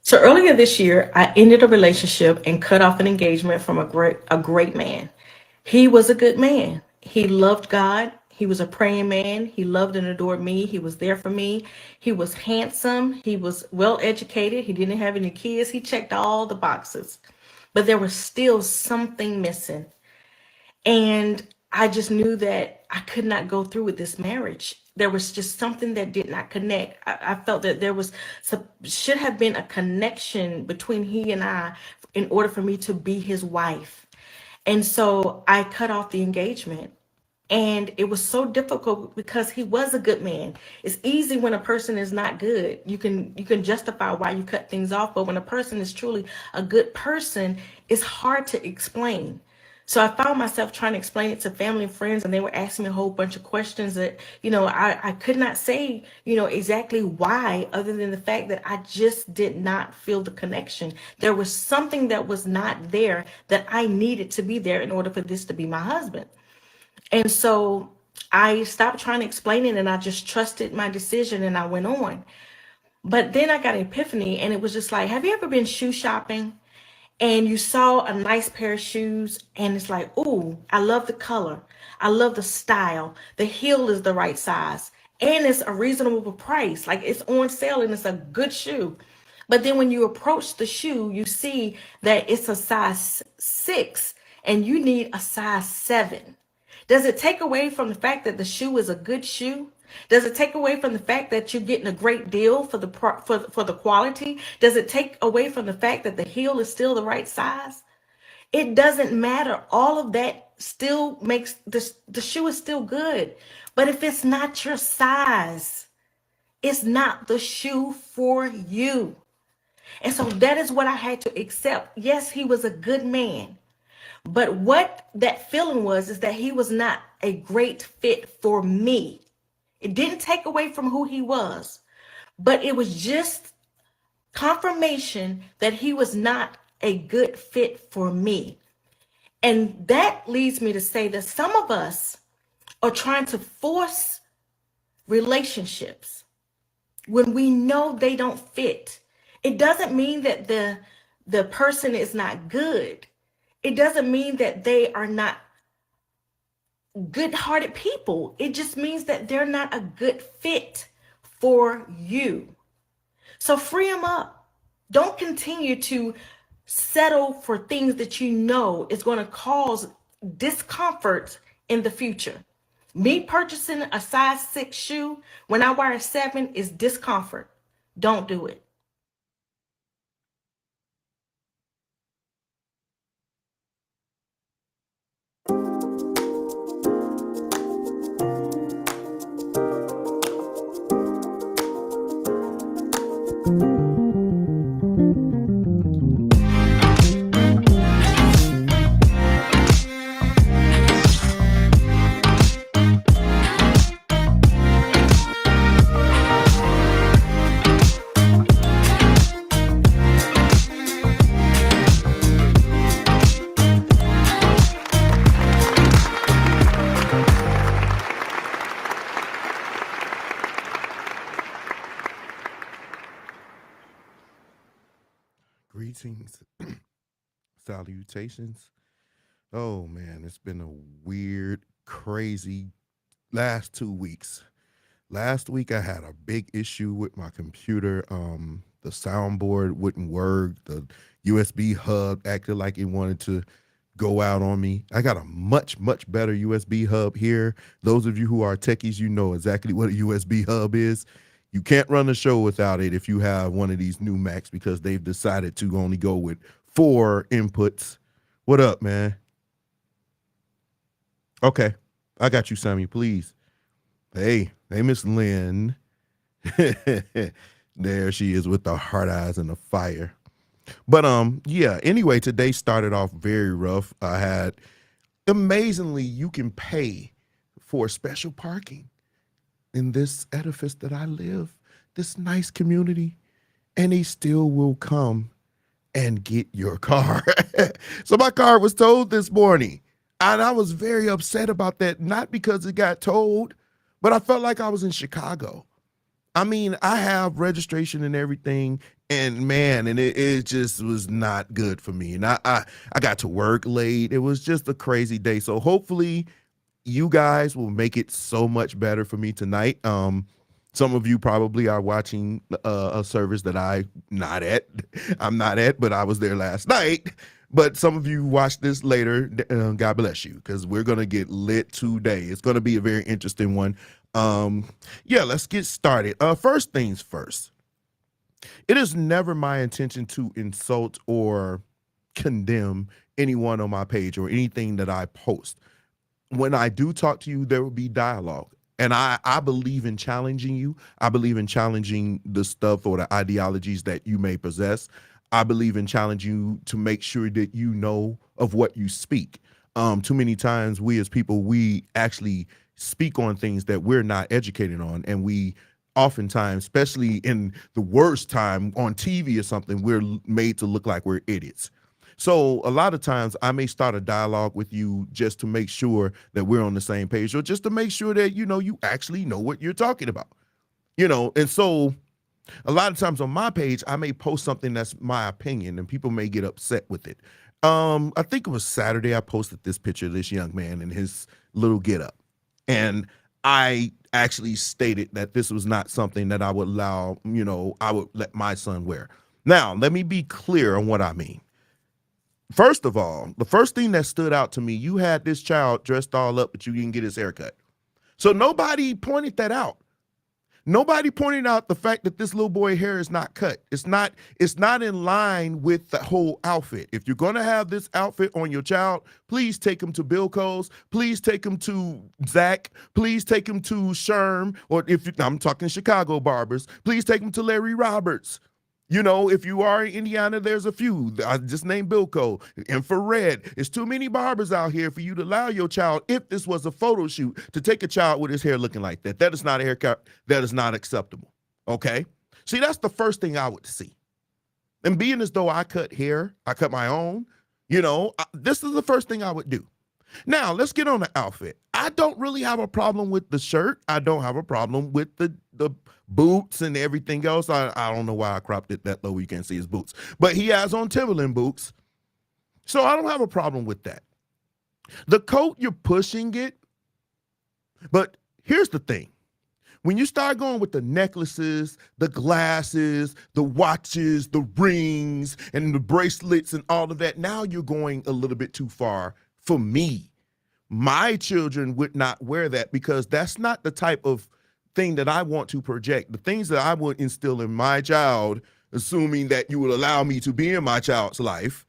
So earlier this year, I ended a relationship and cut off an engagement from a great man. He was a good man. He loved God. He was a praying man. He loved and adored me. He was there for me. He was handsome. He was well educated. He didn't have any kids. He checked all the boxes. But there was still something missing. And I just knew that I could not go through with this marriage. There was just something that did not connect. I felt that there was should have been a connection between he and I in order for me to be his wife. And so I cut off the engagement. And it was so difficult because he was a good man. It's easy when a person is not good. You can justify why you cut things off, but when a person is truly a good person, it's hard to explain. So I found myself trying to explain it to family and friends, and they were asking me a whole bunch of questions that, I could not say, exactly why, other than the fact that I just did not feel the connection. There was something that was not there that I needed to be there in order for this to be my husband. And so I stopped trying to explain it and I just trusted my decision and I went on. But then I got an epiphany and it was just like, have you ever been shoe shopping and you saw a nice pair of shoes and it's like, ooh, I love the color. I love the style. The heel is the right size and it's a reasonable price. Like it's on sale and it's a good shoe. But then when you approach the shoe, you see that it's a size 6 and you need a size 7. Does it take away from the fact that the shoe is a good shoe? Does it take away from the fact that you're getting a great deal for the quality? Does it take away from the fact that the heel is still the right size? It doesn't matter. All of that still makes the shoe is still good. But if it's not your size, it's not the shoe for you. And so that is what I had to accept. Yes, he was a good man. But what that feeling was is that he was not a great fit for me. It didn't take away from who he was, but it was just confirmation that he was not a good fit for me. And that leads me to say that some of us are trying to force relationships when we know they don't fit. It doesn't mean that the person is not good. It doesn't mean that they are not good-hearted people. It just means that they're not a good fit for you. So free them up. Don't continue to settle for things that you know is going to cause discomfort in the future. Me purchasing a size 6 shoe when I wear a 7 is discomfort. Don't do it. Greetings, salutations. Oh man, it's been a weird, crazy last 2 weeks. Last week I had a big issue with my computer. The soundboard wouldn't work. The USB hub acted like it wanted to go out on me. I got a much, much better USB hub here. Those of you who are techies, you know exactly what a USB hub is. You can't run the show without it if you have one of these new Macs because they've decided to only go with 4 inputs. What up, man? Okay. I got you, Sammy, please. Hey, Miss Lynn. There she is with the hard eyes and the fire. But yeah, anyway, today started off very rough. I had amazingly you can pay for special parking in this edifice that I live, this nice community, and they still will come and get your car. So my car was towed this morning. And I was very upset about that, not because it got towed, but I felt like I was in Chicago. I mean, I have registration and everything, and man, and it just was not good for me. And I got to work late. It was just a crazy day. So hopefully you guys will make it so much better for me tonight. Some of you probably are watching a service that I'm not at, but I was there last night. But some of you watch this later. God bless you, because we're gonna get lit today. It's gonna be a very interesting one. Yeah, let's get started. First things first. It is never my intention to insult or condemn anyone on my page or anything that I post. When I do talk to you, there will be dialogue. And I believe in challenging you. I believe in challenging the stuff or the ideologies that you may possess. I believe in challenging you to make sure that you know of what you speak. Too many times we as people, we actually speak on things that we're not educated on. And we oftentimes, especially in the worst time on TV or something, we're made to look like we're idiots. So a lot of times I may start a dialogue with you just to make sure that we're on the same page, or just to make sure that, you actually know what you're talking about, and so a lot of times on my page, I may post something that's my opinion and people may get upset with it. I think it was Saturday I posted this picture of this young man in his little get up. And I actually stated that this was not something that I would allow, I would let my son wear. Now, let me be clear on what I mean. First of all, the first thing that stood out to me, you had this child dressed all up, but you didn't get his haircut. So nobody pointed that out. Nobody pointed out the fact that this little boy hair is not cut. It's not in line with the whole outfit. If you're going to have this outfit on your child, please take him to Bill Coles. Please take him to Zach. Please take him to Sherm, or I'm talking Chicago barbers, please take him to Larry Roberts. If you are in Indiana, there's a few. I just named Bilko, Infrared. It's too many barbers out here for you to allow your child, if this was a photo shoot, to take a child with his hair looking like that. That is not a haircut. That is not acceptable. Okay? See, that's the first thing I would see. And being as though I cut hair, I cut my own, this is the first thing I would do. Now, let's get on the outfit. I don't really have a problem with the shirt. I don't have a problem with the boots and everything else. I don't know why I cropped it that low. You can't see his boots. But he has on Timberland boots. So I don't have a problem with that. The coat, you're pushing it. But here's the thing. When you start going with the necklaces, the glasses, the watches, the rings, and the bracelets and all of that, now you're going a little bit too far for me. My children would not wear that because that's not the type of thing that I want to project. The things that I would instill in my child, assuming that you would allow me to be in my child's life,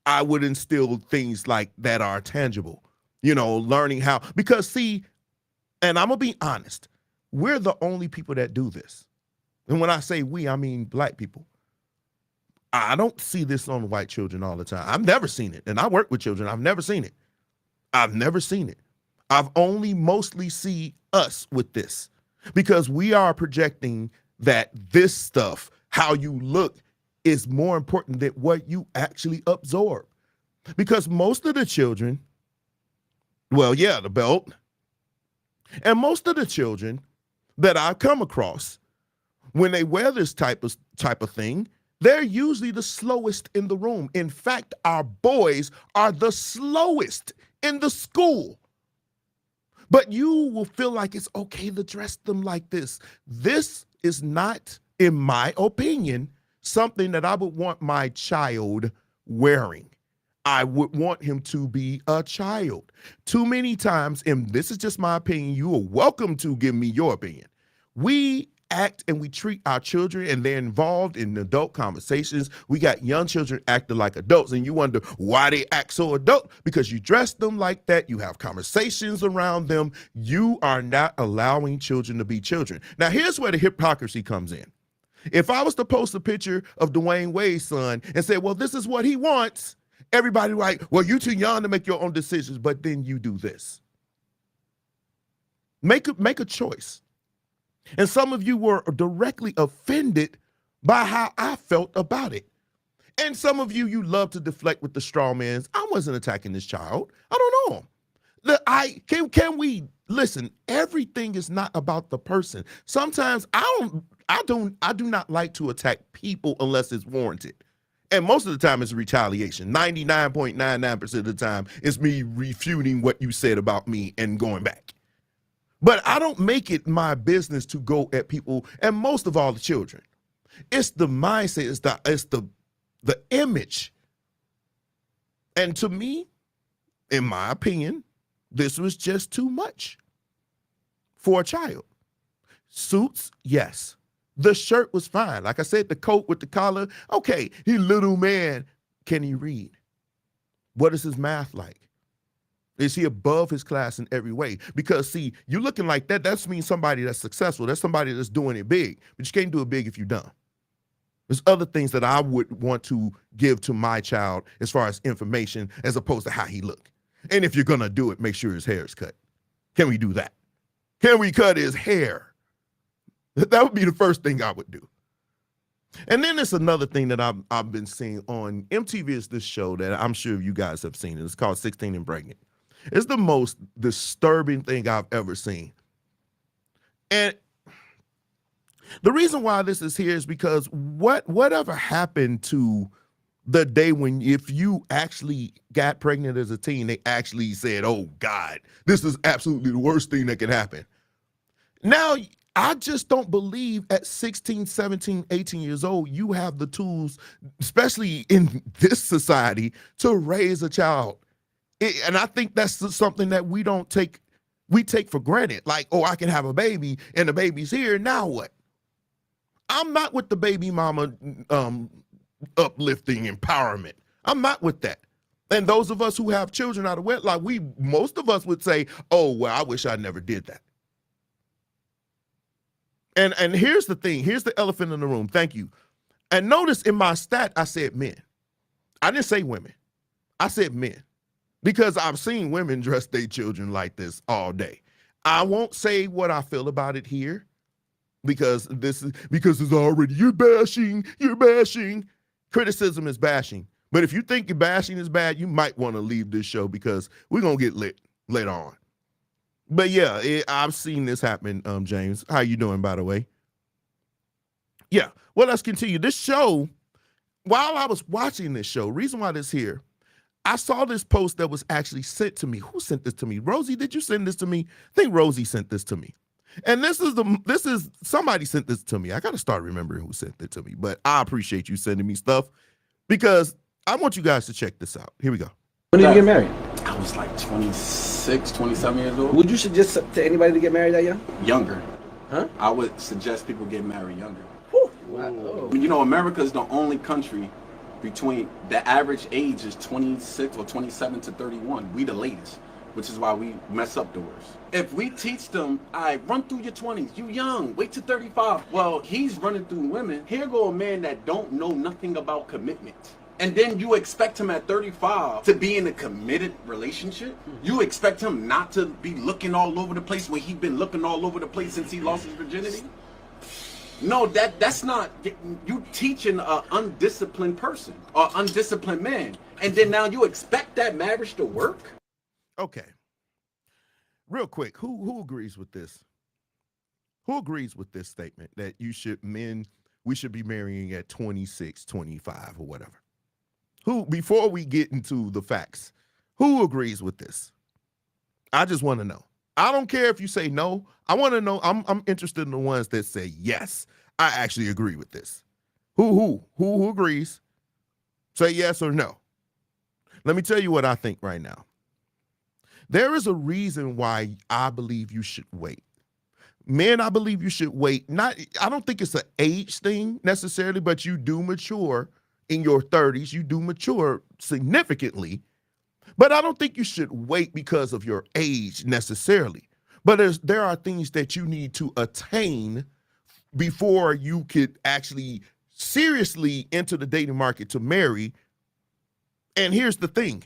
I would instill things like that are tangible, learning how, because see, and I'm gonna be honest, we're the only people that do this. And when I say we, I mean Black people. I don't see this on white children all the time. I've never seen it. And I work with children. I've never seen it. I've only mostly see us with this because we are projecting that this stuff, how you look, is more important than what you actually absorb. Because most of the children, well, yeah, the belt, and most of the children that I've come across, when they wear this type of thing, They're usually the slowest in the room. In fact, our boys are the slowest in the school. But you will feel like it's okay to dress them like this. This is not, in my opinion, something that I would want my child wearing. I would want him to be a child. Too many times, and this is just my opinion, you are welcome to give me your opinion. We act and we treat our children and they're involved in adult conversations. We got young children acting like adults and you wonder why they act so adult, because you dress them like that. You have conversations around them. You are not allowing children to be children. Now, here's where the hypocrisy comes in. If I was to post a picture of Dwayne Wade's son and say, well, this is what he wants, everybody like, well, you're too young to make your own decisions, but then you do this. Make a choice. And some of you were directly offended by how I felt about it. And some of you love to deflect with the straw mans. I wasn't attacking this child. I don't know. Can we listen? Everything is not about the person. Sometimes I do not like to attack people unless it's warranted. And most of the time it's retaliation. 99.99% of the time it's me refuting what you said about me and going back. But I don't make it my business to go at people, and most of all the children. It's the mindset, it's the image. And to me, in my opinion, this was just too much for a child. Suits, yes. The shirt was fine. Like I said, the coat with the collar, okay, he little man. Can he read? What is his math like? Is he above his class in every way? Because, see, you looking like that, that means somebody that's successful. That's somebody that's doing it big. But you can't do it big if you're dumb. There's other things that I would want to give to my child as far as information as opposed to how he look. And if you're going to do it, make sure his hair is cut. Can we do that? Can we cut his hair? That would be the first thing I would do. And then there's another thing that I've been seeing on MTV is this show that I'm sure you guys have seen. It's called 16 and Pregnant. It's the most disturbing thing I've ever seen. And the reason why this is here is because whatever happened to the day when if you actually got pregnant as a teen, they actually said, oh God, this is absolutely the worst thing that can happen. Now, I just don't believe at 16, 17, 18 years old, you have the tools, especially in this society, to raise a child. And I think that's something that we take for granted. Like, oh, I can have a baby and the baby's here. Now what? I'm not with the baby mama uplifting empowerment. I'm not with that. And those of us who have children out of wedlock, most of us would say, oh, well, I wish I never did that. And here's the thing. Here's the elephant in the room. Thank you. And notice in my stat, I said men. I didn't say women. I said men. Because I've seen women dress their children like this all day. I won't say what I feel about it here because it's already, you're bashing. Criticism is bashing. But if you think your bashing is bad, you might want to leave this show because we're going to get lit later on. But yeah, I've seen this happen, James. How you doing, by the way? Yeah, well, let's continue. This show, while I was watching this show, reason why this here, I saw this post that was actually sent to me. Who sent this to me? Rosie, did you send this to me? I think Rosie sent this to me. And this is somebody sent this to me. I got to start remembering who sent it to me, but I appreciate you sending me stuff because I want you guys to check this out. Here we go. When did you get married? I was like 26, 27 years old. Would you suggest to anybody to get married that young? Younger. Huh? I would suggest people get married younger. Whew. Wow. You know, America is the only country between the average age is 26 or 27 to 31. We the latest, which is why we mess up doors. If we teach them, run through your 20s, you young, wait till 35. Well, he's running through women. Here go a man that don't know nothing about commitment. And then you expect him at 35 to be in a committed relationship? You expect him not to be looking all over the place when he's been looking all over the place since he lost his virginity? No, that's not, you teaching an undisciplined person or undisciplined man. And then now you expect that marriage to work? Okay. Real quick, who agrees with this? Who agrees with this statement that men we should be marrying at 26, 25, or whatever. Who, before we get into the facts, who agrees with this? I just want to know. I don't care if you say no. I want to know. I'm interested in the ones that say yes. I actually agree with this. Who agrees? Say yes or no. Let me tell you what I think right now. There is a reason why I believe you should wait. Men, I believe you should wait. I don't think it's an age thing necessarily, but you do mature in your 30s. You do mature significantly. But I don't think you should wait because of your age necessarily. But there are things that you need to attain before you could actually seriously enter the dating market to marry. And here's the thing.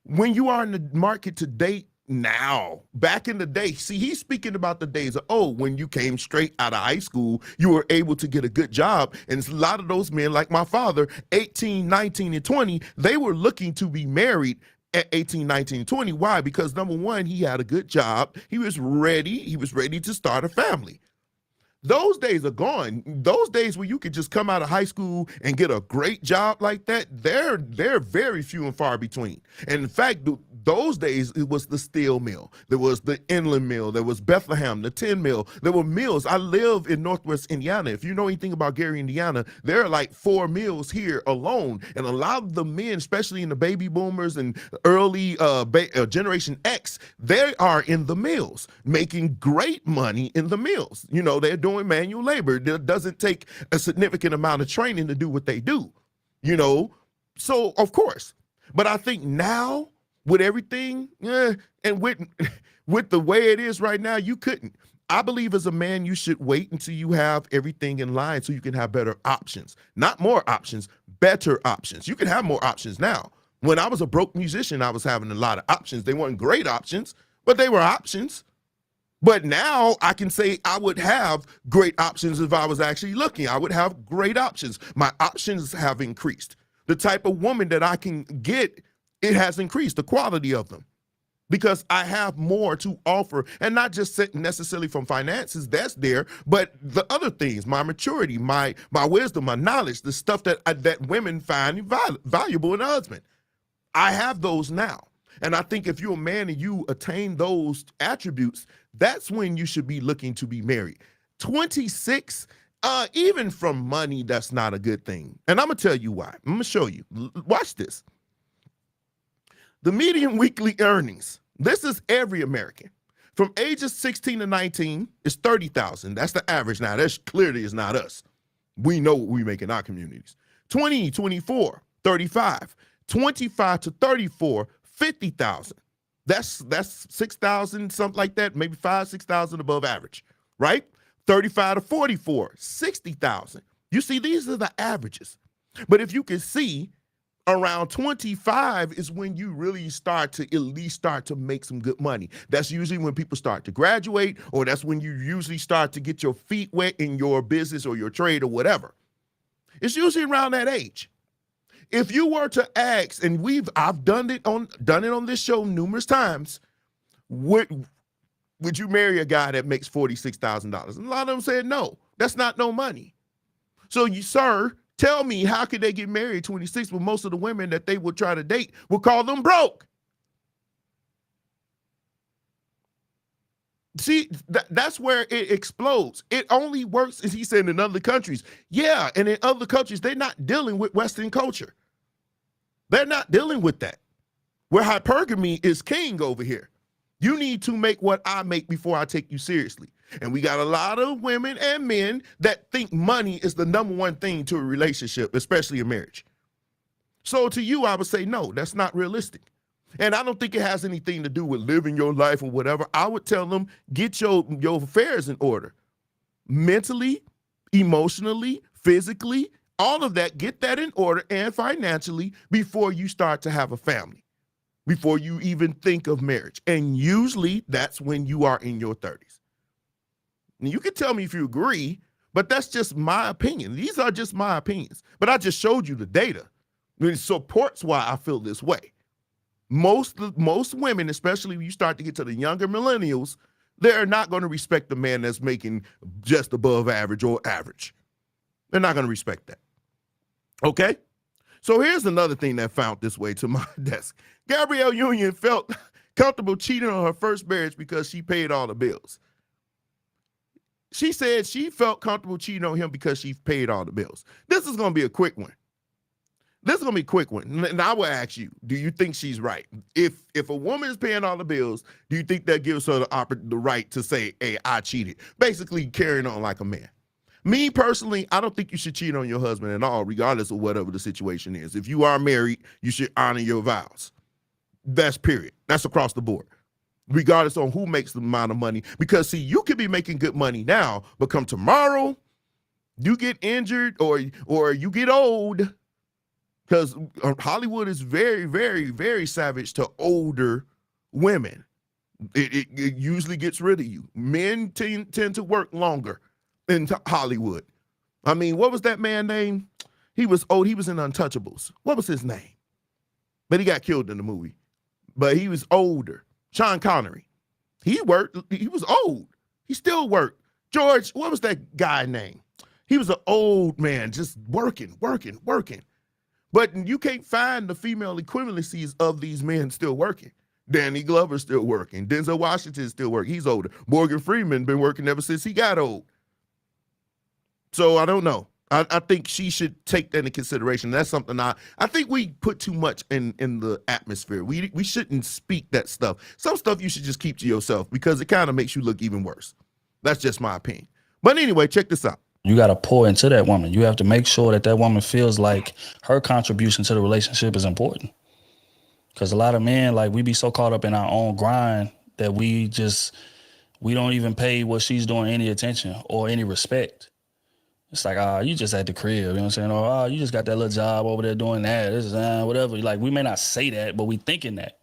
When you are in the market to date now, back in the day, see, he's speaking about the days of, when you came straight out of high school, you were able to get a good job. And a lot of those men, like my father, 18, 19, and 20, they were looking to be married at 18, 19, and 20. Why? Because number one, he had a good job. He was ready to start a family. Those days are gone. Those days where you could just come out of high school and get a great job like that, they're very few and far between. And in fact, those days, it was the steel mill. There was the inland mill. There was Bethlehem, the tin mill. There were mills. I live in Northwest Indiana. If you know anything about Gary, Indiana, there are like 4 mills here alone. And a lot of the men, especially in the baby boomers and early Generation X, they are in the mills, making great money in the mills. You know, they're doing manual labor. It doesn't take a significant amount of training to do what they do, you know? So, of course. But I think now, with everything, and with the way it is right now, you couldn't. I believe as a man, you should wait until you have everything in line so you can have better options. Not more options, better options. You can have more options now. When I was a broke musician, I was having a lot of options. They weren't great options, but they were options. But now I can say I would have great options if I was actually looking. I would have great options. My options have increased. The type of woman that I can get, it has increased, the quality of them, because I have more to offer, and not just necessarily from finances, that's there, but the other things, my maturity, my wisdom, my knowledge, the stuff that women find valuable in a husband. I have those now. And I think if you're a man and you attain those attributes, that's when you should be looking to be married. 26, even from money, that's not a good thing. And I'm going to tell you why. I'm going to show you. Watch this. The median weekly earnings, this is every American, from ages 16 to 19 is $30,000. That's the average. Now, that clearly is not us. We know what we make in our communities. 20, 24, 35, 25 to 34, 50,000. That's 6,000, something like that, maybe 5,000, 6,000 above average, right? 35 to 44, 60,000. You see, these are the averages. But if you can see, around 25 is when you really start to make some good money. That's usually when people start to graduate, or that's when you usually start to get your feet wet in your business or your trade or whatever. It's usually around that age. If you were to ask, and I've done it on this show numerous times, would you marry a guy that makes $46,000? And a lot of them said no. That's not no money. So you, sir, tell me, how could they get married at 26 when most of the women that they would try to date would call them broke? See, that's where it explodes. It only works, as he said, in other countries. Yeah, and in other countries, they're not dealing with Western culture. They're not dealing with that. Where hypergamy is king over here. You need to make what I make before I take you seriously. And we got a lot of women and men that think money is the number one thing to a relationship, especially a marriage. So to you, I would say, no, that's not realistic. And I don't think it has anything to do with living your life or whatever. I would tell them, get your affairs in order. Mentally, emotionally, physically, all of that, get that in order, and financially before you start to have a family, before you even think of marriage. And usually that's when you are in your 30s. And you can tell me if you agree, but that's just my opinion. These are just my opinions. But I just showed you the data. It supports why I feel this way. Most women, especially when you start to get to the younger millennials, they're not going to respect the man that's making just above average or average. They're not going to respect that. Okay? So here's another thing that found this way to my desk. Gabrielle Union felt comfortable cheating on her first marriage because she paid all the bills. She said she felt comfortable cheating on him because she paid all the bills. This is going to be a quick one. This is going to be a quick one. And I will ask you, do you think she's right? If a woman is paying all the bills, do you think that gives her the right to say, hey, I cheated? Basically carrying on like a man. Me personally, I don't think you should cheat on your husband at all, regardless of whatever the situation is. If you are married, you should honor your vows. That's period. That's across the board, regardless on who makes the amount of money. Because see, you could be making good money now, but come tomorrow, you get injured or you get old, because Hollywood is very, very, very savage to older women. It usually gets rid of you. Men tend to work longer in Hollywood. I mean, what was that man name? He was old. He was in Untouchables. What was his name? But he got killed in the movie. But he was older. Sean Connery. He worked. He was old. He still worked. George, what was that guy name? He was an old man, just working. But you can't find the female equivalencies of these men still working. Danny Glover's still working. Denzel Washington's still working. He's older. Morgan Freeman been working ever since he got old. So I don't know. I think she should take that into consideration. That's something I think we put too much in the atmosphere. We shouldn't speak that stuff. Some stuff you should just keep to yourself because it kind of makes you look even worse. That's just my opinion. But anyway, check this out. You got to pour into that woman. You have to make sure that woman feels like her contribution to the relationship is important. Because a lot of men, like, we be so caught up in our own grind that we don't even pay what she's doing any attention or any respect. It's like, you just at the crib, you know what I'm saying? Or, you just got that little job over there doing that. This is whatever. Like, we may not say that, but we thinking that.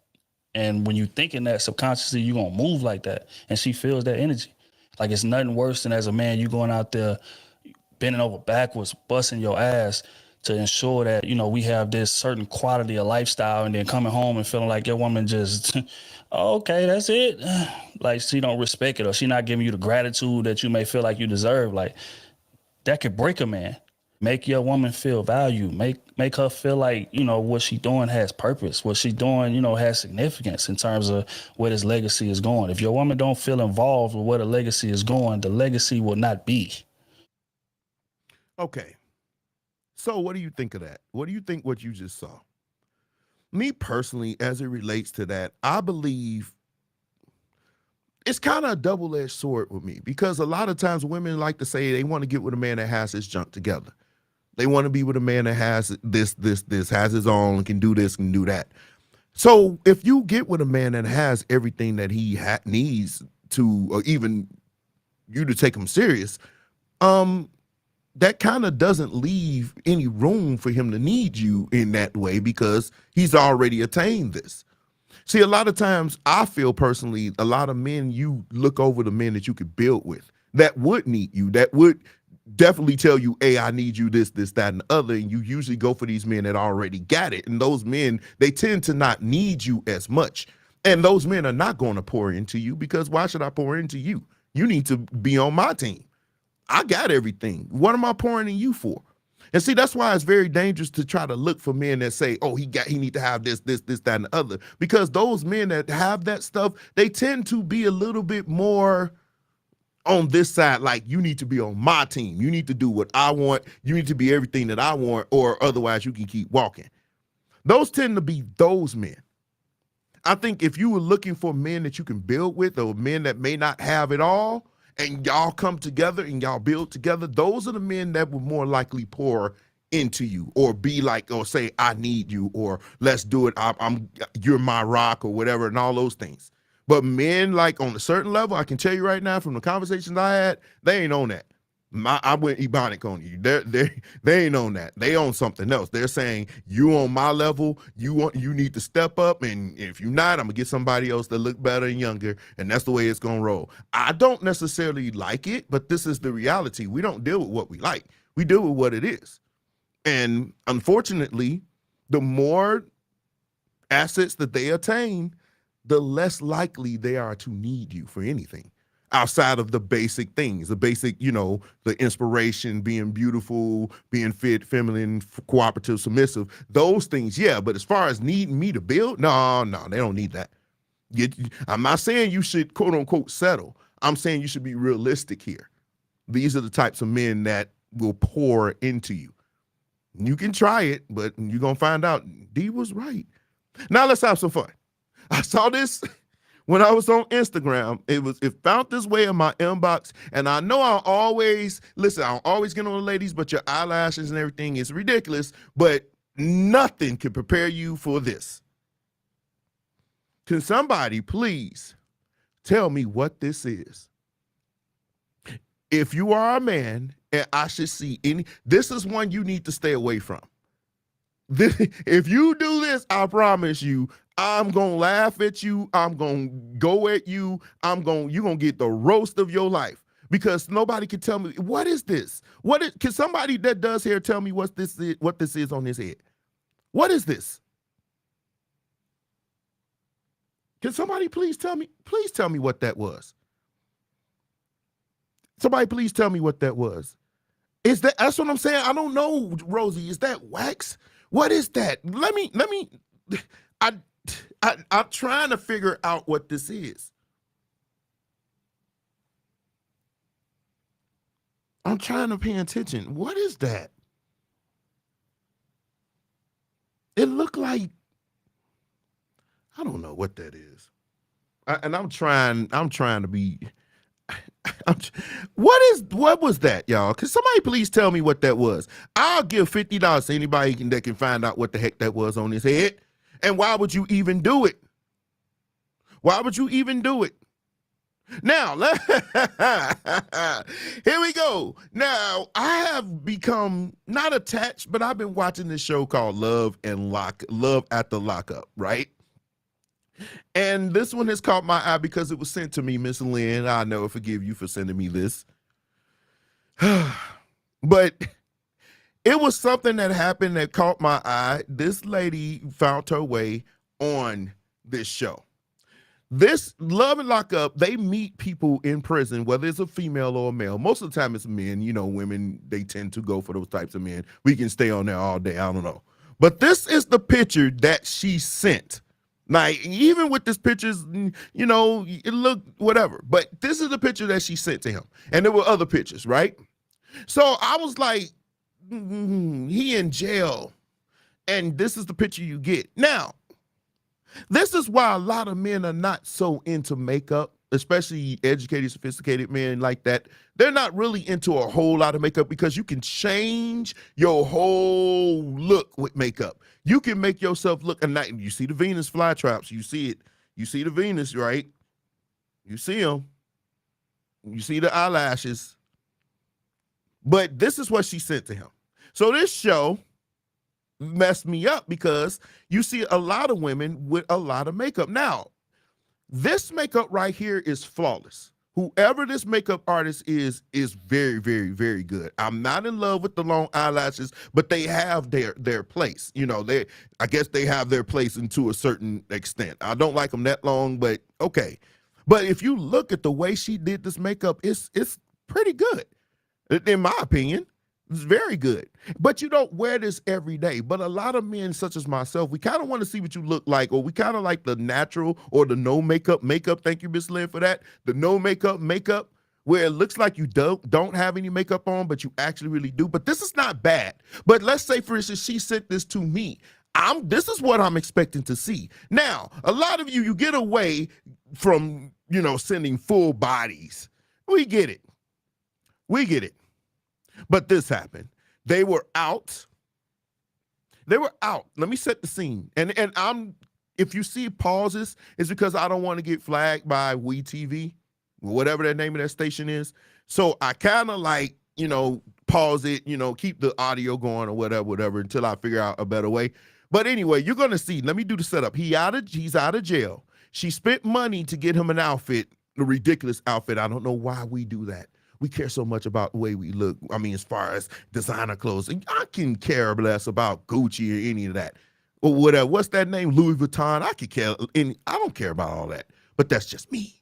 And when you thinking that subconsciously, you going to move like that. And she feels that energy. Like, it's nothing worse than as a man, you going out there bending over backwards, busting your ass to ensure that, we have this certain quality of lifestyle, and then coming home and feeling like your woman just, okay, that's it. Like, she don't respect it, or she not giving you the gratitude that you may feel like you deserve. Like, that could break a man. Make your woman feel valued. Make her feel like, what she doing has purpose. What she doing, has significance in terms of where this legacy is going. If your woman don't feel involved with where the legacy is going, the legacy will not be. Okay. So what do you think of that? What do you think what you just saw? Me personally, as it relates to that, I believe it's kind of a double-edged sword with me, because a lot of times women like to say they want to get with a man that has his junk together. They want to be with a man that has this, has his own, can do this, can do that. So if you get with a man that has everything that he needs to, or even you to take him serious, that kind of doesn't leave any room for him to need you in that way, because he's already attained this. See, a lot of times I feel personally, a lot of men, you look over the men that you could build with that would need you, that would definitely tell you, hey, I need you this, that, and the other. And you usually go for these men that already got it. And those men, they tend to not need you as much. And those men are not going to pour into you, because why should I pour into you? You need to be on my team. I got everything. What am I pouring in you for? And see, that's why it's very dangerous to try to look for men that say, oh, he need to have this, that, and the other. Because those men that have that stuff, they tend to be a little bit more on this side, like, you need to be on my team. You need to do what I want. You need to be everything that I want, or otherwise you can keep walking. Those tend to be those men. I think if you were looking for men that you can build with, or men that may not have it all, and y'all come together and y'all build together, those are the men that would more likely pour into you, or be like, or say, I need you, or let's do it. You're my rock, or whatever, and all those things. But men, like, on a certain level, I can tell you right now from the conversations I had, they ain't on that. I went Ebonic on you. They ain't on that. They on something else. They're saying, you on my level, you need to step up, and if you're not, I'm gonna get somebody else that look better and younger, and that's the way it's gonna roll. I don't necessarily like it, but this is the reality. We don't deal with what we like. We deal with what it is. And unfortunately, the more assets that they attain, the less likely they are to need you for anything. outside of the basic things, the basic, the inspiration, being beautiful, being fit, feminine, cooperative, submissive, those things, yeah. But as far as needing me to build, no, they don't need that. I'm not saying you should quote unquote settle. I'm saying you should be realistic here. These are the types of men that will pour into you. You can try it, but you're going to find out D was right. Now let's have some fun. I saw this when I was on Instagram. It found this way in my inbox, and I know I'll always get on the ladies, but your eyelashes and everything is ridiculous, but nothing can prepare you for this. Can somebody please tell me what this is? If you are a man and I should see this is one you need to stay away from. If you do this, I promise you, I'm going to laugh at you. I'm going to go at you. You're going to get the roast of your life because nobody can tell me, what is this? Can somebody that does hair tell me what this is on his head? What is this? Can somebody please tell me what that was? Somebody please tell me what that was. That's what I'm saying. I don't know, Rosie. Is that wax? What is that? I'm trying to figure out what this is. I'm trying to pay attention. What is that? It looked like, I don't know what that is. I'm trying to be, what was that, y'all? Can somebody please tell me what that was? I'll give $50 to anybody that can find out what the heck that was on his head. And why would you even do it? Why would you even do it? Now, here we go. Now, I have become not attached, but I've been watching this show called Love at the Lockup, right? And this one has caught my eye because it was sent to me, Miss Lynn. I'll never forgive you for sending me this. But it was something that happened that caught my eye. This lady found her way on this show. This Love and Lockup, they meet people in prison, whether it's a female or a male. Most of the time it's men. Women, they tend to go for those types of men. We can stay on there all day. I don't know. But this is the picture that she sent. Like, even with this pictures, it looked whatever. But this is the picture that she sent to him. And there were other pictures, right? So I was like, he in jail. And this is the picture you get. Now, this is why a lot of men are not so into makeup, especially educated, sophisticated men like that. They're not really into a whole lot of makeup because you can change your whole look with makeup. You can make yourself look a night. You see the Venus flytraps. You see it. You see the Venus, right? You see them. You see the eyelashes. But this is what she sent to him. So this show messed me up because you see a lot of women with a lot of makeup. Now, this makeup right here is flawless. Whoever this makeup artist is very, very, very good. I'm not in love with the long eyelashes, but they have their place. I guess they have their place to a certain extent. I don't like them that long, but okay. But if you look at the way she did this makeup, it's pretty good, in my opinion. It's very good. But you don't wear this every day. But a lot of men, such as myself, we kind of want to see what you look like, or we kind of like the natural or the no makeup. Thank you, Miss Lynn, for that. The no makeup, where it looks like you don't have any makeup on, but you actually really do. But this is not bad. But let's say, for instance, she sent this to me. This is what I'm expecting to see. Now, a lot of you get away from, sending full bodies. We get it. But this happened. They were out. Let me set the scene. And if you see pauses, it's because I don't want to get flagged by WeTV, whatever that name of that station is. So I kind of pause it, keep the audio going or whatever until I figure out a better way. But anyway, you're going to see. Let me do the setup. He's out of jail. She spent money to get him an outfit, a ridiculous outfit. I don't know why we do that. We care so much about the way we look. I mean, as far as designer clothes, I can care less about Gucci or any of that. Or whatever. What's that name? Louis Vuitton. I could care. And I don't care about all that. But that's just me.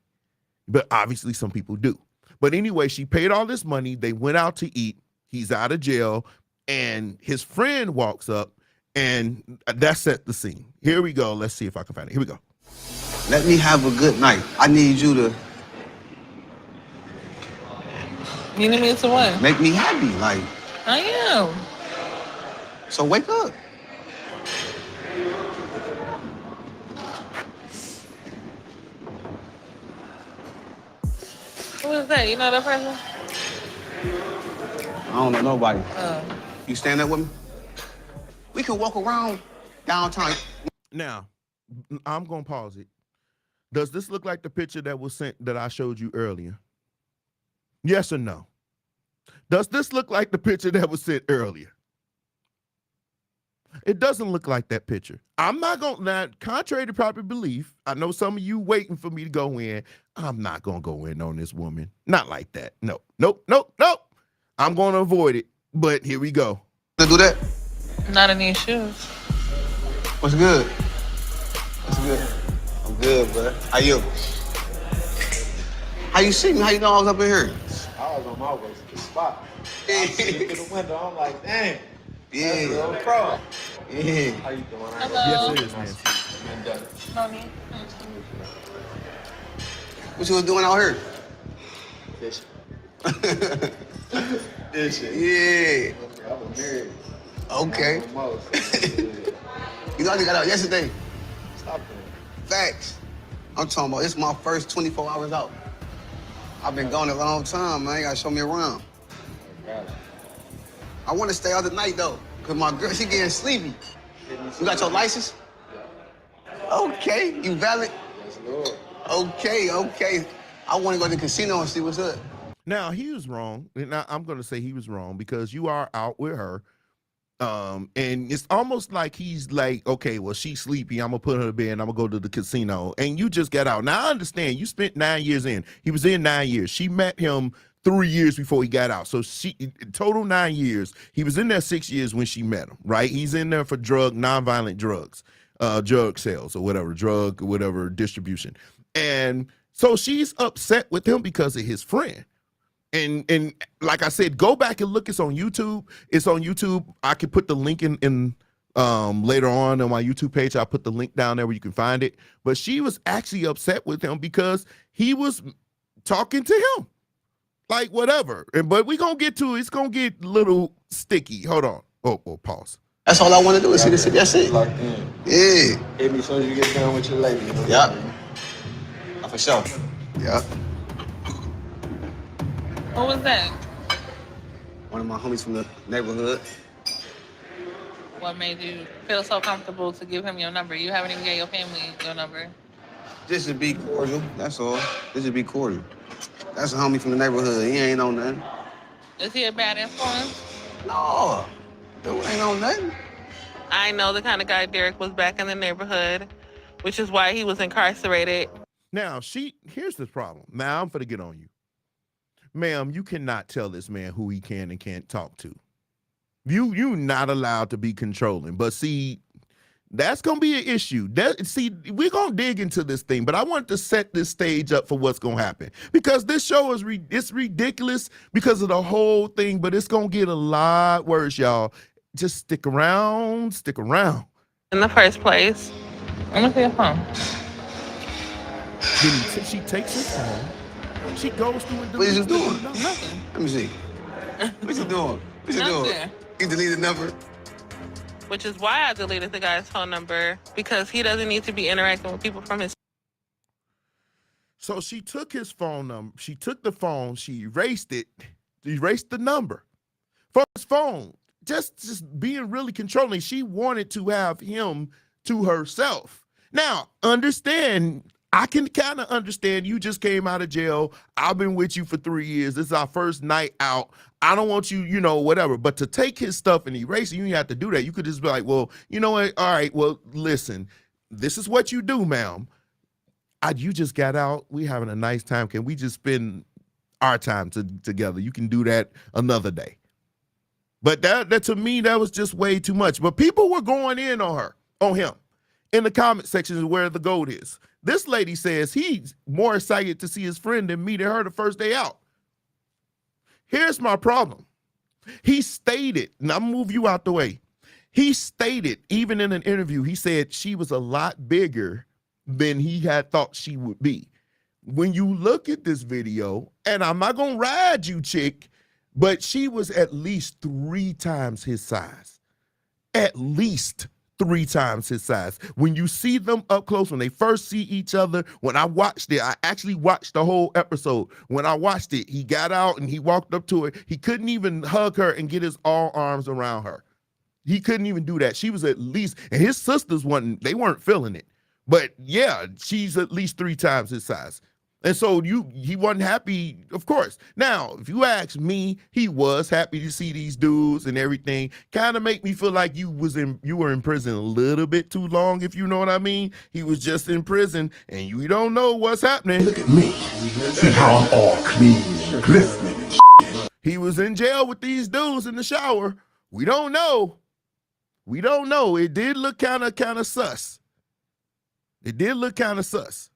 But obviously some people do. But anyway, she paid all this money. They went out to eat. He's out of jail. And his friend walks up, and that set the scene. Here we go. Let's see if I can find it. Here we go. Let me have a good night. I need you to You need me to what? make me happy. Like, I am. so wake up. Who is that? You know that person? I don't know nobody. Oh. You stand up with me? We can walk around downtown. Now, I'm going to pause it. Does this look like the picture that was sent that I showed you earlier? Yes or no? Does this look like the picture that was sent earlier? It doesn't look like that picture. I'm not going to, now, contrary to popular belief, I know some of you waiting for me to go in. I'm not going to go in on this woman. Not like that. No, nope, nope, nope. I'm going to avoid it, but here we go. To do that? Not in these shoes. What's good? What's good? I'm good, bro. How you? How you see me? How you know I was up in here? I was on my way to the spot. I Yeah. see you through the window. I'm like, dang. Yeah. That's a little pro. Yeah. How you doing? Hello. Yes, it is, man. No need. What you was doing out here? Fishing. Fishing. Yeah. I was married. Okay. Almost. You know I just got out yesterday. Stop that. Facts. I'm talking about it's my first 24 hours out. I've been gone a long time, man. You gotta show me around. I want to stay out the night though, cause my girl she getting sleepy. You got your license? Okay, you valid? Yes, Lord. Okay, okay. I want to go to the casino and see what's up. Now, he was wrong. Now, I'm going to say he was wrong because you are out with her. And it's almost like he's like, okay, well, she's sleepy. I'm going to put her to bed. I'm going to go to the casino. And you just got out. Now, I understand you spent 9 years in. He was in 9 years. She met him 3 years before he got out. So she total 9 years. He was in there 6 years when she met him, right? He's in there for nonviolent drugs, drug sales or whatever distribution. And so she's upset with him because of his friend. And like I said, go back and look. It's on YouTube. It's on YouTube. I can put the link in later on my YouTube page. I'll put the link down there where you can find it. But she was actually upset with him because he was talking to him. Like whatever. But we're gonna get to it. It's gonna get a little sticky. Hold on. Oh, pause. That's all I want to do is see this. That's it. Locked in. Yeah. Hit me as soon as you get done with your lady. Yeah. For sure. Yeah. Who was that? One of my homies from the neighborhood. What made you feel so comfortable to give him your number? You haven't even gave your family your number. Just to be cordial. That's all. Just to be cordial. That's a homie from the neighborhood. He ain't on nothing. Is he a bad influence? No. Dude ain't on nothing. I know the kind of guy Derek was back in the neighborhood, which is why he was incarcerated. Now, here's the problem. Now I'm gonna get on you. Ma'am, you cannot tell this man who he can and can't talk to. You're not allowed to be controlling. But see, that's gonna be an issue. We're gonna dig into this thing, but I want to set this stage up for what's gonna happen because this show is it's ridiculous because of the whole thing, but it's gonna get a lot worse, y'all. Just stick around, stick around. In the first place, let me see your phone. Then she takes his phone. She goes through and What is you deletes doing? the number. Nothing. Let me see. What you doing? What you doing? Nothing. You deleted the number. Which is why I deleted the guy's phone number, because he doesn't need to be interacting with people from his. So she took his phone number. She took the phone. She erased it. Erased the number from his phone. Just being really controlling. She wanted to have him to herself. Now, understand. I can kind of understand you just came out of jail. I've been with you for 3 years. This is our first night out. I don't want you, whatever. But to take his stuff and erase it, you didn't have to do that. You could just be like, well, you know what? All right, well, listen, this is what you do, ma'am. You just got out. We having a nice time. Can we just spend our time together? You can do that another day. But that to me, that was just way too much. But people were going in on him. in the comment section is where the gold is. This lady says he's more excited to see his friend than me to her the first day out. Here's my problem. He stated, and I'm gonna move you out the way. He stated, even in an interview, he said she was a lot bigger than he had thought she would be. When you look at this video, and I'm not gonna ride you, chick, but she was at least 3 times his size. At least 3 times his size. When you see them up close, when they first see each other, when I watched it, I actually watched the whole episode. When I watched it, he got out and he walked up to her. He couldn't even hug her and get his all arms around her. He couldn't even do that. She was at least, and his sisters they weren't feeling it. But yeah, she's at least 3 times his size. And so he wasn't happy, of course. Now, if you ask me, he was happy to see these dudes and everything. Kind of make me feel like you were in prison a little bit too long, if you know what I mean. He was just in prison, and you don't know what's happening. Look at me. See how I'm all clean and glistening and shit. He was in jail with these dudes in the shower. We don't know. We don't know. It did look kind of sus. It did look kind of sus.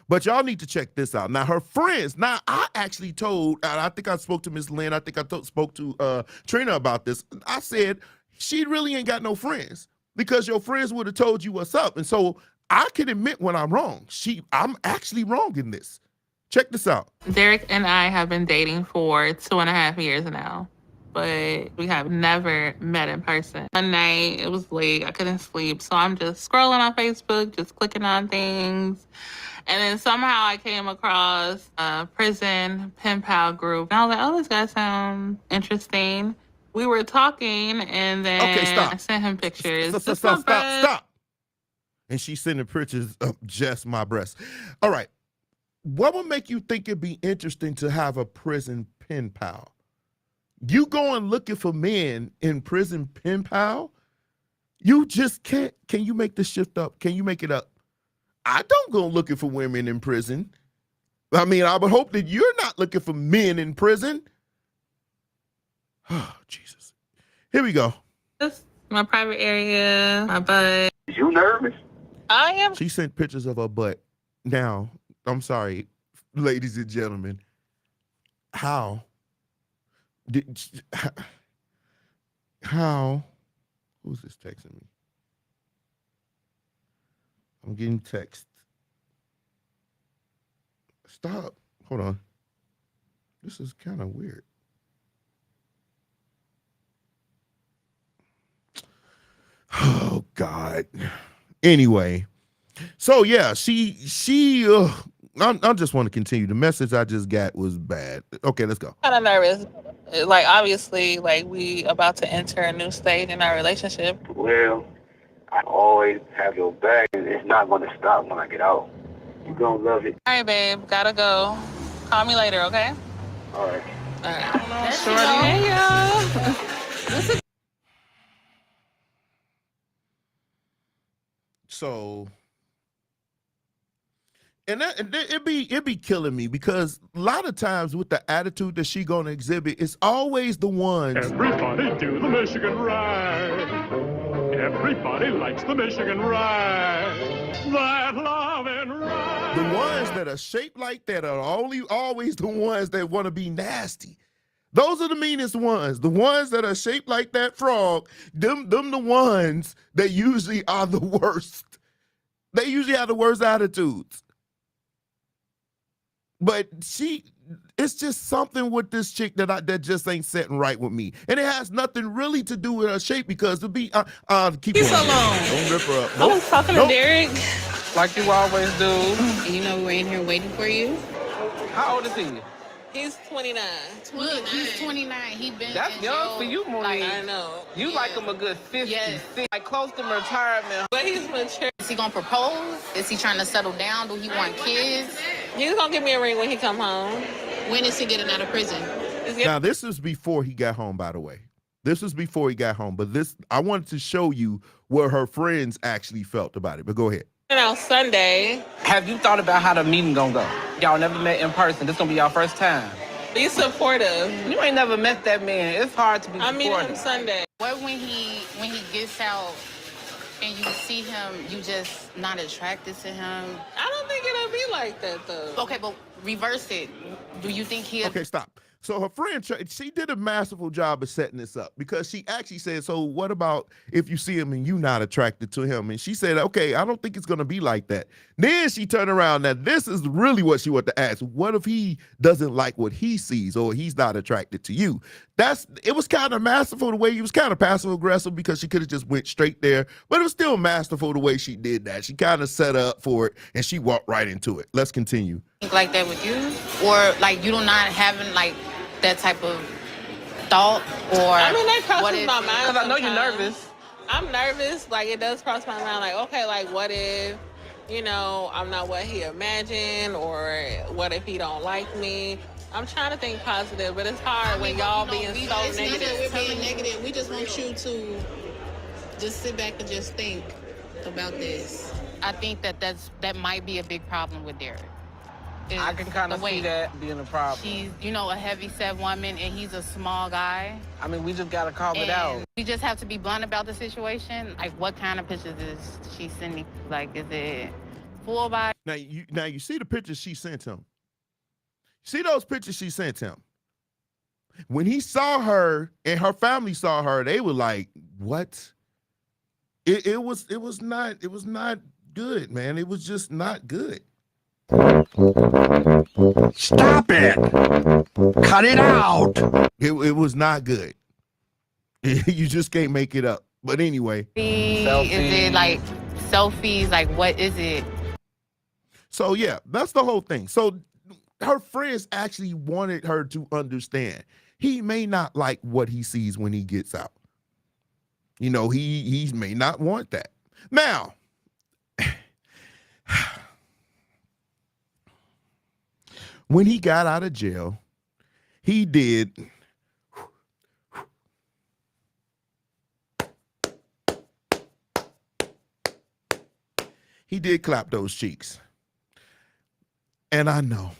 But y'all need to check this out. Now, her friends, I actually told, and I think I spoke to Miss Lynn, I think I spoke to Trina about this. I said, she really ain't got no friends because your friends would have told you what's up. And so I can admit when I'm wrong. I'm actually wrong in this. Check this out. Derek and I have been dating for 2.5 years now, but we have never met in person. One night, it was late, I couldn't sleep, so I'm just scrolling on Facebook, just clicking on things. And then somehow I came across a prison pen pal group. And I was like, oh, this guy sounds interesting. We were talking, and then I sent him pictures. Stop. And she's sending pictures of just my breast. All right. What would make you think it'd be interesting to have a prison pen pal? You going looking for men in prison pen pal? You just can't. Can you make the shift up? Can you make it up? I don't go looking for women in prison. I mean, I would hope that you're not looking for men in prison. Oh, Jesus. Here we go. Just my private area, my butt. You nervous? I am. She sent pictures of her butt. Now, I'm sorry, ladies and gentlemen. How? Who's this texting me? I'm getting text. Stop. Hold on. This is kind of weird. Oh, God. Anyway. So, yeah, I just want to continue. The message I just got was bad. Okay, let's go. Kind of nervous. Like, obviously, like, we about to enter a new stage in our relationship. Well, I always have your back, and it's not going to stop when I get out. You're going to love it. All right, babe. Gotta go. Call me later, okay? All right. All right. Shorty. Hey, y'all. So, and it'd be killing me because a lot of times with the attitude that she gonna exhibit, it's always the ones. Everybody do the Michigan ride. Everybody likes the Michigan ride. That loving ride. The ones that are shaped like that are always the ones that want to be nasty. Those are the meanest ones. The ones that are shaped like that frog, them the ones that usually are the worst. They usually have the worst attitudes. But it's just something with this chick that just ain't setting right with me. And it has nothing really to do with her shape because to be, keep He's on. so long. Don't rip her up. I was talking to Derek. Like you always do. You know we're in here waiting for you. How old is he? He's 29. Look, he's 29. He been That's in young jail, for you, Monique. like, I know. You Yeah. like him a good 50, Yes. like close to retirement. But he's mature. Is he gonna propose? Is he trying to settle down? Do he want kids? He's gonna give me a ring when he come home. When is he getting out of prison? Now, this is before he got home, by the way. This was before he got home. But I wanted to show you what her friends actually felt about it. But go ahead. On Sunday. Have you thought about how the meeting gonna go? Y'all never met in person. This gonna be y'all first time. Be supportive. You ain't never met that man. It's hard to be I supportive. meet him Sunday. What when he gets out and you see him, you just not attracted to him. I don't think it'll be like that though. Okay, but reverse it. Do you think he'll... Okay, stop. So her friend, she did a masterful job of setting this up because she actually said, so what about if you see him and you not attracted to him? And she said, okay, I don't think it's going to be like that. Then she turned around. Now, this is really what she wanted to ask. What if he doesn't like what he sees or he's not attracted to you? It was kind of masterful the way he was kind of passive aggressive because she could have just went straight there, but it was still masterful the way she did that. She kind of set up for it and she walked right into it. Let's continue. Think like that with you? Or like you do not having like that type of thought? Or I mean, that crosses my mind. Because I know you're sometimes. nervous. I'm nervous. Like, it does cross my mind. Like, okay, like, what if, I'm not what he imagined, or what if he don't like me? I'm trying to think positive, but it's hard when y'all being so it's negative. not that we're being negative. We just want you to just sit back and just think about this. I think that might be a big problem with Derek. I can kind of see that being a problem. She's, a heavy-set woman, and he's a small guy. I mean, we just got to call it out. We just have to be blunt about the situation. Like, what kind of pictures is she sending? Like, is it full body? Now you see the pictures she sent him. See those pictures she sent him. When he saw her and her family saw her, they were like, "What?" It was not good, man. It was just not good. Stop it! Cut it out! It was not good. You just can't make it up. But anyway. Is it like selfies? Like, what is it? So yeah, that's the whole thing. So her friends actually wanted her to understand he may not like what he sees when he gets out. He may not want that. Now, when he got out of jail, he did clap those cheeks. And I know,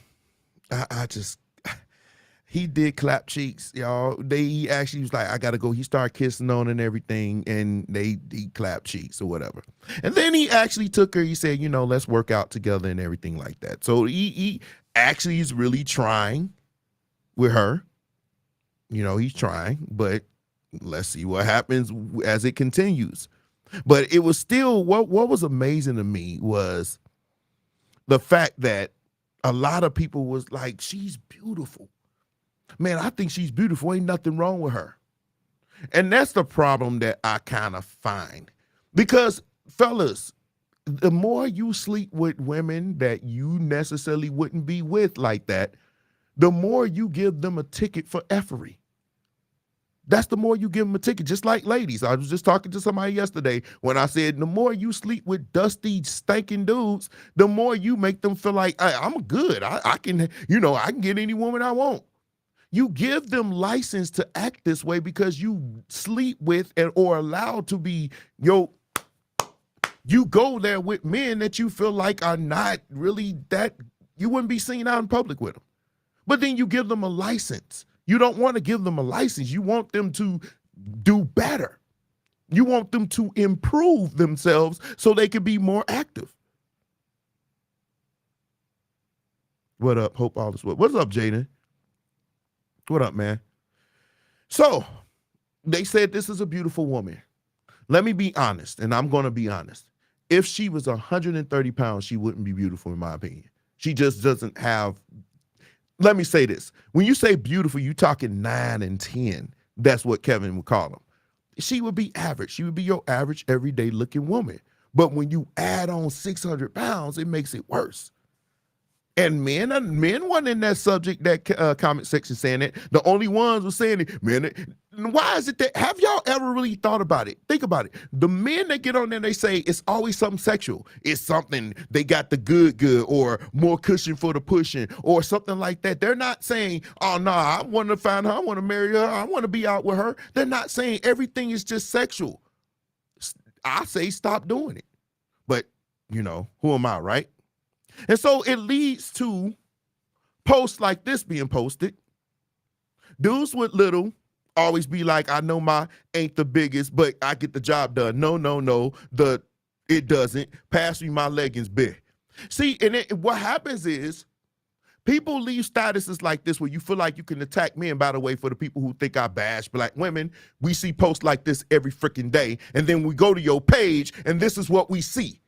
he did clap cheeks, y'all. He actually was like, I gotta go. He started kissing on and everything, and he clapped cheeks or whatever. And then he actually took her, he said, let's work out together and everything like that. So he actually is really trying with her. He's trying, but let's see what happens as it continues. But it was still, what was amazing to me was the fact that a lot of people was like, she's beautiful. Man, I think she's beautiful. Ain't nothing wrong with her. And that's the problem that I kind of find. Because, fellas, the more you sleep with women that you necessarily wouldn't be with like that, the more you give them a ticket for effery. That's the more you give them a ticket. Just like ladies. I was just talking to somebody yesterday when I said the more you sleep with dusty, stinking dudes, the more you make them feel like, I'm good. I can get any woman I want. You give them license to act this way because you sleep with or allowed to be, you go there with men that you feel like are not really that, you wouldn't be seen out in public with them. But then you give them a license. You don't want to give them a license. You want them to do better. You want them to improve themselves so they can be more active. What up? Hope all is well. What's up, Jaden? What up, man? So they said this is a beautiful woman. Let me be honest, and I'm going to be honest. If she was 130 pounds, she wouldn't be beautiful, in my opinion. She just doesn't have. Let me say this. When you say beautiful, you're talking 9 and 10. That's what Kevin would call them. She would be average. She would be your average, everyday looking woman. But when you add on 600 pounds, it makes it worse. And men weren't in that subject, that comment section saying that. The only ones were saying it. Man, why is it that, have y'all ever really thought about it? Think about it. The men that get on there, they say it's always something sexual. It's something, they got the good, or more cushion for the pushing, or something like that. They're not saying, oh, nah, I want to find her, I want to marry her, I want to be out with her. They're not saying everything is just sexual. I say stop doing it. But, who am I, right? And so it leads to posts like this being posted. Dudes with little Always be like, I know my ain't the biggest, but I get the job done. No, no, no. It doesn't. Pass me my leggings big. See, and what happens is people leave statuses like this where you feel like you can attack men. By the way, for the people who think I bash black women, we see posts like this every freaking day. And then we go to your page and this is what we see.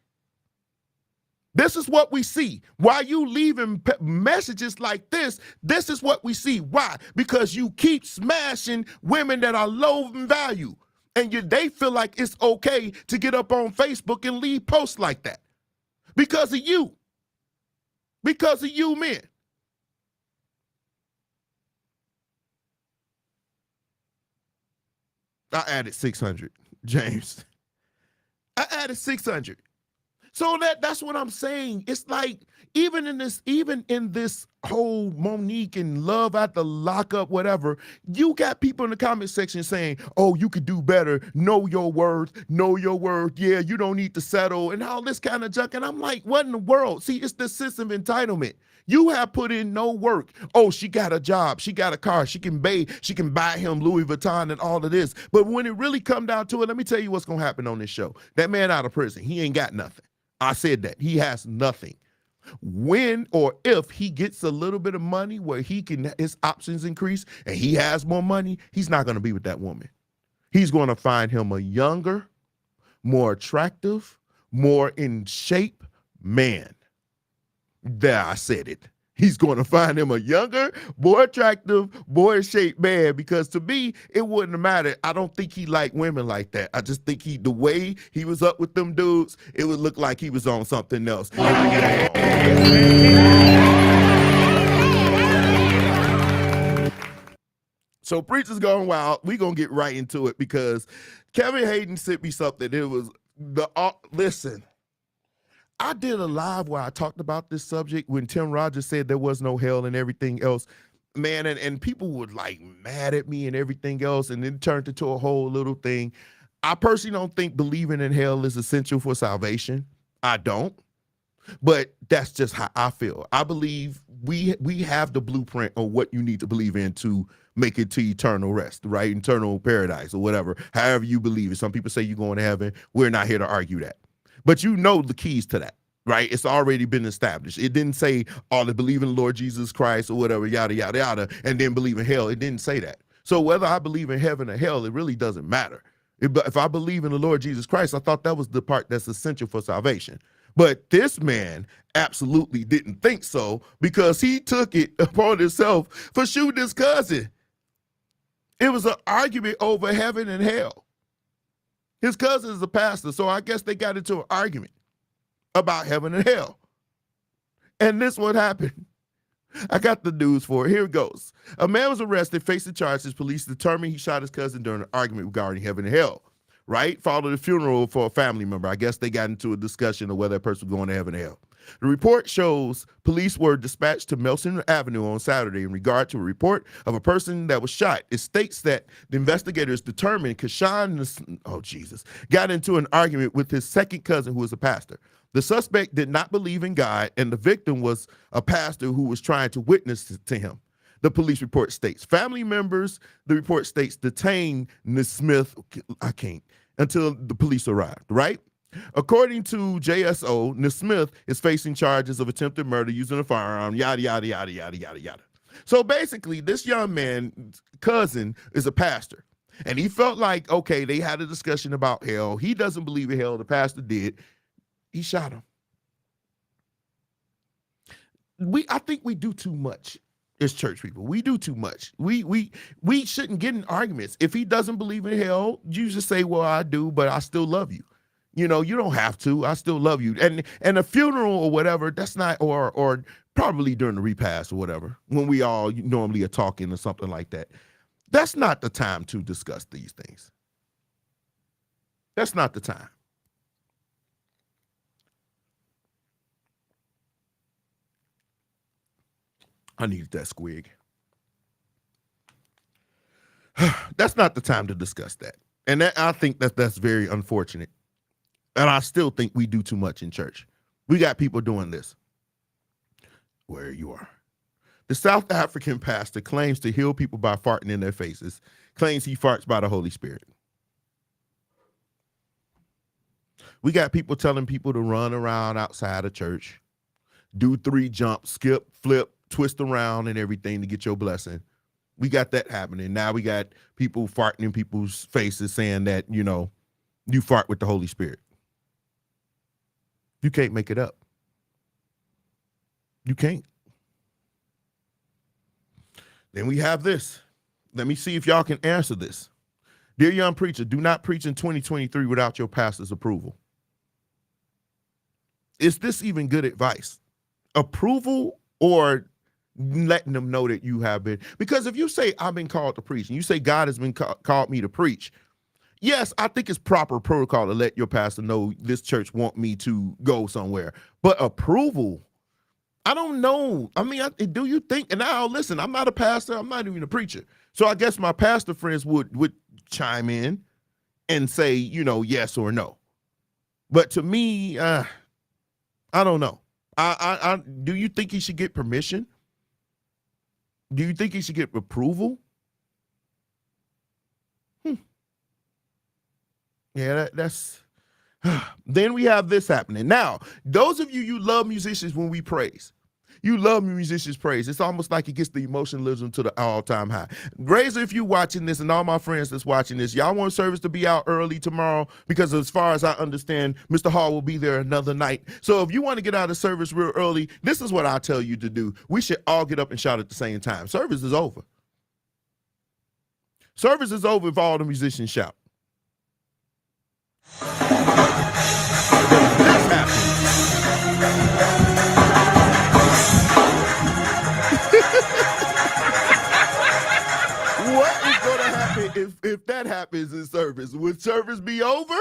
This is what we see. Why you leaving messages like this? This is what we see. Why? Because you keep smashing women that are low in value. And they feel like it's okay to get up on Facebook and leave posts like that. Because of you. Because of you men. I added 600, James. I added 600. So that's what I'm saying. It's like even in this whole Monique and love at the lockup, whatever, you got people in the comment section saying, oh, you could do better. Know your worth. Know your worth. Yeah, you don't need to settle and all this kind of junk. And I'm like, what in the world? See, it's the sense of entitlement. You have put in no work. Oh, she got a job. She got a car. She can buy him Louis Vuitton and all of this. But when it really come down to it, let me tell you what's going to happen on this show. That man out of prison, he ain't got nothing. I said that. He has nothing. When or if he gets a little bit of money where his options increase and he has more money, he's not going to be with that woman. He's going to find him a younger, more attractive, more in shape man. There, I said it. He's going to find him a younger, more attractive, more in shape man, because to me, it wouldn't have mattered. I don't think he liked women like that. I just think the way he was up with them dudes, it would look like he was on something else. So Preacher's Going Wild, we're going to get right into it because Kevin Hayden sent me something. It was listen. I did a live where I talked about this subject when Tim Rogers said there was no hell and everything else. Man, and people were like mad at me and everything else, and it turned into a whole little thing. I personally don't think believing in hell is essential for salvation. I don't. But that's just how I feel. I believe we have the blueprint of what you need to believe in to make it to eternal rest, right? Eternal paradise or whatever, however you believe it. Some people say you're going to heaven. We're not here to argue that. But you know the keys to that, right? It's already been established. It didn't say, oh, to believe in the Lord Jesus Christ or whatever, yada, yada, yada, and then believe in hell. It didn't say that. So whether I believe in heaven or hell, it really doesn't matter. If I believe in the Lord Jesus Christ, I thought that was the part that's essential for salvation. But this man absolutely didn't think so because he took it upon himself for shooting his cousin. It was an argument over heaven and hell. His cousin is a pastor, so I guess they got into an argument about heaven and hell. And this what happened. I got the news for it. Here it goes. A man was arrested, facing charges. Police determined he shot his cousin during an argument regarding heaven and hell, right? Followed a funeral for a family member. I guess they got into a discussion of whether that person was going to heaven and hell. The report shows police were dispatched to Melson Avenue on Saturday in regard to a report of a person that was shot. It states that the investigators determined Kashan, got into an argument with his second cousin who was a pastor. The suspect did not believe in God, and the victim was a pastor who was trying to witness to him. The police report states. Family members, the report states, detained Ms. Smith, until the police arrived, right? According to JSO, Ms. Smith is facing charges of attempted murder using a firearm, yada, yada, yada, yada, yada, yada. So basically, this young man's cousin is a pastor. And he felt like, okay, they had a discussion about hell. He doesn't believe in hell. The pastor did. He shot him. I think we do too much as church people. We do too much. We shouldn't get in arguments. If he doesn't believe in hell, you just say, well, I do, but I still love you. You know, you don't have to. I still love you. And a funeral or whatever, that's not, or probably during the repast or whatever, when we all normally are talking or something like that. That's not the time to discuss these things. That's not the time. I needed that squig. That's not the time to discuss that. And I think that's very unfortunate. And I still think we do too much in church. We got people doing this. Where you are. The South African pastor claims to heal people by farting in their faces. claims he farts by the Holy Spirit. We got people telling people to run around outside of church, do 3 jumps, skip, flip, twist around and everything to get your blessing. We got that happening. Now we got people farting in people's faces saying that, you fart with the Holy Spirit. You can't make it up. You can't. Then we have this. Let me see if y'all can answer this. Dear young preacher, do not preach in 2023 without your pastor's approval. Is this even good advice? Approval or letting them know that you have been? Because if you say, I've been called to preach, and you say God has been called me to preach, yes, I think it's proper protocol to let your pastor know this church want me to go somewhere. But approval, I don't know. I mean, do you think? And now, listen, I'm not a pastor. I'm not even a preacher. So I guess my pastor friends would chime in and say, yes or no. But to me, I don't know. Do you think he should get permission? Do you think he should get approval? Yeah, that's. Then we have this happening. Now, those of you love musicians when we praise. You love musicians praise. It's almost like it gets the emotionalism to the all-time high. Grazer, if you're watching this, and all my friends that's watching this, y'all want service to be out early tomorrow, because as far as I understand, Mr. Hall will be there another night. So if you want to get out of service real early, this is what I tell you to do. We should all get up and shout at the same time. Service is over. Service is over if all the musicians shout. This happens. What is going to happen if that happens in service? Would service be over?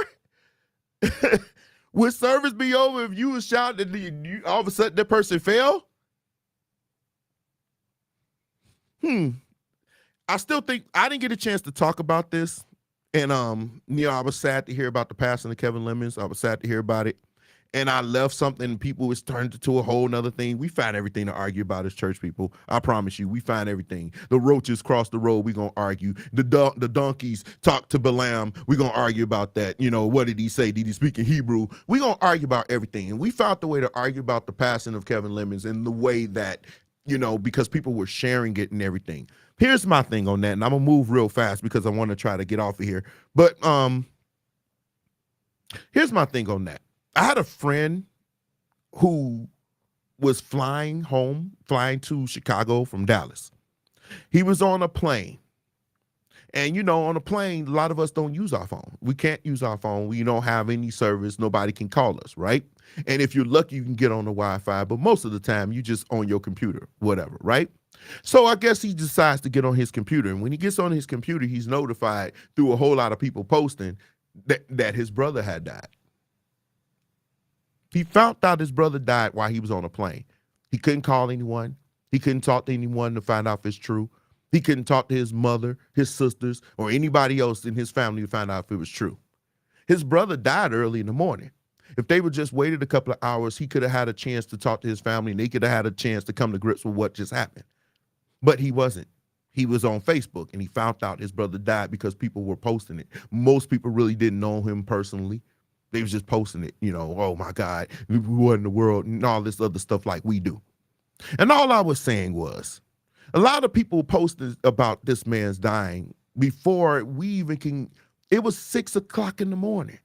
Would service be over if you was shouting and all of a sudden that person fell? I still think I didn't get a chance to talk about this. And I was sad to hear about the passing of Kevin Lemons. I was sad to hear about it. And I left something, and people was turned into a whole nother thing. We find everything to argue about as church people. I promise you, we find everything. The roaches cross the road, we're going to argue. The donkeys talk to Balaam, we're going to argue about that. What did he say? Did he speak in Hebrew? We're going to argue about everything. And we found the way to argue about the passing of Kevin Lemons in the way that, because people were sharing it and everything. Here's my thing on that, and I'm going to move real fast because I want to try to get off of here. But here's my thing on that. I had a friend who was flying to Chicago from Dallas. He was on a plane. And, on a plane, a lot of us don't use our phone. We can't use our phone. We don't have any service. Nobody can call us, right? And if you're lucky, you can get on the Wi-Fi. But most of the time, you just on your computer, whatever, right? So I guess he decides to get on his computer. And when he gets on his computer, he's notified through a whole lot of people posting that his brother had died. He found out his brother died while he was on a plane. He couldn't call anyone. He couldn't talk to anyone to find out if it's true. He couldn't talk to his mother, his sisters, or anybody else in his family to find out if it was true. His brother died early in the morning. If they would just waited a couple of hours, he could have had a chance to talk to his family, and they could have had a chance to come to grips with what just happened. But he wasn't. He was on Facebook, and he found out his brother died because people were posting it. Most people really didn't know him personally. They was just posting it, oh my God, what in the world, and all this other stuff like we do. And all I was saying was, a lot of people posted about this man's dying before we even can. It was 6 o'clock in the morning,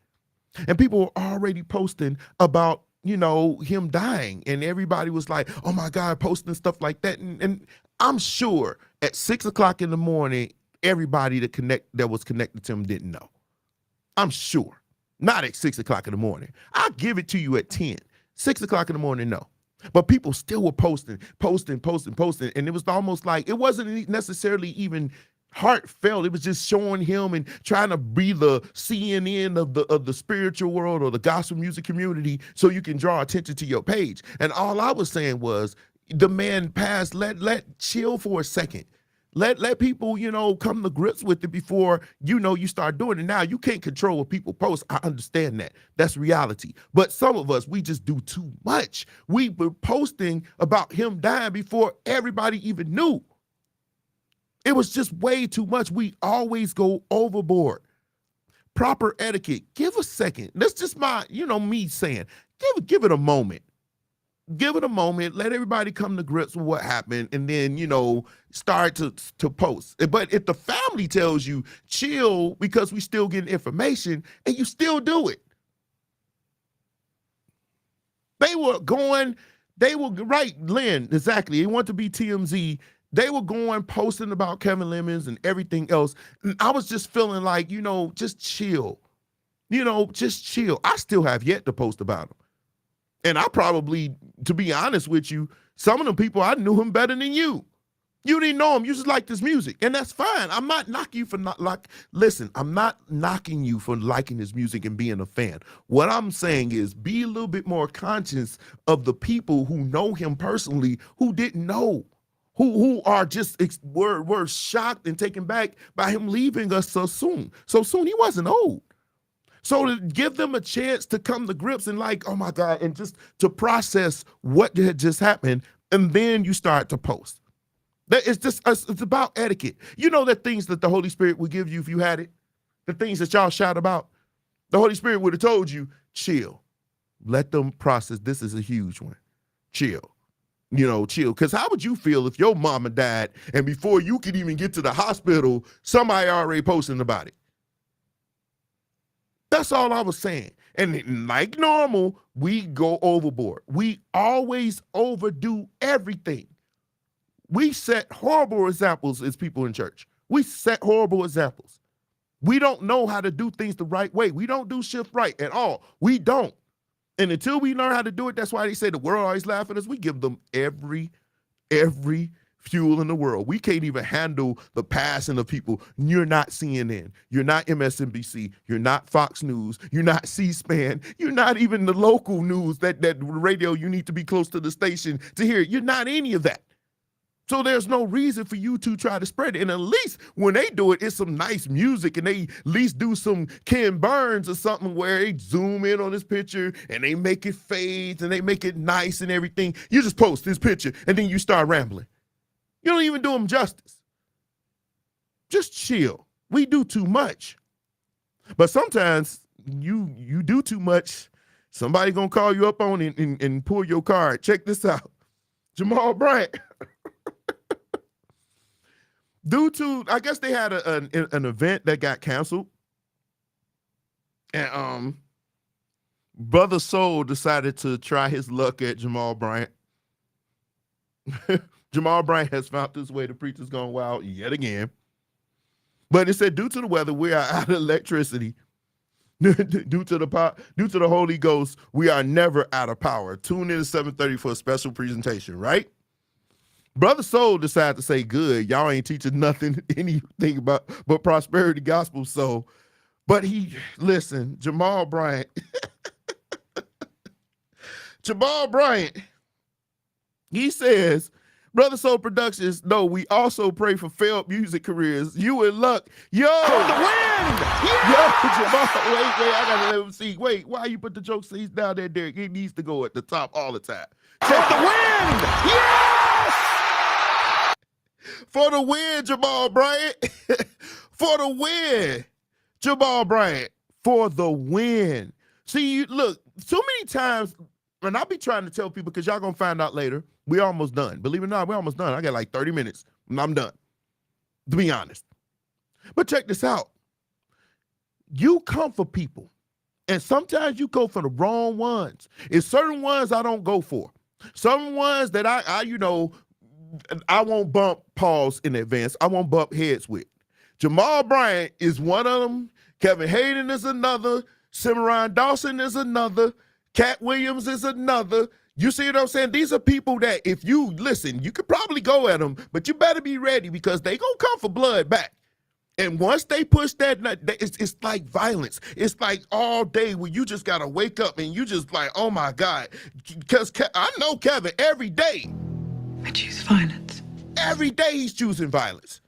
and people were already posting about, him dying. And everybody was like, oh my God, posting stuff like that. And I'm sure at 6 o'clock in the morning, everybody that was connected to him didn't know. I'm sure. Not at 6 o'clock in the morning. I'll give it to you at 10. 6 o'clock in the morning, no. But people still were posting. And it was almost like, it wasn't necessarily even heartfelt. It was just showing him and trying to be the CNN of the spiritual world or the gospel music community so you can draw attention to your page. And all I was saying was, the man passed, let chill for a second. Let people, come to grips with it before, you start doing it. Now, you can't control what people post. I understand that. That's reality. But some of us, we just do too much. We were posting about him dying before everybody even knew. It was just way too much. We always go overboard. Proper etiquette. Give a second. That's just my, me saying, give it a moment. Give it a moment. Let everybody come to grips with what happened, and then start to post. But if the family tells you chill because we still getting information, and you still do it, they were right, Lynn, exactly. They want to be TMZ. They were going posting about Kevin Lemons and everything else. And I was just feeling like, just chill. Just chill. I still have yet to post about him. And I probably, to be honest with you, some of the people, I knew him better than you. You didn't know him. You just liked his music. And that's fine. I'm not knocking you for listen, I'm not knocking you for liking his music and being a fan. What I'm saying is be a little bit more conscious of the people who know him personally, who didn't know, who are just were shocked and taken back by him leaving us so soon. So soon. He wasn't old. So to give them a chance to come to grips and oh my God, and just to process what had just happened, and then you start to post. It's about etiquette. The things that the Holy Spirit would give you if you had it, the things that y'all shout about, the Holy Spirit would have told you, chill. Let them process. This is a huge one. Chill. Chill. Because how would you feel if your mama died and before you could even get to the hospital, somebody already posting about it? That's all I was saying. And like normal, we go overboard. We always overdo everything. We set horrible examples as people in church. We set horrible examples. We don't know how to do things the right way. We don't do shit right at all. We don't. And until we learn how to do it, that's why they say the world always laughs at us. We give them every fuel in the world. We can't even handle the passing of people. You're not CNN. You're not MSNBC. You're not Fox News. You're not C-SPAN. You're not even the local news, that radio you need to be close to the station to hear. You're not any of that. So there's no reason for you to try to spread it. And at least when they do it, it's some nice music, and they at least do some Ken Burns or something where they zoom in on this picture and they make it fades and they make it nice and everything. You just post this picture and then you start rambling. You don't even do them justice. Just chill. We do too much. But sometimes you do too much. Somebody gonna call you up on it and pull your card. Check this out. Jamal Bryant. Due to, I guess they had an event that got canceled. And Brother Soul decided to try his luck at Jamal Bryant. Jamal Bryant has found his way to Preachers Gone Wild yet again. But it said, due to the weather, we are out of electricity. due to the Holy Ghost, we are never out of power. Tune in at 7:30 for a special presentation, right? Brother Soul decided to say, good, y'all ain't teaching anything but prosperity gospel. So, but listen, Jamal Bryant, he says, Brother Soul Productions, no, we also pray for failed music careers. You in luck. Yo! For the wind! Yeah! Yo, Jamal, wait, I gotta let him see. Wait, why you put the joke seats down there, Derek? He needs to go at the top all the time. For the wind! Yes! For the win, Jamal Bryant. For the win, Jamal Bryant. For the win. See, look, so many times, and I'll be trying to tell people, because y'all going to find out later, we're almost done. Believe it or not, we're almost done. I got like 30 minutes, and I'm done, to be honest. But check this out. You come for people, and sometimes you go for the wrong ones. It's certain ones I don't go for. Some ones that I won't bump paws in advance. I won't bump heads with. Jamal Bryant is one of them. Kevin Hayden is another. Cimarron Dawson is another. Cat Williams is another. You see what I'm saying? These are people that if you listen, you could probably go at them, but you better be ready because they gonna come for blood back. And once they push that, it's like violence. It's like all day where you just gotta wake up and you just like, oh my God. Because I know Kevin every day. I choose violence. Every day he's choosing violence.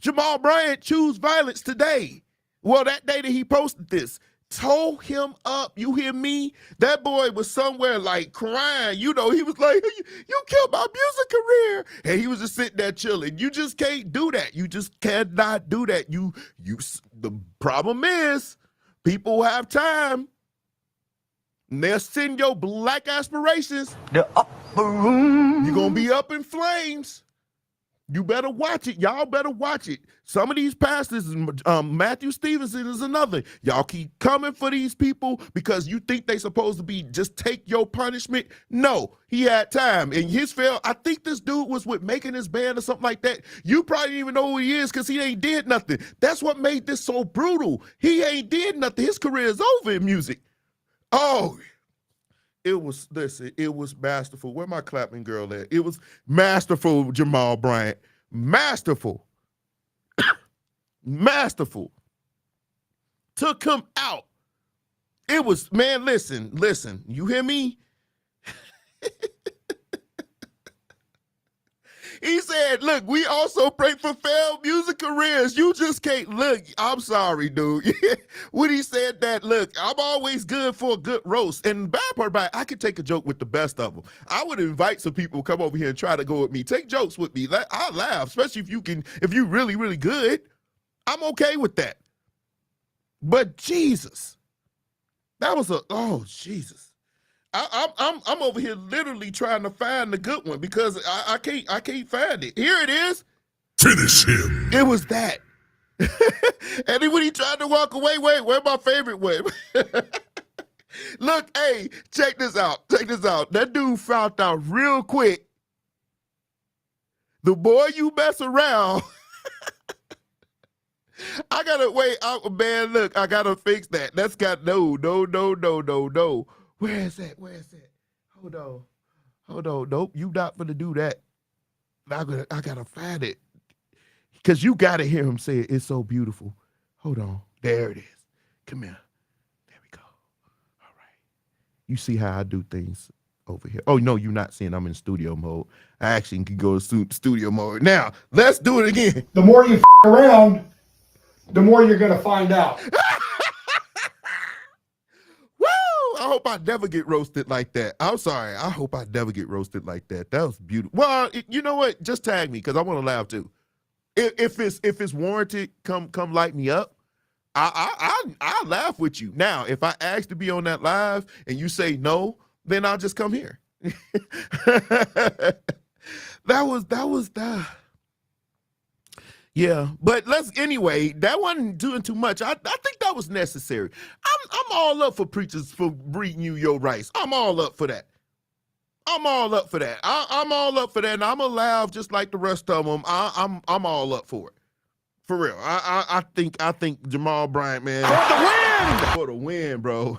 Jamal Bryant choose violence today. Well, that day that he posted this, tore him up. You hear me? That boy was somewhere like crying. You know, he was like, you killed my music career. And he was just sitting there chilling. You just can't do that. You just cannot do that. The problem is people have time. And they'll send your black aspirations. The upper room. You're going to be up in flames. You better watch it. Y'all better watch it. Some of these pastors, Matthew Stevenson is another. Y'all keep coming for these people because you think they supposed to be just take your punishment. No, he had time. And his fail, I think this dude was with making his band or something like that. You probably didn't even know who he is because he ain't did nothing. That's what made this so brutal. He ain't did nothing. His career is over in music. Oh, it was masterful. Where my clapping girl at? It was masterful, Jamal Bryant. Masterful. Masterful. Took him out. It was, man, listen. You hear me? He said, look, we also pray for failed music careers. You just can't, look, I'm sorry, dude. When he said that, look, I'm always good for a good roast. And the bad part about it, I could take a joke with the best of them. I would invite some people to come over here and try to go with me. Take jokes with me. I'll laugh, especially if you're really, really good. I'm okay with that. But Jesus, that was Jesus. I'm over here literally trying to find the good one because I can't find it. Here it is. Finish him. It was that. And then when he tried to walk away, where's my favorite one? Look, hey, check this out. That dude found out real quick. The more you mess around, I gotta wait. Man, look, I gotta fix that. That's got no. Where is that? Hold on. Nope, you not gonna do that. I gotta find it. Because you gotta hear him say it. It's so beautiful. Hold on. There it is. Come here. There we go. All right. You see how I do things over here. Oh, no, you're not seeing I'm in studio mode. I actually can go to studio mode. Now, let's do it again. The more you around, the more you're gonna find out. I hope I never get roasted like that. I'm sorry. I hope I never get roasted like that. That was beautiful. Well, you know what? Just tag me because I want to laugh too. If it's warranted, come light me up. I'll laugh with you. Now, if I ask to be on that live and you say no, then I'll just come here. That was that. Yeah, but anyway, that wasn't doing too much. I think that was necessary. I'm all up for preachers for bringing you your rights. I'm all up for that. I'm all up for that. I'm all up for that, and I'm gonna laugh just like the rest of them. I'm all up for it. For real. I think Jamal Bryant, man. For the win, bro.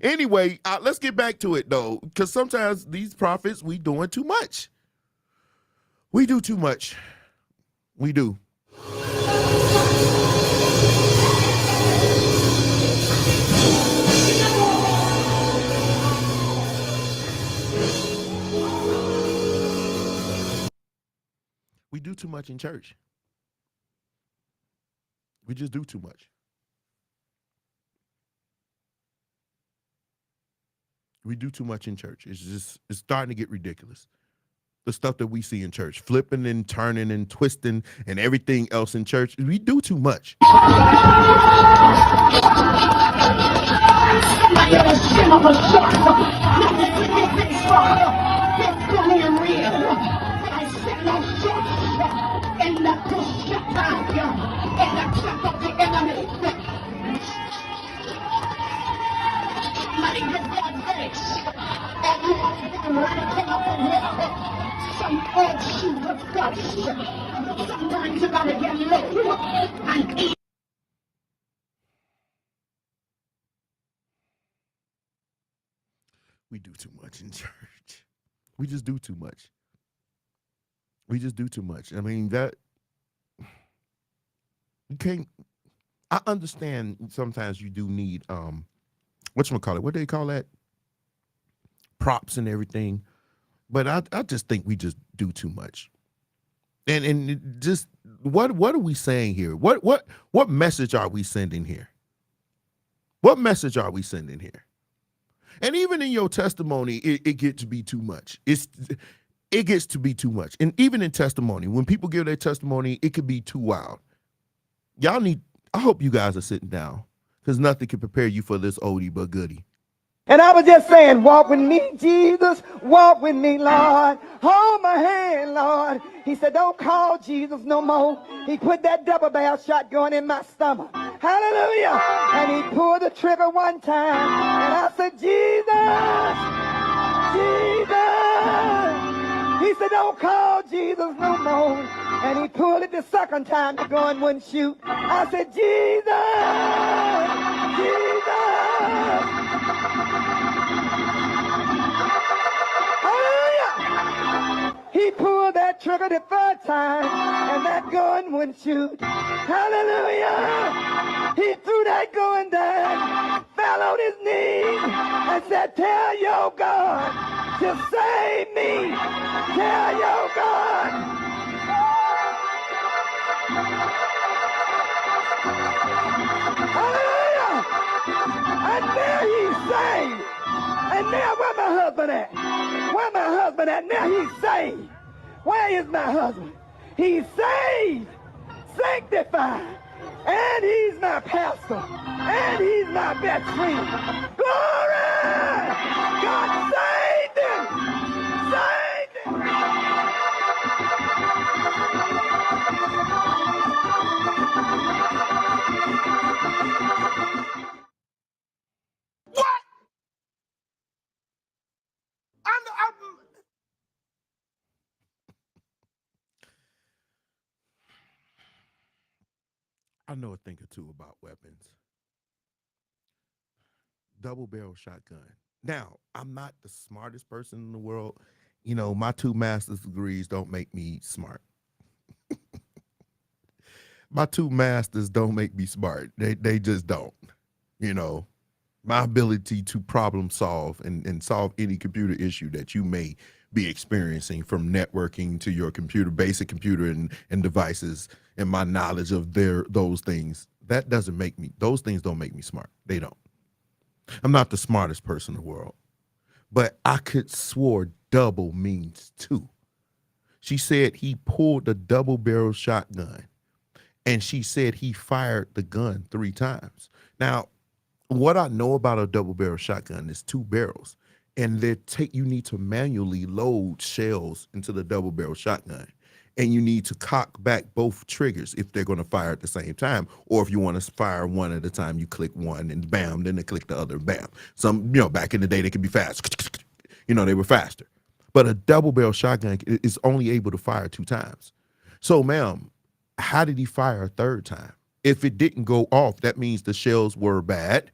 Anyway, let's get back to it though, because sometimes these prophets, we doing too much. We do too much. We do. We do too much in church. We just do too much. We do too much in church. It's starting to get ridiculous. The stuff that we see in church, flipping and turning and twisting and everything else in church, we do too much. Sometimes you gotta get low and eat. We do too much in church. We just do too much. We just do too much. I mean, that you can't. I understand sometimes you do need whatchamacallit, what do they call that? Props and everything. But I just think we just do too much. And just what are we saying here? What message are we sending here? What message are we sending here? And even in your testimony, it gets to be too much. It gets to be too much. And even in testimony, when people give their testimony, it could be too wild. I hope you guys are sitting down, because nothing can prepare you for this oldie but goodie. And I was just saying, walk with me, Jesus, walk with me, Lord. Hold my hand, Lord. He said, don't call Jesus no more. He put that double barrel shotgun in my stomach. Hallelujah. And he pulled the trigger one time. And I said, Jesus, Jesus. He said, don't call Jesus no more. And he pulled it the second time. The gun wouldn't shoot. I said, Jesus, Jesus. Hallelujah! He pulled that trigger the third time, and that gun wouldn't shoot. Hallelujah! He threw that gun down, fell on his knees, and said, tell your God to save me. Tell your God. Hallelujah! And there he's saved. And now where my husband at? Where my husband at? Now he's saved. Where is my husband? He's saved, sanctified, and he's my pastor, and he's my best friend. Glory! God saved him! Saved him! What? I know a thing or two about weapons. Double barrel shotgun. Now, I'm not the smartest person in the world. You know, my 2 master's degrees don't make me smart. My 2 masters don't make me smart. They just don't. You know, my ability to problem solve and solve any computer issue that you may be experiencing, from networking to your computer, basic computer and devices, and my knowledge of those things, those things don't make me smart. They don't. I'm not the smartest person in the world, but I could swore double means 2. She said he pulled the double barrel shotgun, and she said he fired the gun 3 times. Now, what I know about a double barrel shotgun is 2 barrels, and you need to manually load shells into the double barrel shotgun, and you need to cock back both triggers if they're going to fire at the same time, or if you want to fire one at a time, you click one and bam, then they click the other, bam. Some, back in the day, they could be fast. They were faster. But a double barrel shotgun is only able to fire 2 times. So, ma'am, how did he fire a 3rd time? If it didn't go off, that means the shells were bad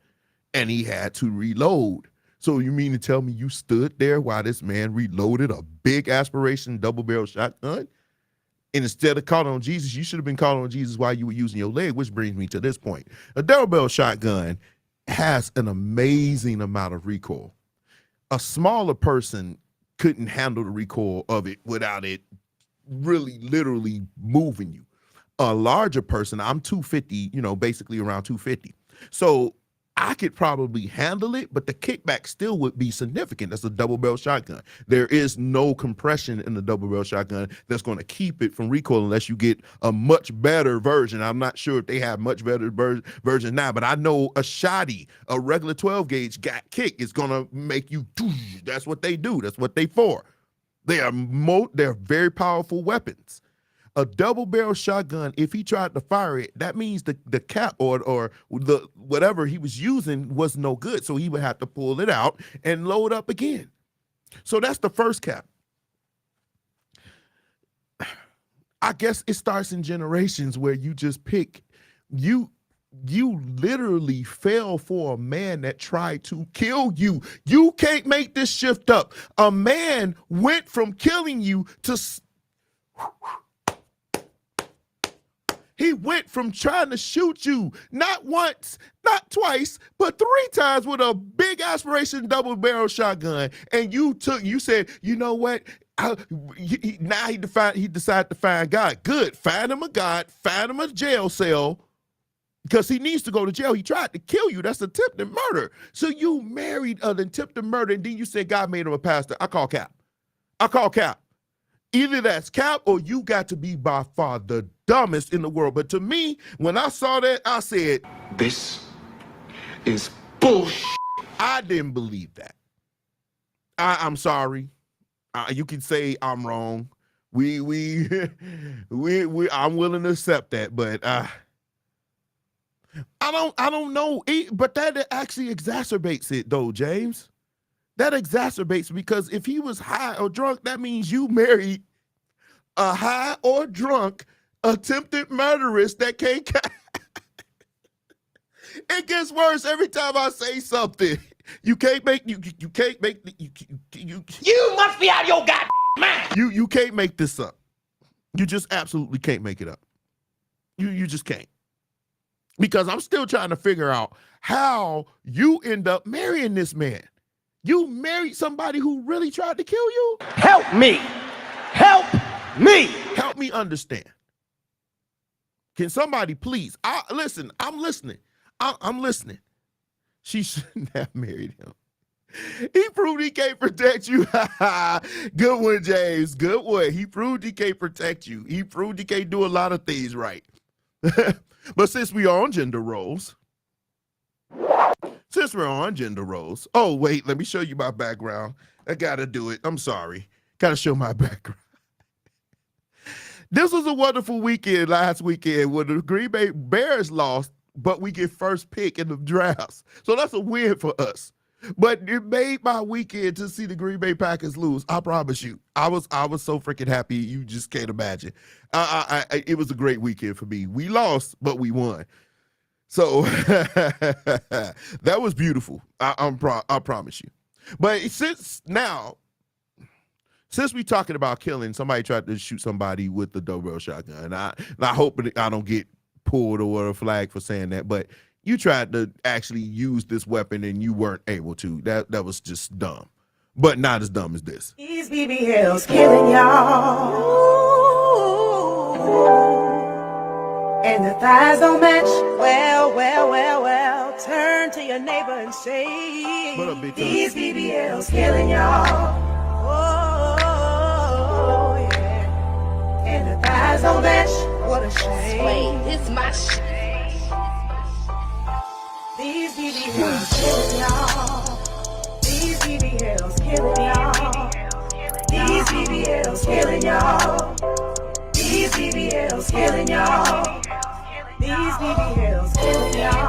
and he had to reload. So you mean to tell me you stood there while this man reloaded a big aspiration double barrel shotgun? And instead of calling on Jesus, you should have been calling on Jesus while you were using your leg, which brings me to this point. A double barrel shotgun has an amazing amount of recoil. A smaller person couldn't handle the recoil of it without it really literally moving you. A larger person, I'm 250, basically around 250. So I could probably handle it, but the kickback still would be significant. That's a double barrel shotgun. There is no compression in the double barrel shotgun that's going to keep it from recoil unless you get a much better version. I'm not sure if they have much better version now, but I know a shotty, a regular 12 gauge kick is going to make you, that's what they do. That's what they for. They're very powerful weapons. A double barrel shotgun, if he tried to fire it, that means the cap or the whatever he was using was no good. So he would have to pull it out and load up again. So that's the first cap. I guess it starts in generations where you just pick, you literally fell for a man that tried to kill you. You can't make this shift up. A man went from killing you to... He went from trying to shoot you, not once, not twice, but 3 times with a big aspiration double barrel shotgun. And you said, you know what? Now he decided to find God. Good. Find him a God, find him a jail cell. because he needs to go to jail. He tried to kill you. That's attempted murder. So you married an attempted murder, and then you said God made him a pastor. I call cap. I call cap. Either that's cap or you got to be by far the dumbest in the world. But to me, when I saw that, I said, This is bullshit. I didn't believe that. I'm sorry. You can say I'm wrong. I'm willing to accept that, but I don't know. But that actually exacerbates it, though, James. That exacerbates, because if he was high or drunk, that means you married a high or drunk attempted murderess that can't. It gets worse every time I say something. You can't make you must be out of your goddamn mind. You can't make this up. You just absolutely can't make it up. You just can't. Because I'm still trying to figure out how you end up marrying this man. You married somebody who really tried to kill you? Help me. Help me. Help me understand. Can somebody please? Listen, I'm listening. I'm listening. She shouldn't have married him. He proved he can't protect you. Good one, James. Good one. He proved he can't protect you. He proved he can't do a lot of things right. But since we are on gender roles, oh, wait, let me show you my background. I got to do it. I'm sorry. Got to show my background. This was a wonderful weekend last weekend when the Green Bay Bears lost, but we get first pick in the drafts. So that's a win for us. But it made my weekend to see the Green Bay Packers lose. I promise you. I was so freaking happy. You just can't imagine. It was a great weekend for me. We lost, but we won. So that was beautiful. I promise you. But since we talking about killing, somebody tried to shoot somebody with the double shotgun. I hope I don't get pulled or a flag for saying that, but you tried to actually use this weapon and you weren't able to. That was just dumb, but not as dumb as this. These BBLs killing y'all. And the thighs don't match. Well, turn to your neighbor and say, What up, bitch? These BBLs killing y'all. Oh, yeah. And the thighs don't match. What a shame. Wait, it's my shit. These BBLs killing y'all. These BBLs killing y'all. These BBLs killing y'all. These BBLs killing y'all. These BBLs killing y'all.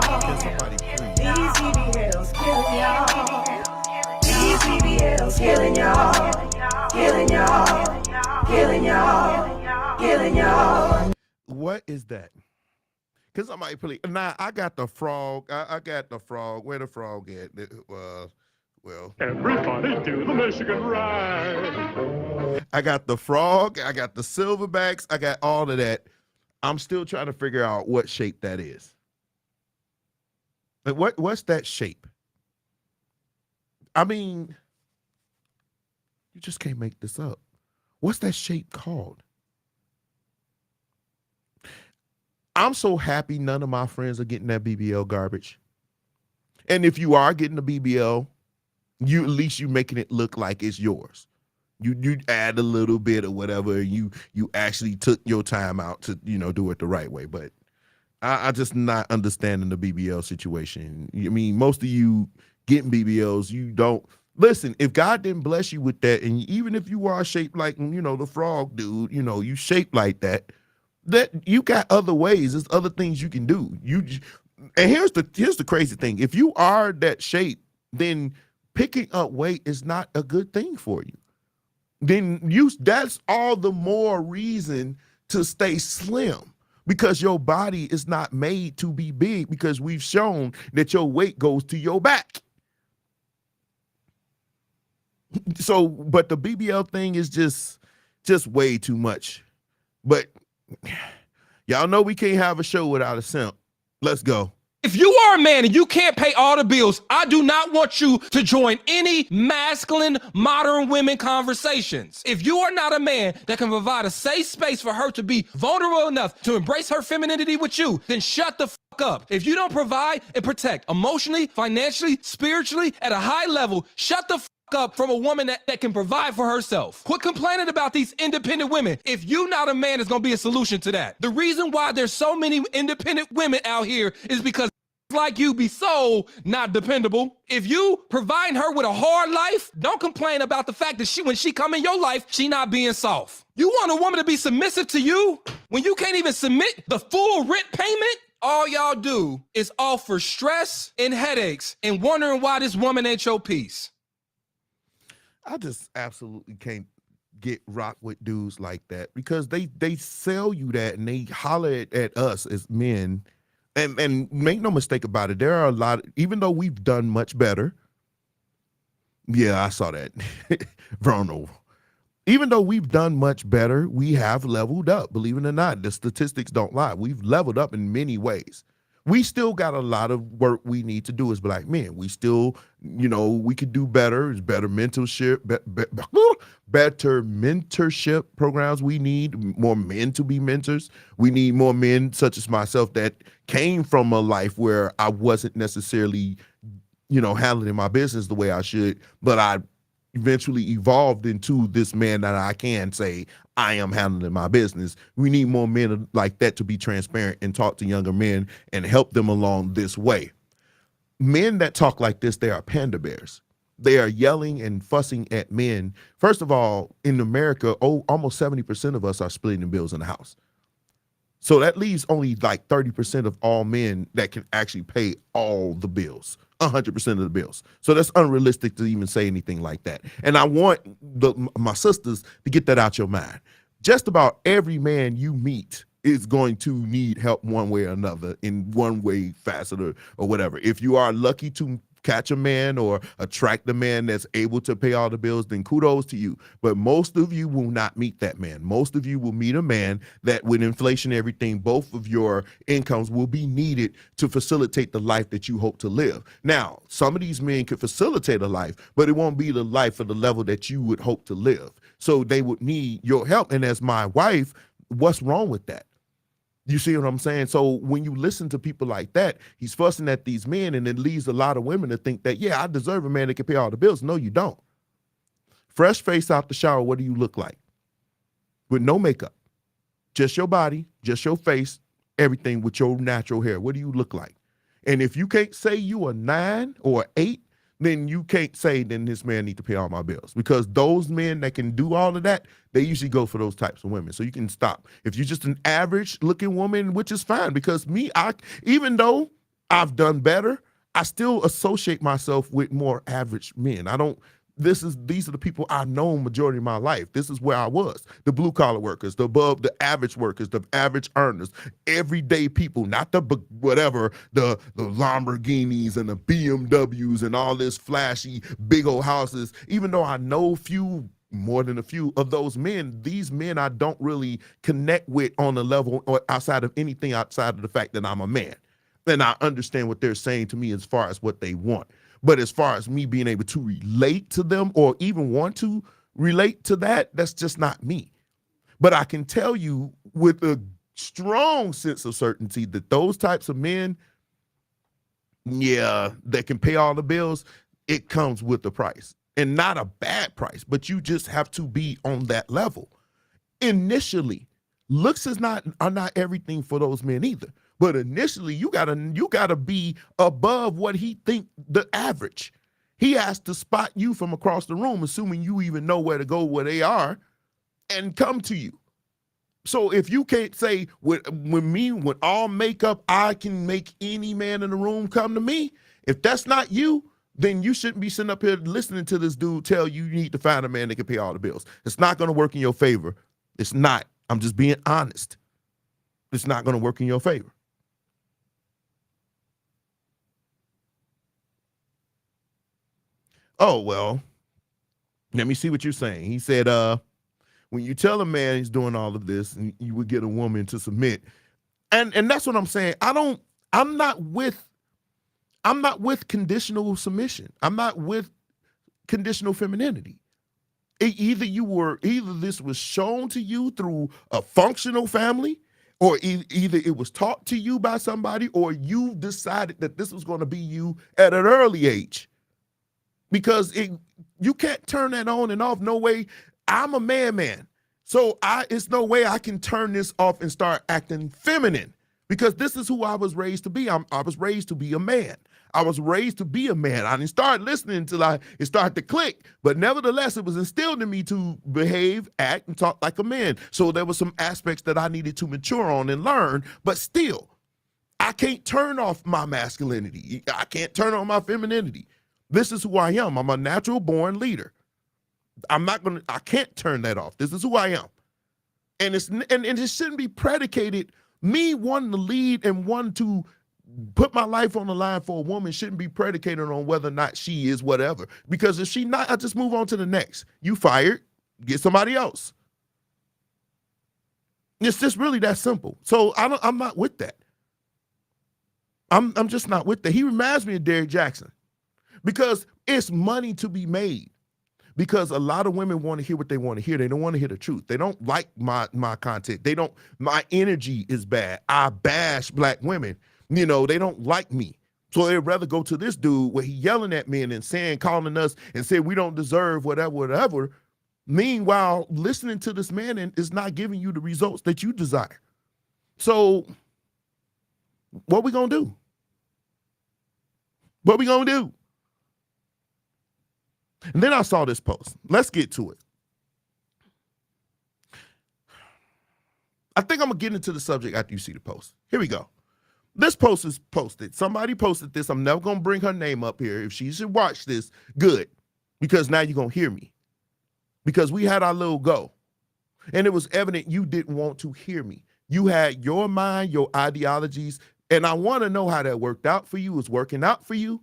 These BBLs killing y'all. These BBLs killing y'all. Killing y'all. Killing y'all. Killing y'all. What is that? Can somebody please? Nah, I got the frog. I got the frog. Where the frog at? Well. Everybody do the Michigan ride. I got the frog. I got the silverbacks. I got all of that. I'm still trying to figure out what shape that is. Like what's that shape? I mean, you just can't make this up. What's that shape called? I'm so happy none of my friends are getting that BBL garbage. And if you are getting the BBL, at least you making it look like it's yours. You add a little bit or whatever. You actually took your time out to do it the right way. But I just not understanding the BBL situation. I mean, most of you getting BBLs, you don't listen. If God didn't bless you with that, and even if you are shaped like the frog dude, you shaped like that you got other ways. There's other things you can do. And here's the crazy thing. If you are that shape, then picking up weight is not a good thing for you. Then that's all the more reason to stay slim, because your body is not made to be big, because we've shown that your weight goes to your back. So, but the BBL thing is just way too much. But y'all know we can't have a show without a simp. Let's go. If you are a man and you can't pay all the bills, I do not want you to join any masculine modern women conversations. If you are not a man that can provide a safe space for her to be vulnerable enough to embrace her femininity with you, then shut the fuck up. If you don't provide and protect emotionally, financially, spiritually at a high level, shut the fuck up from a woman that can provide for herself. Quit complaining about these independent women. If you not a man, it's gonna be a solution to that. The reason why there's so many independent women out here is because like you be so not dependable. If you provide her with a hard life, don't complain about the fact that when she come in your life, she not being soft. You want a woman to be submissive to you when you can't even submit the full rent payment? All y'all do is offer stress and headaches and wondering why this woman ain't your piece. I just absolutely can't get rock with dudes like that because they sell you that and they holler at us as men. And make no mistake about it, there are a lot, even though we've done much better. Yeah, I saw that. Verno. Even though we've done much better, we have leveled up. Believe it or not, the statistics don't lie. We've leveled up in many ways. We still got a lot of work we need to do as black men. We still, we could do better. It's better mentorship, better mentorship programs. We need more men to be mentors. We need more men such as myself that came from a life where I wasn't necessarily, handling my business the way I should, but I eventually evolved into this man that I can say I am handling my business. We need more men like that to be transparent and talk to younger men and help them along this way. Men that talk like this, they are panda bears. They are yelling and fussing at men. First of all, in America, almost 70% of us are splitting the bills in the house. So that leaves only like 30% of all men that can actually pay all the bills, 100% of the bills. So that's unrealistic to even say anything like that. And I want my sisters to get that out your mind. Just about every man you meet is going to need help one way or another in one way, facet or whatever. If you are lucky to catch a man or attract a man that's able to pay all the bills, then kudos to you. But most of you will not meet that man. Most of you will meet a man that with inflation and everything, both of your incomes will be needed to facilitate the life that you hope to live. Now, some of these men could facilitate a life, but it won't be the life or the level that you would hope to live. So they would need your help. And as my wife, what's wrong with that? You see what I'm saying? So when you listen to people like that, he's fussing at these men, and it leads a lot of women to think that, yeah, I deserve a man that can pay all the bills. No, you don't. Fresh face out the shower, what do you look like? With no makeup. Just your body, just your face, everything with your natural hair. What do you look like? And if you can't say you a 9 or 8, then you can't say then this man need to pay all my bills, because those men that can do all of that, they usually go for those types of women. So you can stop. If you're just an average looking woman, which is fine, because even though I've done better, I still associate myself with more average men. These are the people I've known majority of my life. This is where I was. The blue collar workers, the average workers, the average earners, everyday people, not the Lamborghinis and the BMWs and all this flashy big old houses. Even though I know more than a few of those men, these men I don't really connect with on a level or outside of anything outside of the fact that I'm a man. And I understand what they're saying to me as far as what they want. But as far as me being able to relate to them or even want to relate to that, that's just not me. But I can tell you with a strong sense of certainty that those types of men, that can pay all the bills, it comes with a price. And not a bad price, but you just have to be on that level. Initially, looks are not everything for those men either. But initially, you gotta be above what he think the average. He has to spot you from across the room, assuming you even know where to go, where they are, and come to you. So if you can't say with all makeup, I can make any man in the room come to me. If that's not you, then you shouldn't be sitting up here listening to this dude tell you need to find a man that can pay all the bills. It's not going to work in your favor. It's not. I'm just being honest. It's not going to work in your favor. Oh, well, let me see what you're saying. He said, when you tell a man he's doing all of this, and you would get a woman to submit. And that's what I'm saying. I'm not with I'm not with conditional submission. I'm not with conditional femininity. Either this was shown to you through a functional family, or either it was taught to you by somebody, or you decided that this was going to be you at an early age. Because you can't turn that on and off. No way. I'm a man. So it's no way I can turn this off and start acting feminine, because this is who I was raised to be. I was raised to be a man. I was raised to be a man. I didn't start listening until it started to click, but nevertheless, it was instilled in me to behave, act, and talk like a man. So there were some aspects that I needed to mature on and learn, but still, I can't turn off my masculinity. I can't turn on my femininity. This is who I am. I'm a natural born leader. I can't turn that off. This is who I am. And it shouldn't be predicated, me wanting to lead and wanting to put my life on the line for a woman shouldn't be predicated on whether or not she is whatever. Because if she not, I just move on to the next. You fired, get somebody else. It's just really that simple. So I'm not with that. I'm just not with that. He reminds me of Derrick Jackson, because it's money to be made. Because a lot of women want to hear what they want to hear. They don't want to hear the truth. They don't like my content. My energy is bad. I bash black women. They don't like me. So they'd rather go to this dude where he yelling at men and calling us and saying we don't deserve whatever. Meanwhile, listening to this man is not giving you the results that you desire. So what we gonna do? What we gonna do? And then I saw this post. Let's get to it. I think I'm gonna get into the subject after you see the post. Here we go. This post is posted. Somebody posted this. I'm never gonna bring her name up here. If she should watch this, good. Because now you're gonna hear me. Because we had our little go. And it was evident you didn't want to hear me. You had your mind, your ideologies, and I want to know how that worked out for you. It was working out for you.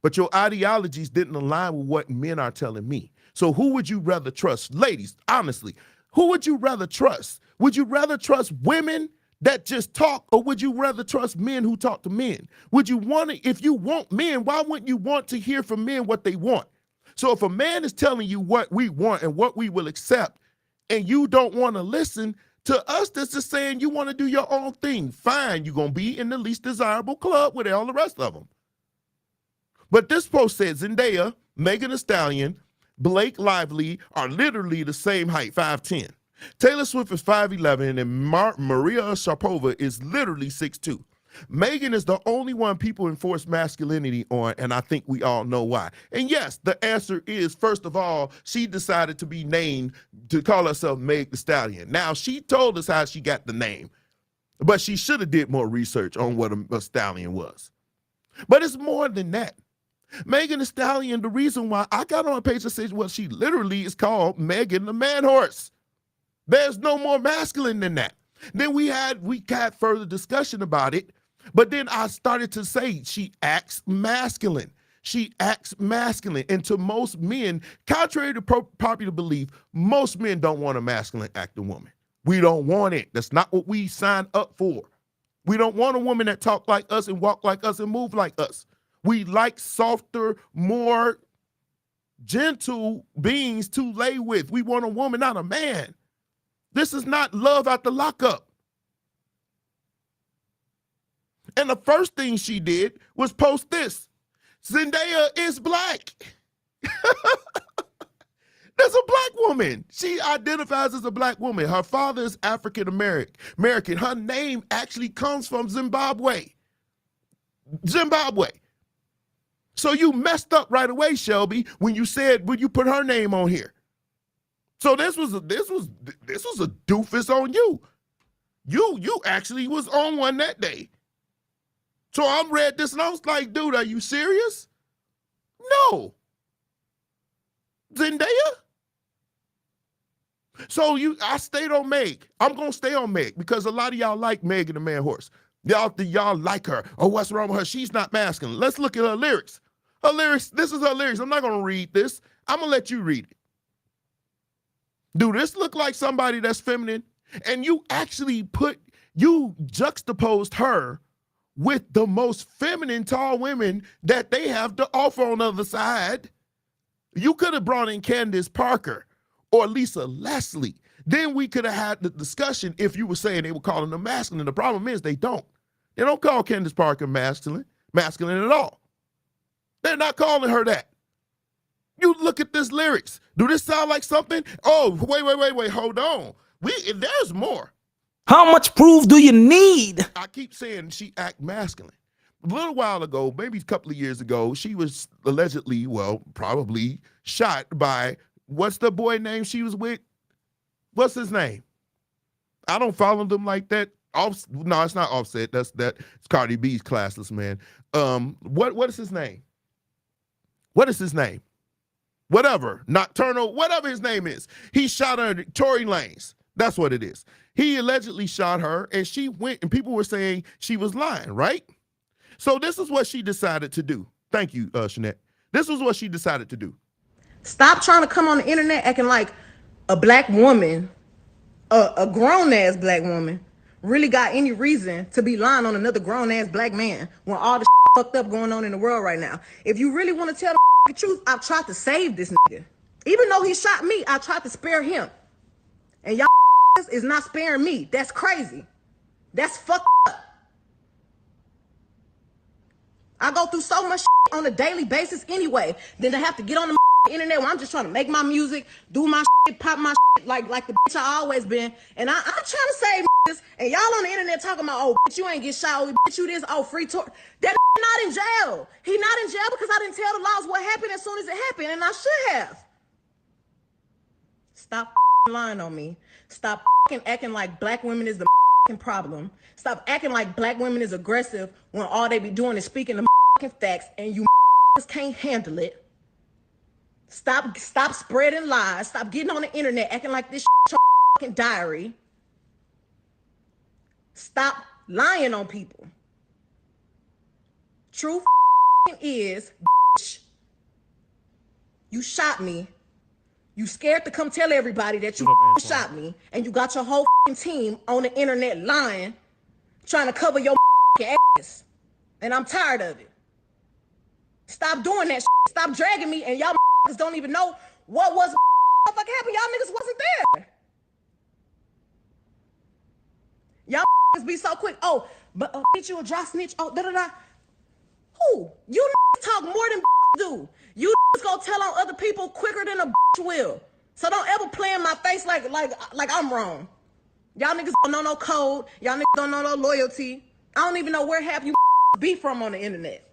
But your ideologies didn't align with what men are telling me. So who would you rather trust? Ladies, honestly, who would you rather trust? Would you rather trust women that just talk, or would you rather trust men who talk to men? If you want men, why wouldn't you want to hear from men what they want? So if a man is telling you what we want and what we will accept, and you don't want to listen to us, that's just saying you want to do your own thing. Fine, you're going to be in the least desirable club with all the rest of them. But this post said Zendaya, Megan Thee Stallion, Blake Lively are literally the same height, 5'10". Taylor Swift is 5'11", and Maria Sharapova is literally 6'2". Megan is the only one people enforce masculinity on, and I think we all know why. And yes, the answer is, first of all, she decided to be named, to call herself Meg Thee Stallion. Now, she told us how she got the name, but she should have did more research on what a stallion was. But it's more than that. Megan Thee Stallion, the reason why I got on a page that says, well, she literally is called Megan the Man Horse. There's no more masculine than that. Then we had further discussion about it, but then I started to say she acts masculine. She acts masculine. And to most men, contrary to popular belief, most men don't want a masculine acting woman. We don't want it. That's not what we signed up for. We don't want a woman that talk like us and walk like us and move like us. We like softer, more gentle beings to lay with. We want a woman, not a man. This is not love at the lockup. And the first thing she did was post this. Zendaya is black. That's a black woman. She identifies as a black woman. Her father is African American. Her name actually comes from Zimbabwe. So you messed up right away, Shelby, when you put her name on here. So this was a doofus on you. You actually was on one that day. So I read this and I was like, dude, are you serious? No. Zendaya? So I stayed on Meg. I'm gonna stay on Meg because a lot of y'all like Megan the Man Horse. Y'all like her. Oh, what's wrong with her? She's not masculine. Let's look at her lyrics. This is her lyrics. I'm not gonna read this. I'm gonna let you read it. Do this look like somebody that's feminine? And you actually you juxtaposed her with the most feminine tall women that they have to offer on the other side. You could have brought in Candace Parker or Lisa Leslie. Then we could have had the discussion if you were saying they were calling them masculine. The problem is they don't. They don't call Candace Parker masculine at all. They're not calling her that. You look at this lyrics. Do this sound like something? Oh, wait, hold on. There's more. How much proof do you need? I keep saying she act masculine. A little while ago, maybe a couple of years ago, she was allegedly, well, probably shot by, what's the boy name she was with? What's his name? I don't follow them like that. No, it's not Offset. It's Cardi B's classless, man. What is his name? What is his name? Whatever, Nocturnal, whatever his name is. He shot her, Tory Lanez. That's what it is. He allegedly shot her, and she went, and people were saying she was lying, right? So this is what she decided to do. Thank you, Shanette. This was what she decided to do. Stop trying to come on the internet acting like a black woman, a grown-ass black woman, really got any reason to be lying on another grown-ass black man when all the fucked up going on in the world right now. If you really want to tell the truth, I've tried to save this nigga. Even though he shot me, I tried to spare him. And y'all is not sparing me. That's crazy. That's fucked up. I go through so much on a daily basis anyway, than to have to get on the internet when I'm just trying to make my music, do my pop my like the bitch I always been. And I'm trying to save niggas, and y'all on the internet talking about, oh, bitch, you ain't get shot, oh, bitch, you this, oh, free tour. That not in jail. He not in jail because I didn't tell the laws what happened as soon as it happened, and I should have. Stop lying on me. Stop acting like black women is the problem. Stop acting like black women is aggressive when all they be doing is speaking the facts, and you can't handle it. Stop spreading lies. Stop getting on the internet acting like this your diary. Stop lying on people. Truth is, you shot me. You scared to come tell everybody that you shot me, and you got your whole team on the internet lying, trying to cover your ass. And I'm tired of it. Stop doing that. Stop dragging me, and y'all don't even know what was happened. Y'all niggas wasn't there. Y'all be so quick. Oh, but bitch, you a dry snitch. Oh, da-da-da. Who? You talk more than do. You gonna tell on other people quicker than a will. So don't ever play in my face like I'm wrong. Y'all niggas don't know no code. Y'all niggas don't know no loyalty. I don't even know where half you be from on the internet.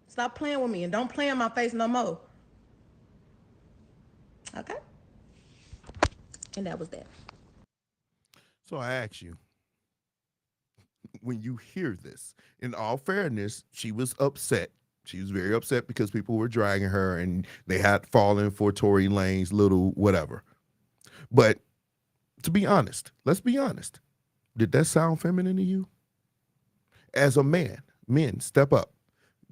Stop playing with me and don't play in my face no more. Okay? And that was that. So I ask you, when you hear this, in all fairness, she was upset. She was very upset because people were dragging her and they had fallen for Tory Lanez little whatever. But to be honest, let's be honest. Did that sound feminine to you? As a man, men, step up.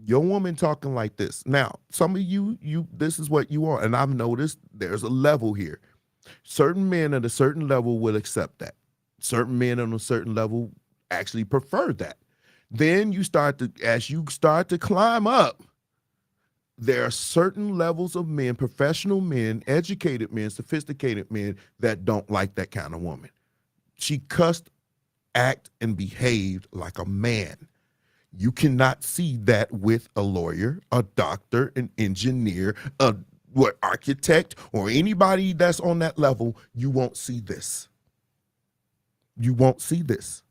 Your woman talking like this. Now, some of you, this is what you want. And I've noticed there's a level here. Certain men at a certain level will accept that. Certain men on a certain level actually prefer that. Then as you start to climb up, there are certain levels of men, professional men, educated men, sophisticated men that don't like that kind of woman. She cussed, act, and behaved like a man. You cannot see that with a lawyer, a doctor, an engineer, architect, or anybody that's on that level. You won't see this. You won't see this.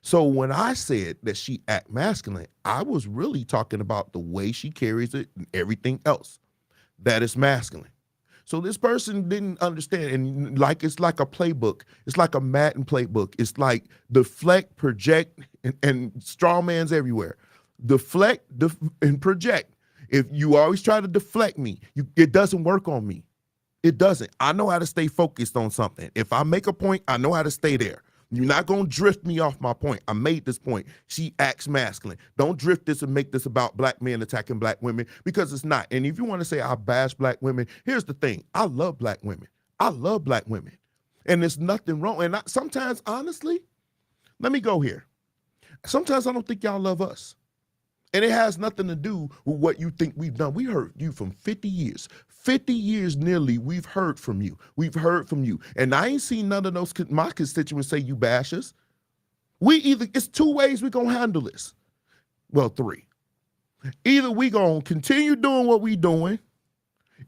So when I said that she act masculine, I was really talking about the way she carries it and everything else that is masculine. So this person didn't understand, and it's like a playbook. It's like a Madden playbook. It's like deflect, project, and straw man's everywhere. Deflect and project. If you always try to deflect me, it doesn't work on me. It doesn't. I know how to stay focused on something. If I make a point, I know how to stay there. You're not going to drift me off my point. I made this point. She acts masculine. Don't drift this and make this about black men attacking black women, because it's not. And if you want to say I bash black women, here's the thing. I love black women. I love black women. And there's nothing wrong. And sometimes, honestly, Let me go here. Sometimes I don't think y'all love us. And it has nothing to do with what you think we've done. We heard you from 50 years. 50 years nearly, we've heard from you. We've heard from you. And I ain't seen none of those, my constituents say you bash us. It's two ways we're going to handle this. Well, three. Either we going to continue doing what we doing,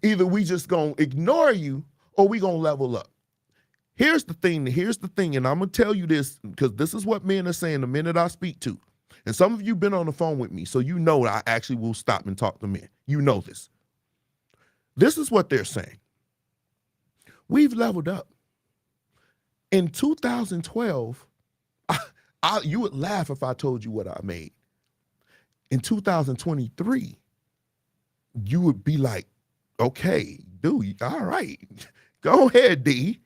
either we just going to ignore you, or we going to level up. Here's the thing, and I'm going to tell you this because this is what men are saying the minute I speak to. And some of you been on the phone with me, so you know I actually will stop and talk to men. You know this. This is what they're saying. We've leveled up. In 2012, you would laugh if I told you what I made. In 2023, you would be like, okay, dude, all right, go ahead, D.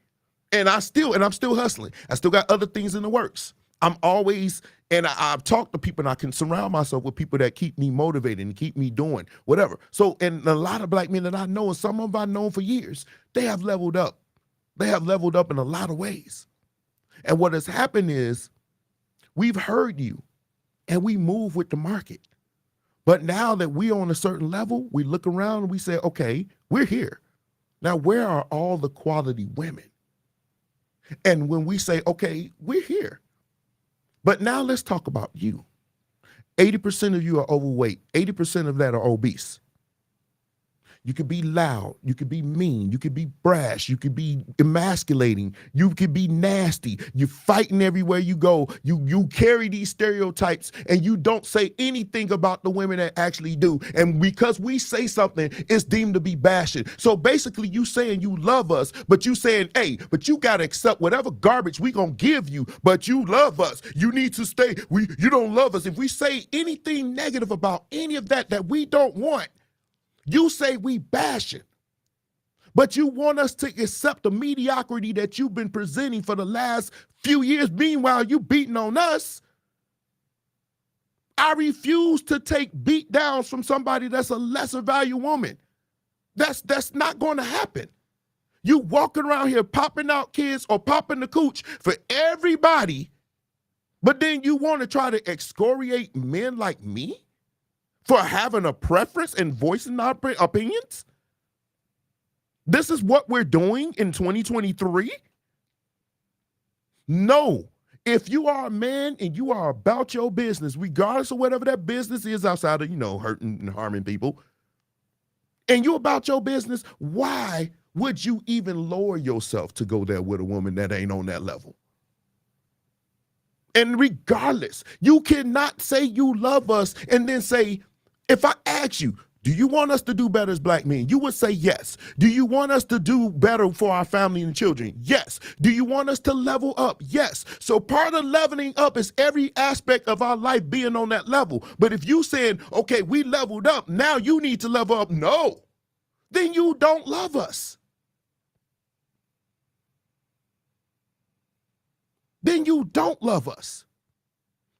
And I'm still hustling. I still got other things in the works. I'm always, and I've talked to people, and I can surround myself with people that keep me motivated and keep me doing whatever. So, and a lot of black men that I know, and some of them I've known for years, they have leveled up. They have leveled up in a lot of ways. And what has happened is we've heard you and we move with the market. But now that we're on a certain level, we look around and we say, okay, we're here. Now, where are all the quality women? And when we say, okay, we're here. But now let's talk about you. 80% of you are overweight. 80% of that are obese. You could be loud. You could be mean. You could be brash. You could be emasculating. You could be nasty. You're fighting everywhere you go. You carry these stereotypes and you don't say anything about the women that actually do. And because we say something, it's deemed to be bashing. So basically you saying you love us, but you saying, hey, but you got to accept whatever garbage we going to give you, but you love us. You need to stay. You don't love us. If we say anything negative about any of that we don't want, you say we bash it, but you want us to accept the mediocrity that you've been presenting for the last few years. Meanwhile, you beating on us. I refuse to take beat downs from somebody that's a lesser value woman. That's not going to happen. You walking around here popping out kids or popping the cooch for everybody, but then you want to try to excoriate men like me for having a preference and voicing our opinions? This is what we're doing in 2023? No. If you are a man and you are about your business, regardless of whatever that business is outside of, hurting and harming people, and you about your business, why would you even lower yourself to go there with a woman that ain't on that level? And regardless, you cannot say you love us and then say, if I ask you, do you want us to do better as black men? You would say yes. Do you want us to do better for our family and children? Yes. Do you want us to level up? Yes. So part of leveling up is every aspect of our life being on that level. But if you saying, okay, we leveled up, now you need to level up, no, then you don't love us. Then you don't love us.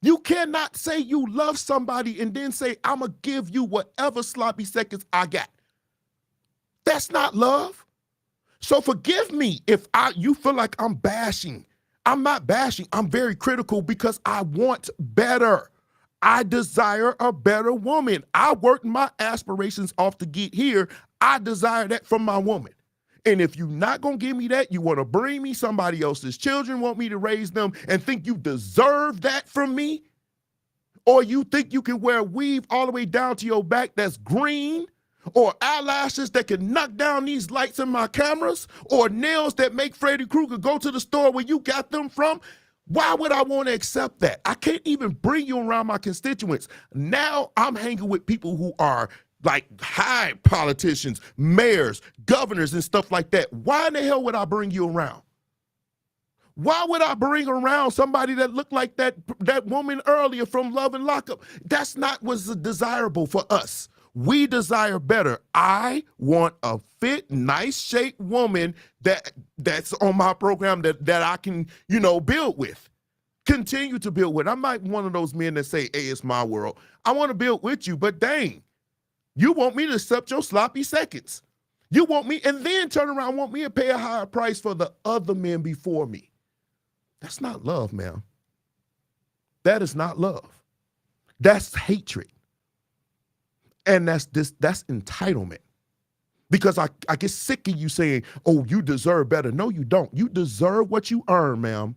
You cannot say you love somebody and then say, I'm going to give you whatever sloppy seconds I got. That's not love. So forgive me if you feel like I'm bashing. I'm not bashing. I'm very critical because I want better. I desire a better woman. I worked my aspirations off to get here. I desire that from my woman. And if you're not going to give me that, you want to bring me somebody else's children, want me to raise them, and think you deserve that from me? Or you think you can wear a weave all the way down to your back that's green? Or eyelashes that can knock down these lights in my cameras? Or nails that make Freddy Krueger go to the store where you got them from? Why would I want to accept that? I can't even bring you around my constituents. Now I'm hanging with people who are like high politicians, mayors, governors, and stuff like that. Why in the hell would I bring you around? Why would I bring around somebody that looked like that woman earlier from Love and Lockup? That's not what's desirable for us. We desire better. I want a fit, nice shaped woman that's on my program that I can, build with. Continue to build with. I'm not one of those men that say, hey, it's my world. I want to build with you, but dang. You want me to accept your sloppy seconds. You want me, and then turn around and want me to pay a higher price for the other men before me. That's not love, man. That is not love. That's hatred. And that's entitlement. Because I get sick of you saying, oh, you deserve better. No, you don't. You deserve what you earn, ma'am.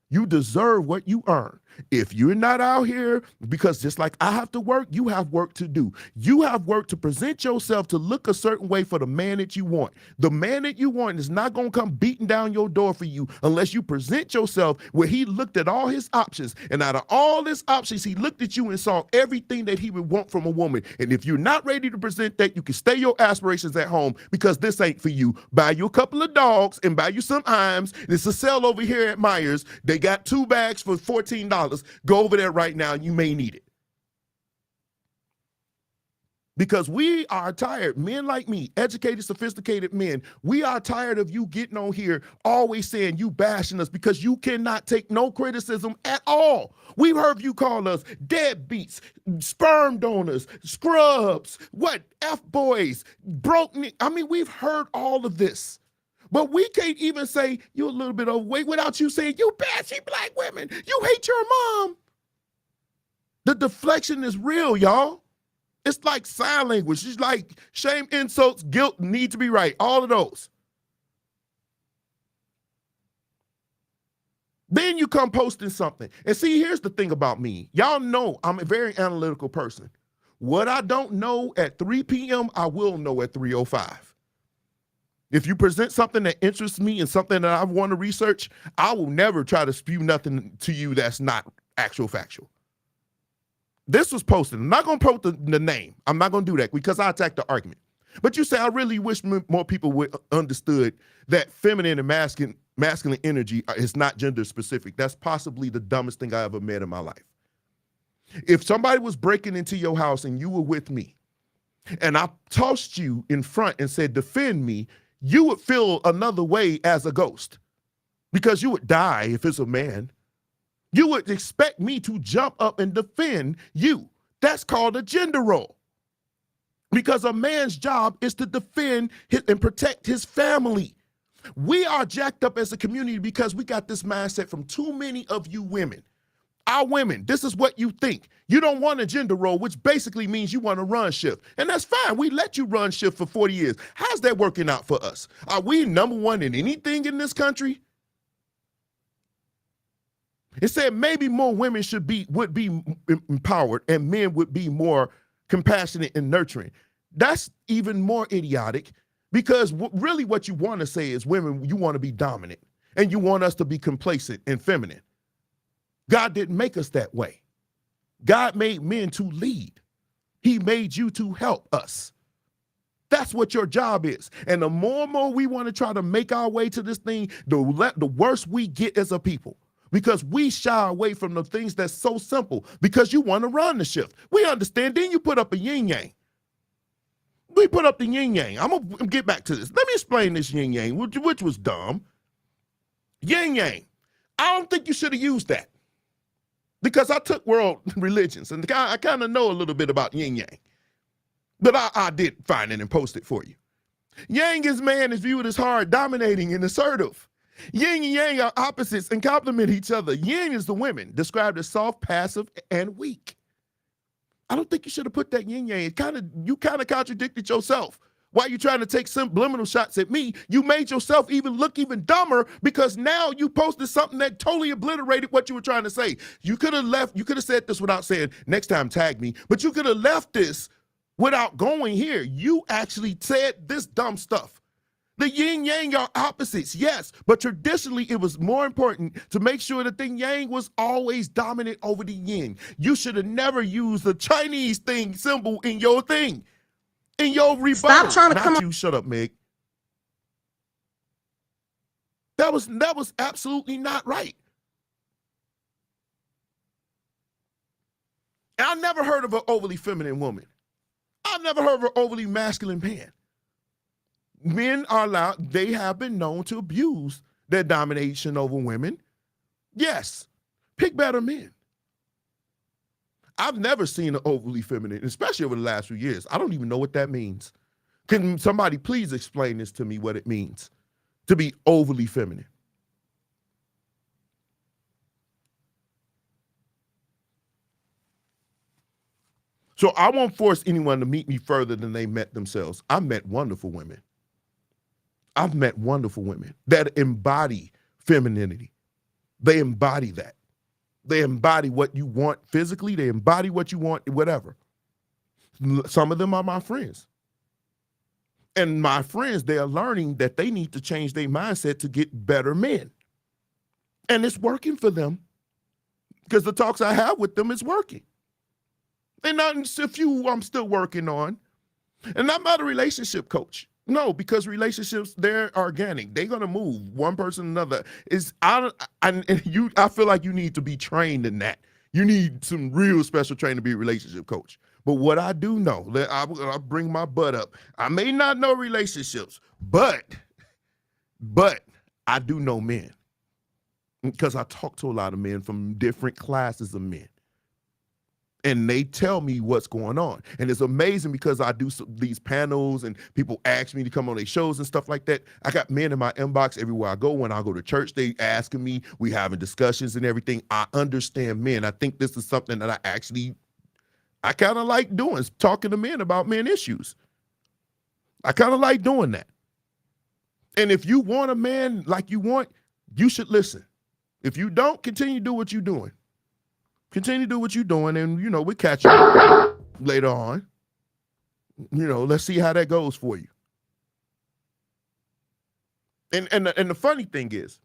You deserve what you earn. If you're not out here, because just like I have to work, you have work to do. You have work to present yourself to look a certain way for the man that you want. The man that you want is not going to come beating down your door for you unless you present yourself where he looked at all his options. And out of all his options, he looked at you and saw everything that he would want from a woman. And if you're not ready to present that, you can stay your aspirations at home because this ain't for you. Buy you a couple of dogs and buy you some Iams. It's a sale over here at Myers. They got 2 bags for $14. Go over there right now. You may need it. Because we are tired, men like me, educated, sophisticated men, we are tired of you getting on here always saying you bashing us because you cannot take no criticism at all. We've heard you call us deadbeats, sperm donors, scrubs, F-boys, broke. I mean, we've heard all of this. But we can't even say you're a little bit overweight without you saying you bashy black women. You hate your mom. The deflection is real, y'all. It's like sign language. It's like shame, insults, guilt, need to be right. All of those. Then you come posting something. And see, here's the thing about me. Y'all know I'm a very analytical person. What I don't know at 3 p.m., I will know at 3:05. If you present something that interests me and something that I want to research, I will never try to spew nothing to you that's not actual factual. This was posted. I'm not going to post the name. I'm not going to do that because I attack the argument. But you say, I really wish more people would understood that feminine and masculine energy is not gender specific. That's possibly the dumbest thing I ever met in my life. If somebody was breaking into your house and you were with me and I tossed you in front and said, defend me, you would feel another way as a ghost because you would die if it's a man. You would expect me to jump up and defend you. That's called a gender role because a man's job is to defend and protect his family. We are jacked up as a community because we got this mindset from too many of you women. Our women, this is what you think. You don't want a gender role, which basically means you want to run shift. And that's fine. We let you run shift for 40 years. How's that working out for us? Are we number one in anything in this country? It said maybe more women would be empowered and men would be more compassionate and nurturing. That's even more idiotic because really what you want to say is women, you want to be dominant and you want us to be complacent and feminine. God didn't make us that way. God made men to lead. He made you to help us. That's what your job is. And the more and more we want to try to make our way to this thing, the worse we get as a people. Because we shy away from the things that's so simple because you want to run the shift. We understand. Then you put up a yin yang. We put up the yin yang. I'm going to get back to this. Let me explain this yin yang, which was dumb. Yin yang. I don't think you should have used that. Because I took world religions and I kind of know a little bit about yin yang. But I did find it and post it for you. Yang is man is viewed as hard, dominating, and assertive. Yin and yang are opposites and complement each other. Yin is the women, described as soft, passive, and weak. I don't think you should have put that yin yang. You kind of contradicted yourself. Why are you trying to take subliminal shots at me? You made yourself look even dumber because now you posted something that totally obliterated what you were trying to say. You could have said this without saying, next time tag me, but you could have left this without going here. You actually said this dumb stuff. The yin yang are opposites, yes, but traditionally it was more important to make sure that the yang was always dominant over the yin. You should have never used the Chinese thing symbol in your thing. In your rebuttal. Stop trying to come on. Shut up, Meg. That was absolutely not right. And I never heard of an overly feminine woman. I've never heard of an overly masculine man. Men are allowed, they have been known to abuse their domination over women. Yes, pick better men. I've never seen an overly feminine, especially over the last few years. I don't even know what that means. Can somebody please explain this to me, what it means to be overly feminine? So I won't force anyone to meet me further than they met themselves. I've met wonderful women. I've met wonderful women that embody femininity. They embody that. They embody what you want physically. They embody what you want, whatever. Some of them are my friends. And my friends, they are learning that they need to change their mindset to get better men. And it's working for them because the talks I have with them is working. And not a few I'm still working on. And I'm not a relationship coach. No, because relationships, they're organic. They're gonna move one person another. I feel like you need to be trained in that. You need some real special training to be a relationship coach. But what I do know, I'll bring my butt up. I may not know relationships, but I do know men because I talk to a lot of men from different classes of men. And they tell me what's going on. And it's amazing because I do these panels and people ask me to come on their shows and stuff like that. I got men in my inbox everywhere I go. When I go to church, they asking me, we having discussions and everything. I understand men. I think this is something that I kind of like doing, talking to men about men issues. I kind of like doing that. And if you want a man like you want, you should listen. If you don't, continue to do what you're doing. Continue to do what you're doing, and, we'll catch you later on. Let's see how that goes for you. And the funny thing is,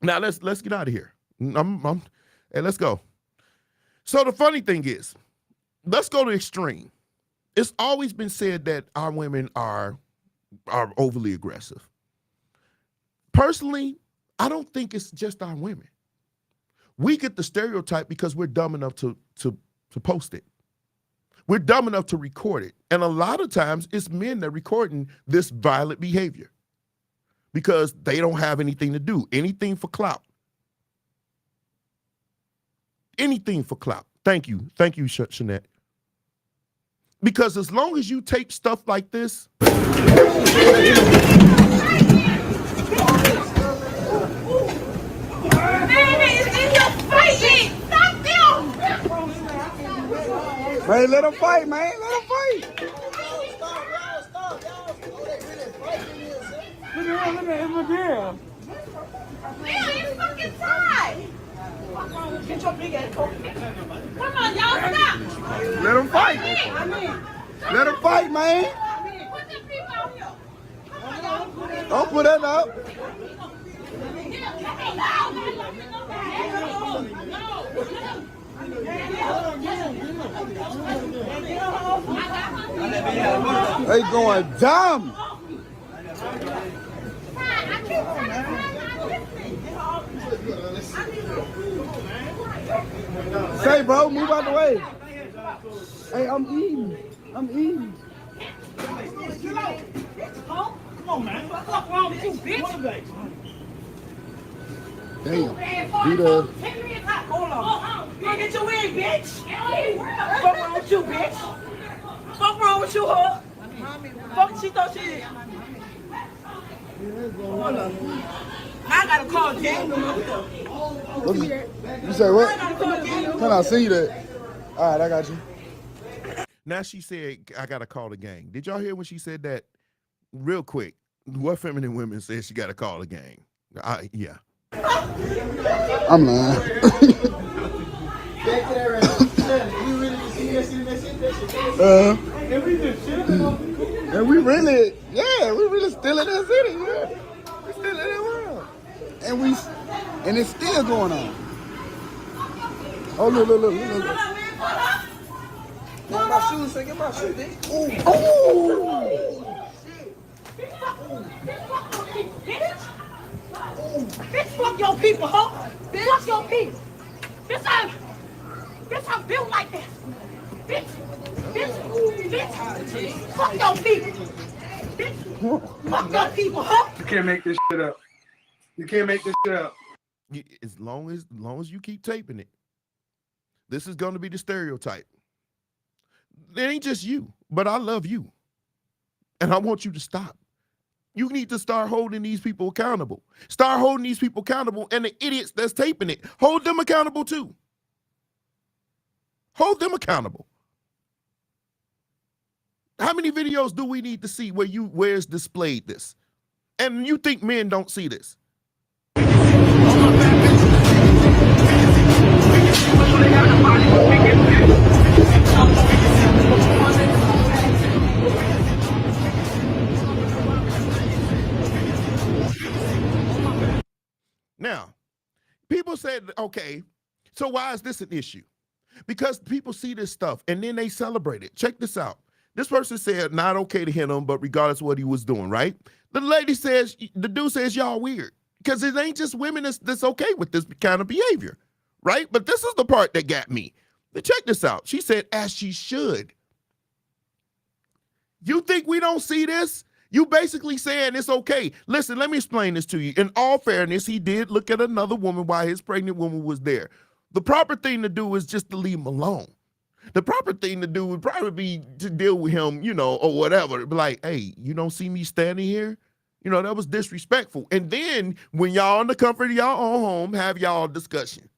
now let's get out of here. Hey, let's go. So the funny thing is, let's go to extreme. It's always been said that our women are overly aggressive. Personally, I don't think it's just our women. We get the stereotype because we're dumb enough to post it. We're dumb enough to record it. And a lot of times it's men that are recording this violent behavior because they don't have anything to do, anything for clout. Anything for clout. Thank you, Shanette. Because as long as you tape stuff like this, Man, let them fight, man. Let them fight. Look at him again. Man, it's fucking time. Get your big ass coat. Come on, y'all, stop. Let them fight. Let them fight, man. Put them people out here. Come on, y'all. Don't put that up. They going dumb. Say, bro, move out the way. Hey, I'm eating. Come on, man. What's wrong with you, bitch? Damn. Do the. Hold on. You gonna get your wig, bitch? What's wrong with you, bitch? What's wrong with you, huh? Fuck, she thought she. Hold on. I gotta call Daniel. You say what? Can I see that? All right, I got you. Now she said, I got to call the gang. Did y'all hear when she said that? Real quick, what feminine women said she got to call the gang? Yeah. I'm lying. And we really still in that city, yeah. We still in that world. And it's still going on. Oh, look. Get my shoes, get my shoes, bitch. Bitch, fuck your people, huh? Fuck your people. Bitch, I'm built like this. Bitch, fuck your people. Bitch, fuck your people, huh? You can't make this shit up. As long as you keep taping it, this is going to be the stereotype. It ain't just you, but I love you. And I want you to stop. You need to start holding these people accountable. Start holding these people accountable, and the idiots that's taping it, hold them accountable too. Hold them accountable. How many videos do we need to see where it's displayed this? And you think men don't see this? Now, people said, okay, so why is this an issue? Because people see this stuff and then they celebrate it. Check this out. This person said not okay to hit him, but regardless of what he was doing, right? The dude says, y'all weird. Because it ain't just women that's okay with this kind of behavior, right? But this is the part that got me. But check this out. She said, as she should. You think we don't see this? You basically saying it's okay. Listen, let me explain this to you. In all fairness, he did look at another woman while his pregnant woman was there. The proper thing to do is just to leave him alone. The proper thing to do would probably be to deal with him, or whatever. Be like, hey, you don't see me standing here? That was disrespectful. And then when y'all in the comfort of y'all own home, have y'all discussion.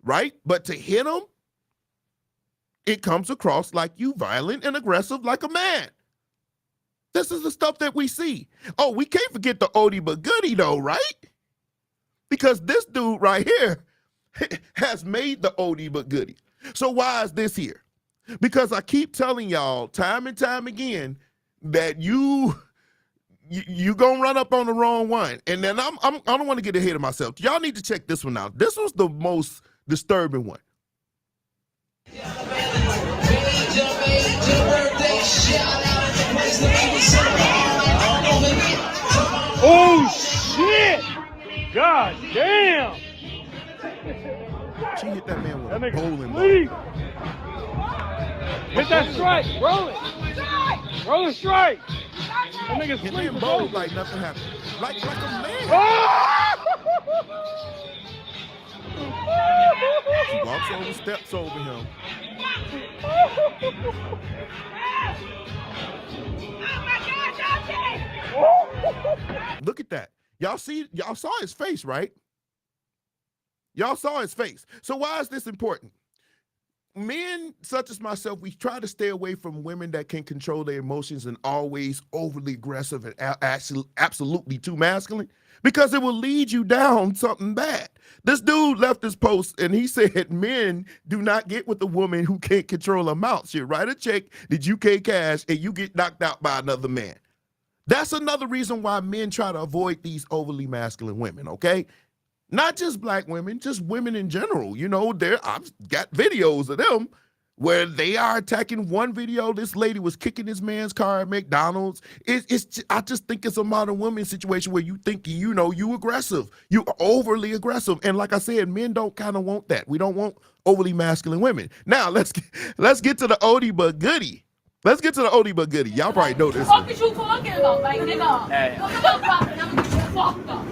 Right? But to hit him, it comes across like you violent and aggressive like a man. This is the stuff that we see. Oh, we can't forget the oldie but goodie though, right? Because this dude right here has made the oldie but goodie. So why is this here? Because I keep telling y'all time and time again that you gonna run up on the wrong one. And then I don't want to get ahead of myself. Y'all need to check this one out. This was the most disturbing one. Oh shit! God damn! She hit that man with That a nigga bowling sleep. ball. Hit that strike, roll it. Roll it strike. That nigga And sleep. then bowled like nothing happened. Like a man. She walks over, steps over him. Look at that. Y'all saw his face, right? Y'all saw his face. So why is this important? Men such as myself, we try to stay away from women that can control their emotions and always overly aggressive and absolutely too masculine, because it will lead you down something bad. This dude left this post and he said men do not get with a woman who can't control her mouth. She'll write a check, the UK cash, and you get knocked out by another man. That's another reason why men try to avoid these overly masculine women, okay? Not just black women, just women in general. I've got videos of them where they are attacking. One video, this lady was kicking this man's car at McDonald's. I just think it's a modern woman situation where you think, you aggressive. You overly aggressive. And like I said, men don't kind of want that. We don't want overly masculine women. Now, let's get to the oldie but goodie. Let's get to the oldie but goodie. Y'all probably know this. What the fuck is you talking about? Like, nigga. Hey. Fucked up.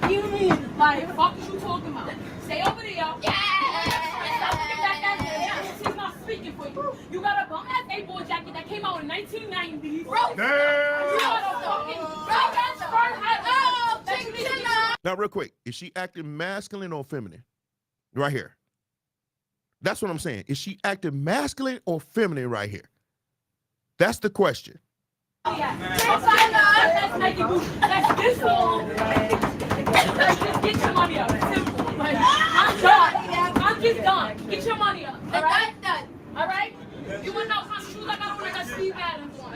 What you mean? Like, fuck is you talking about? Stay over there. Yeah. She's not speaking for you. You got a bum ass A-boy jacket that came out in 1990. Bro. Damn. You got a fucking Now, real quick, is she acting masculine or feminine? Right here. That's what I'm saying. Is she acting masculine or feminine right here? That's the question. Let's make it move. Let's this long. Let's just get your money up. Simple. Like, I'm done. I'm just done. Get your money up. All right? All right? You want to know how shoes I got on? I got Steve Adams on.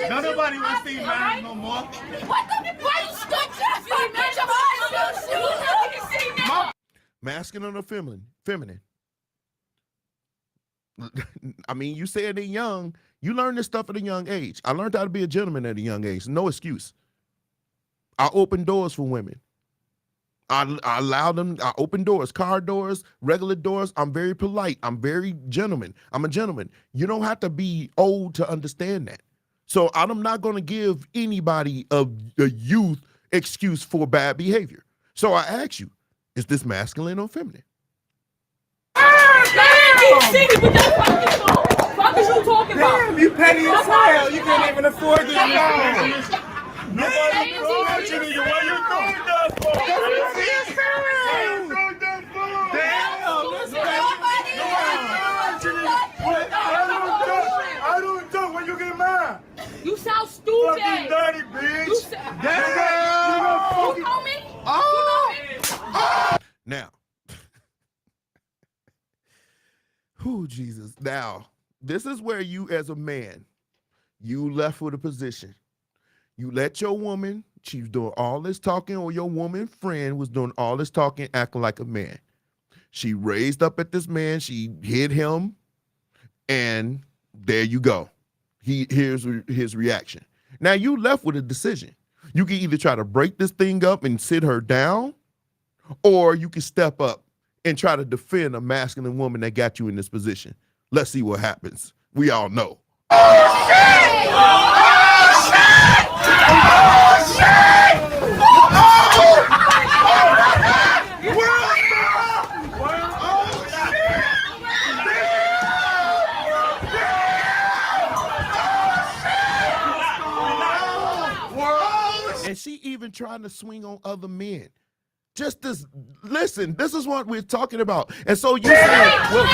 Now nobody wants Steve Adams no more. What the? Why you stuck just like that? Masculine or feminine? Feminine. I mean, you said they're young. You learn this stuff at a young age. I learned how to be a gentleman at a young age. No excuse. I open doors for women. I allow them, I open doors, car doors, regular doors. I'm very polite. I'm very gentleman. I'm a gentleman. You don't have to be old to understand that. So I'm not going to give anybody a youth excuse for bad behavior. So I ask you, is this masculine or feminine? What is you talking about? Damn, you petty as hell. You can't even afford this phone. Nobody brought you to you. What you doing that for? I don't know. When you You sound stupid. Fucking dirty, bitch. You sound. Damn. You know me? Oh. You know me? Now, who Jesus? Now, this is where you, as a man, you left with a position. You let your woman, she was doing all this talking, or your woman friend was doing all this talking, acting like a man. She raised up at this man, she hit him, and there you go. Here's his reaction. Now you left with a decision. You can either try to break this thing up and sit her down, or you can step up and try to defend a masculine woman that got you in this position. Let's see what happens. We all know. Oh, shit! Oh, shit! Oh, shit! And she even trying to swing on other men. Just this, listen, this is what we're talking about. And so you saying, well,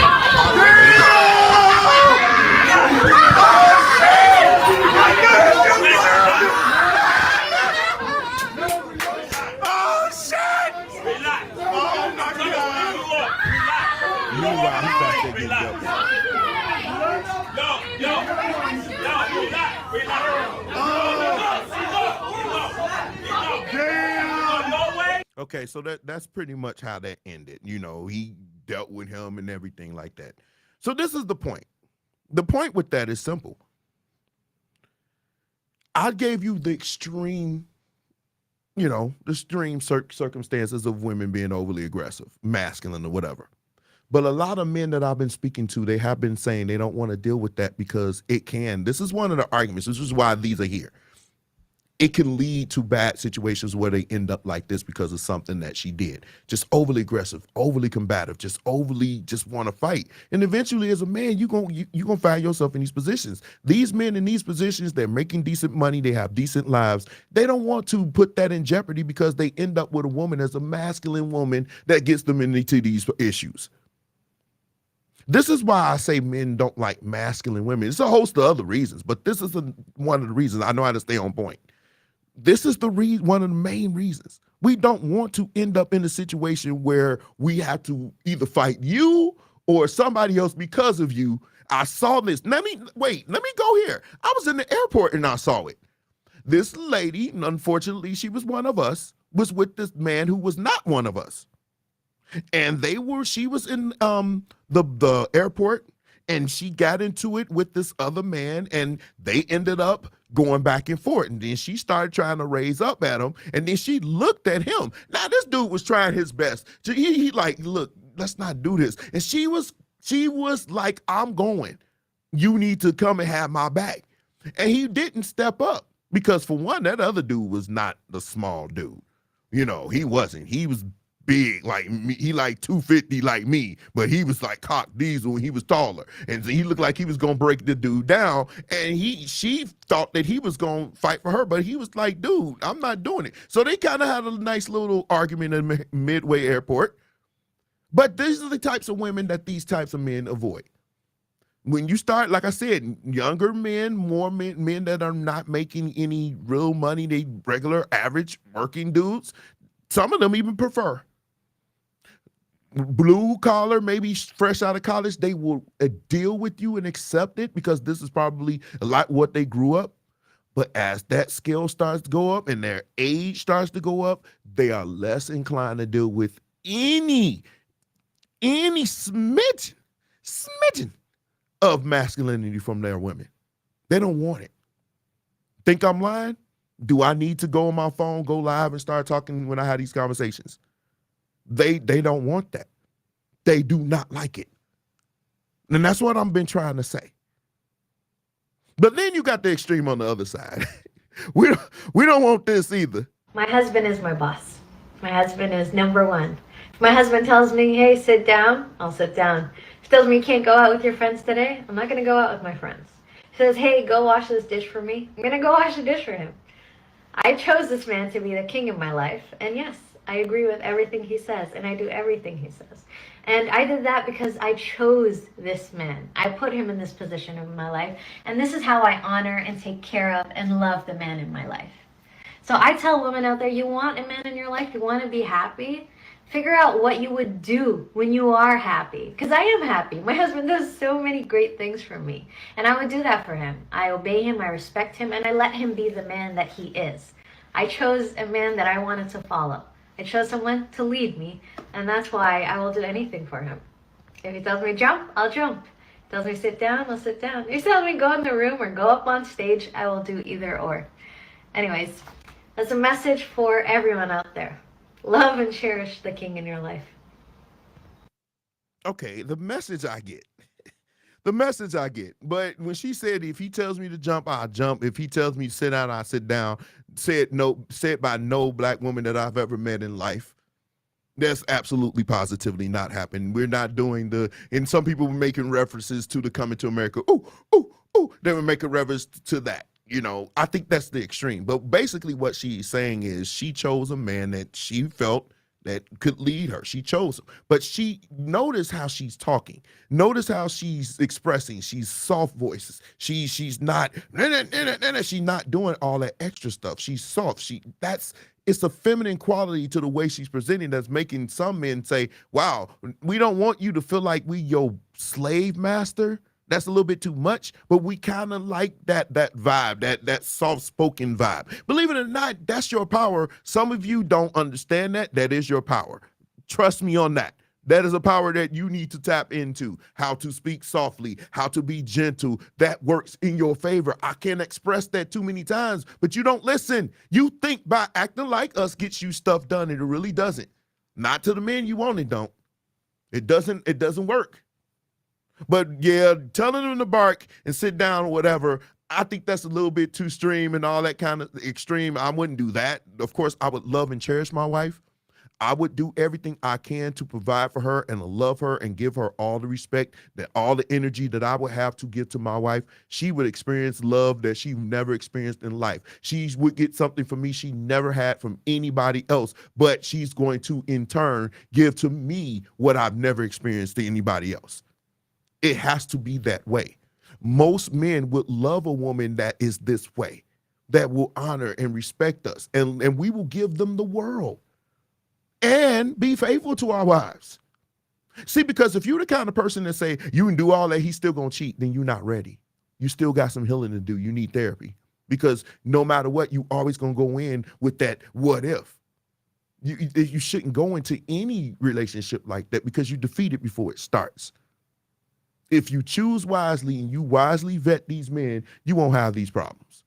oh, shit! Relax. Oh, my God. meanwhile, he's back there getting Relax. okay, so that's pretty much how that ended. You know, he dealt with him and everything like that. So this is the point. The point with that is simple. I gave you the extreme, you know, the extreme circumstances of women being overly aggressive, masculine or whatever. But a lot of men that I've been speaking to, they have been saying they don't want to deal with that because it can. This is one of the arguments. This is why these are here. It can lead to bad situations where they end up like this because of something that she did. Just overly aggressive, overly combative, just overly just want to fight. And eventually as a man, you're gonna find yourself in these positions. These men in these positions, they're making decent money, they have decent lives. They don't want to put that in jeopardy because they end up with a woman as a masculine woman that gets them into these issues. This is why I say men don't like masculine women. It's a host of other reasons, but this is one of the reasons. I know how to stay on point. This is one of the main reasons. We don't want to end up in a situation where we have to either fight you or somebody else because of you. I saw this. Let me go here. I was in the airport and I saw it. This lady, unfortunately, she was one of us, was with this man who was not one of us. And she was in the airport and she got into it with this other man and they ended up going back and forth. And then she started trying to raise up at him and then she looked at him. Now this dude was trying his best. He like, look, let's not do this. And she was like, I'm going. You need to come and have my back. And he didn't step up because for one, that other dude was not the small dude. You know, he wasn't. He was big like me. He like 250 like me, but he was like cock diesel and he was taller. And so he looked like he was gonna break the dude down. And she thought that he was gonna fight for her, but he was like, dude, I'm not doing it. So they kind of had a nice little argument in Midway Airport. But these are the types of women that these types of men avoid. When you start, like I said, younger men, more men that are not making any real money, they regular average working dudes, some of them even prefer blue collar, maybe fresh out of college. They will deal with you and accept it because this is probably a lot what they grew up. But as that skill starts to go up and their age starts to go up, they are less inclined to deal with any smidgen of masculinity from their women. They don't want it. Think I'm lying? Do I need to go on my phone, go live and start talking when I have these conversations? They don't want that. They do not like it. And that's what I've been trying to say. But then you got the extreme on the other side. We don't want this either. My husband is my boss. My husband is number one. If my husband tells me, hey, sit down, I'll sit down. If he tells me you can't go out with your friends today, I'm not going to go out with my friends. He says, hey, go wash this dish for me. I'm going to go wash the dish for him. I chose this man to be the king of my life. And yes, I agree with everything he says, and I do everything he says. And I did that because I chose this man. I put him in this position in my life, and this is how I honor and take care of and love the man in my life. So I tell women out there, you want a man in your life, you want to be happy, figure out what you would do when you are happy. Because I am happy. My husband does so many great things for me, and I would do that for him. I obey him, I respect him, and I let him be the man that he is. I chose a man that I wanted to follow. I chose someone to lead me, and that's why I will do anything for him. If he tells me jump, I'll jump. If he tells me sit down, I'll sit down. If he tells me go in the room or go up on stage, I will do either or. Anyways, that's a message for everyone out there. Love and cherish the king in your life. Okay, the message I get. The message I get. But when she said, if he tells me to jump, I'll jump. If he tells me to sit down, I sit down. Said by no black woman that I've ever met in life. That's absolutely positively not happening. We're not doing and some people were making references to the Coming to America. They were making reference to that. I think that's the extreme. But basically what she's saying is she chose a man that she felt that could lead her. She chose him. But notice how she's talking. Notice how she's expressing. She's soft voices. She's not she's not doing all that extra stuff. She's soft. It's a feminine quality to the way she's presenting that's making some men say, wow, we don't want you to feel like we your slave master. That's a little bit too much, but we kind of like that vibe, that soft-spoken vibe. Believe it or not, that's your power. Some of you don't understand that. That is your power. Trust me on that. That is a power that you need to tap into. How to speak softly, how to be gentle. That works in your favor. I can't express that too many times, but you don't listen. You think by acting like us gets you stuff done, and it really doesn't. Not to the men you want, it don't. It doesn't work. But yeah, telling them to bark and sit down or whatever, I think that's a little bit too extreme and all that kind of extreme. I wouldn't do that. Of course, I would love and cherish my wife. I would do everything I can to provide for her and to love her and give her all the respect, that all the energy that I would have to give to my wife. She would experience love that she never experienced in life. She would get something from me she never had from anybody else, but she's going to, in turn, give to me what I've never experienced to anybody else. It has to be that way. Most men would love a woman that is this way, that will honor and respect us, and we will give them the world and be faithful to our wives. See, because if you're the kind of person that say you can do all that, he's still going to cheat, then you're not ready. You still got some healing to do. You need therapy, because no matter what, you always going to go in with that what if. You shouldn't go into any relationship like that because you defeat it before it starts. If you choose wisely and you wisely vet these men, you won't have these problems.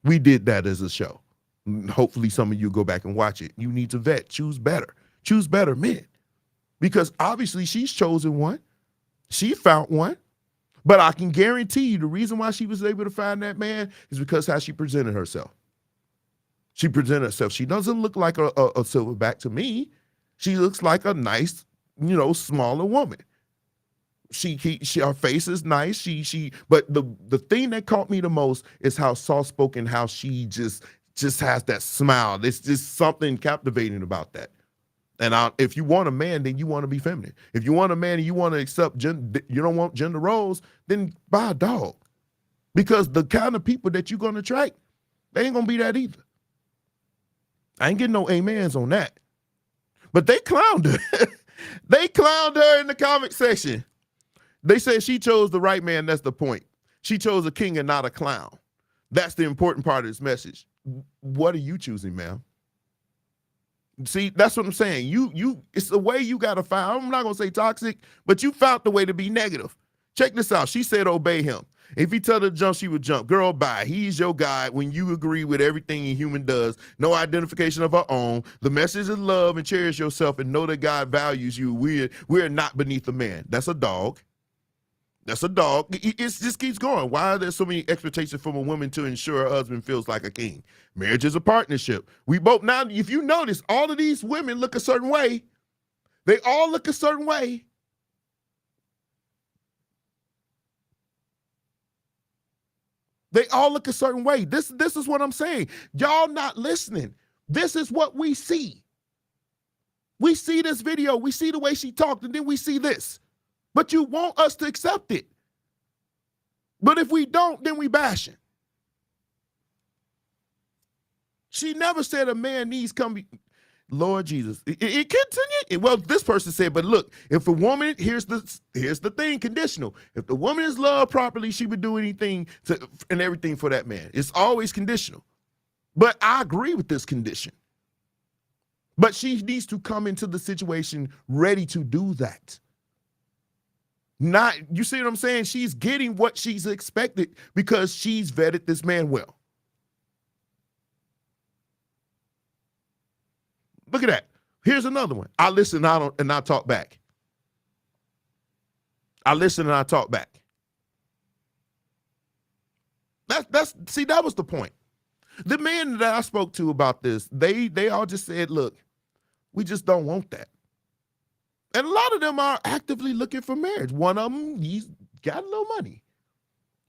We did that as a show. Hopefully some of you go back and watch it. You need to vet, choose better men. Because obviously she's chosen one. She found one. But I can guarantee you the reason why she was able to find that man is because how she presented herself. She presented herself. She doesn't look like a silverback to me. She looks like a nice, smaller woman. Her face is nice. But the thing that caught me the most is how soft spoken, how she just has that smile. There's just something captivating about that. And if you want a man, then you want to be feminine. If you want a man and you want to accept you don't want gender roles, then buy a dog. Because the kind of people that you're going to attract, they ain't going to be that either. I ain't getting no amens on that. But they clowned her. They clowned her in the comment section. They said she chose the right man. That's the point. She chose a king and not a clown. That's the important part of this message. What are you choosing, ma'am? See, that's what I'm saying. It's the way you got to find. I'm not going to say toxic, but you found the way to be negative. Check this out. She said obey him. If he tell her to jump, she would jump. Girl, bye. He's your guy when you agree with everything a human does. No identification of her own. The message is love and cherish yourself and know that God values you. We're not beneath a man. That's a dog. That's a dog. It just keeps going. Why are there so many expectations from a woman to ensure her husband feels like a king? Marriage is a partnership. We both, now, if you notice, all of these women look a certain way. They all look a certain way. They all look a certain way. This is what I'm saying. Y'all not listening. This is what we see. We see this video, we see the way she talked, and then we see this. But you want us to accept it. But if we don't, then we bashing. She never said a man needs come. Lord Jesus, it continued. Well, this person said, but look, if a woman, here's the thing, conditional. If the woman is loved properly, she would do anything and everything for that man. It's always conditional. But I agree with this condition. But she needs to come into the situation ready to do that. Not, you see what I'm saying? She's getting what she's expected because she's vetted this man well. Look at that. Here's another one. I listen and I talk back. I listen and I talk back. See, that was the point. The men that I spoke to about this, they all just said, look, we just don't want that. And a lot of them are actively looking for marriage. One of them, he's got a little money.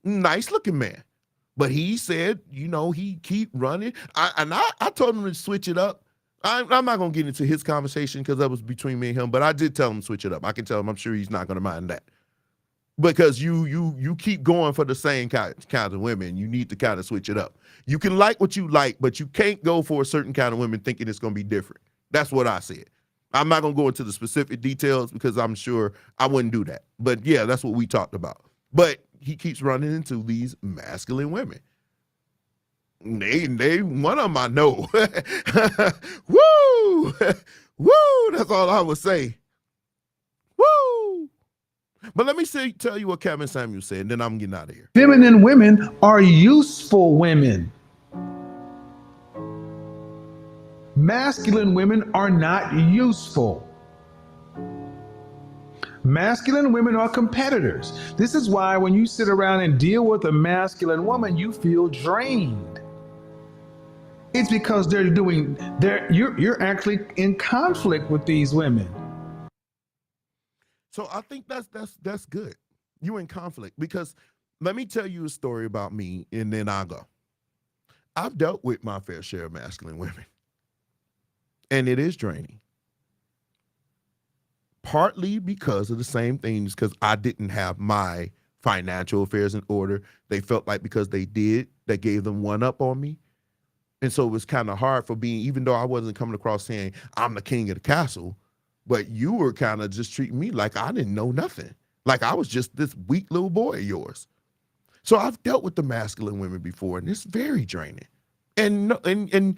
Nice looking man. But he said, he keep running. I told him to switch it up. I'm not going to get into his conversation because that was between me and him, but I did tell him to switch it up. I can tell him I'm sure he's not going to mind that. Because you keep going for the same kind of women. You need to kind of switch it up. You can like what you like, but you can't go for a certain kind of women thinking it's going to be different. That's what I said. I'm not going to go into the specific details because I'm sure I wouldn't do that. But yeah, that's what we talked about. But he keeps running into these masculine women. They one of them I know. Woo! Woo! That's all I would say. Woo! But let me tell you what Kevin Samuel said, and then I'm getting out of here. Feminine women are useful women. Masculine women are not useful. Masculine women are competitors. This is why when you sit around and deal with a masculine woman, you feel drained. It's because you're actually in conflict with these women. So I think that's good. You're in conflict because let me tell you a story about me and then I'll go. I've dealt with my fair share of masculine women. And it is draining. Partly because of the same things, because I didn't have my financial affairs in order. They felt like because they did, that gave them one up on me. And so it was kind of hard for being, even though I wasn't coming across saying I'm the king of the castle, but you were kind of just treating me like I didn't know nothing. Like I was just this weak little boy of yours. So I've dealt with the masculine women before, and it's very draining. And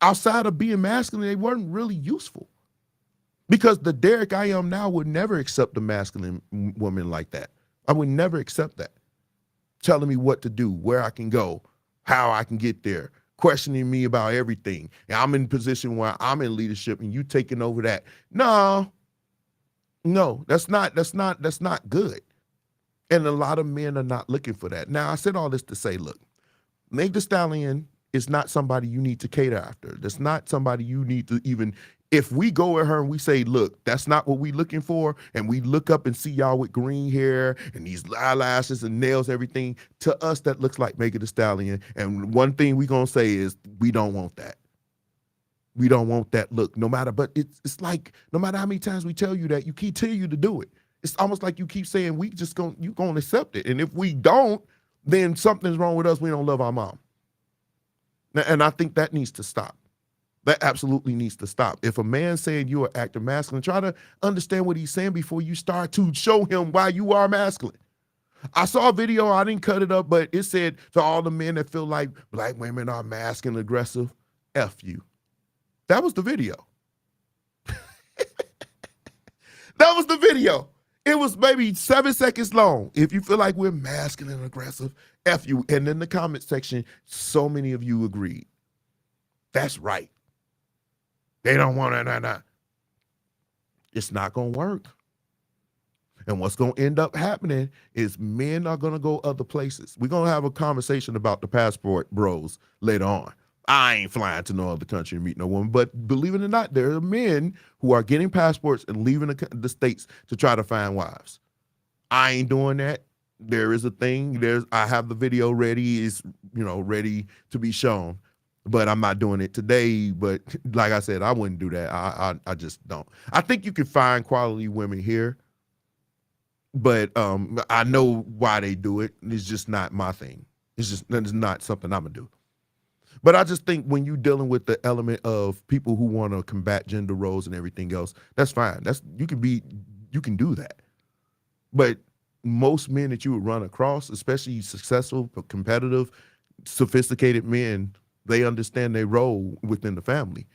outside of being masculine, they weren't really useful. Because the Derek I am now would never accept a masculine woman like that. I would never accept that. Telling me what to do, where I can go, how I can get there, questioning me about everything. And I'm in a position where I'm in leadership and you taking over that. No, that's not good. And a lot of men are not looking for that. Now, I said all this to say, look, Meg Thee Stallion is not somebody you need to cater after. That's not somebody you need to even, if we go at her and we say, look, that's not what we looking for, and we look up and see y'all with green hair and these eyelashes and nails, everything, to us that looks like Megan Thee Stallion. And one thing we gonna say is we don't want that. We don't want that look, no matter, but it's like, no matter how many times we tell you that, you keep telling you to do it. It's almost like you keep saying you gonna accept it. And if we don't, then something's wrong with us. We don't love our mom. And I think that needs to stop. That absolutely needs to stop. If a man saying you're an active masculine, try to understand what he's saying before you start to show him why you are masculine. I saw a video, I didn't cut it up, but it said to all the men that feel like black women are masculine, aggressive, F you. That was the video. That was the video. It was maybe 7 seconds long. If you feel like we're masculine and aggressive, F you. And in the comment section, so many of you agreed. That's right. They don't want to. It's not going to work. And what's going to end up happening is men are going to go other places. We're going to have a conversation about the passport bros later on. I ain't flying to no other country to meet no woman, but believe it or not, there are men who are getting passports and leaving the states to try to find wives. I ain't doing that. There is a thing. I have the video ready. It's ready to be shown. but I'm not doing it today. But like I said, I wouldn't do that. I just don't. I think you can find quality women here, but I know why they do it. It's just not my thing. It's not something I'm gonna do. But I just think when you're dealing with the element of people who want to combat gender roles and everything else, that's fine. You can do that. But most men that you would run across, especially successful, competitive, sophisticated men, they understand their role within the family.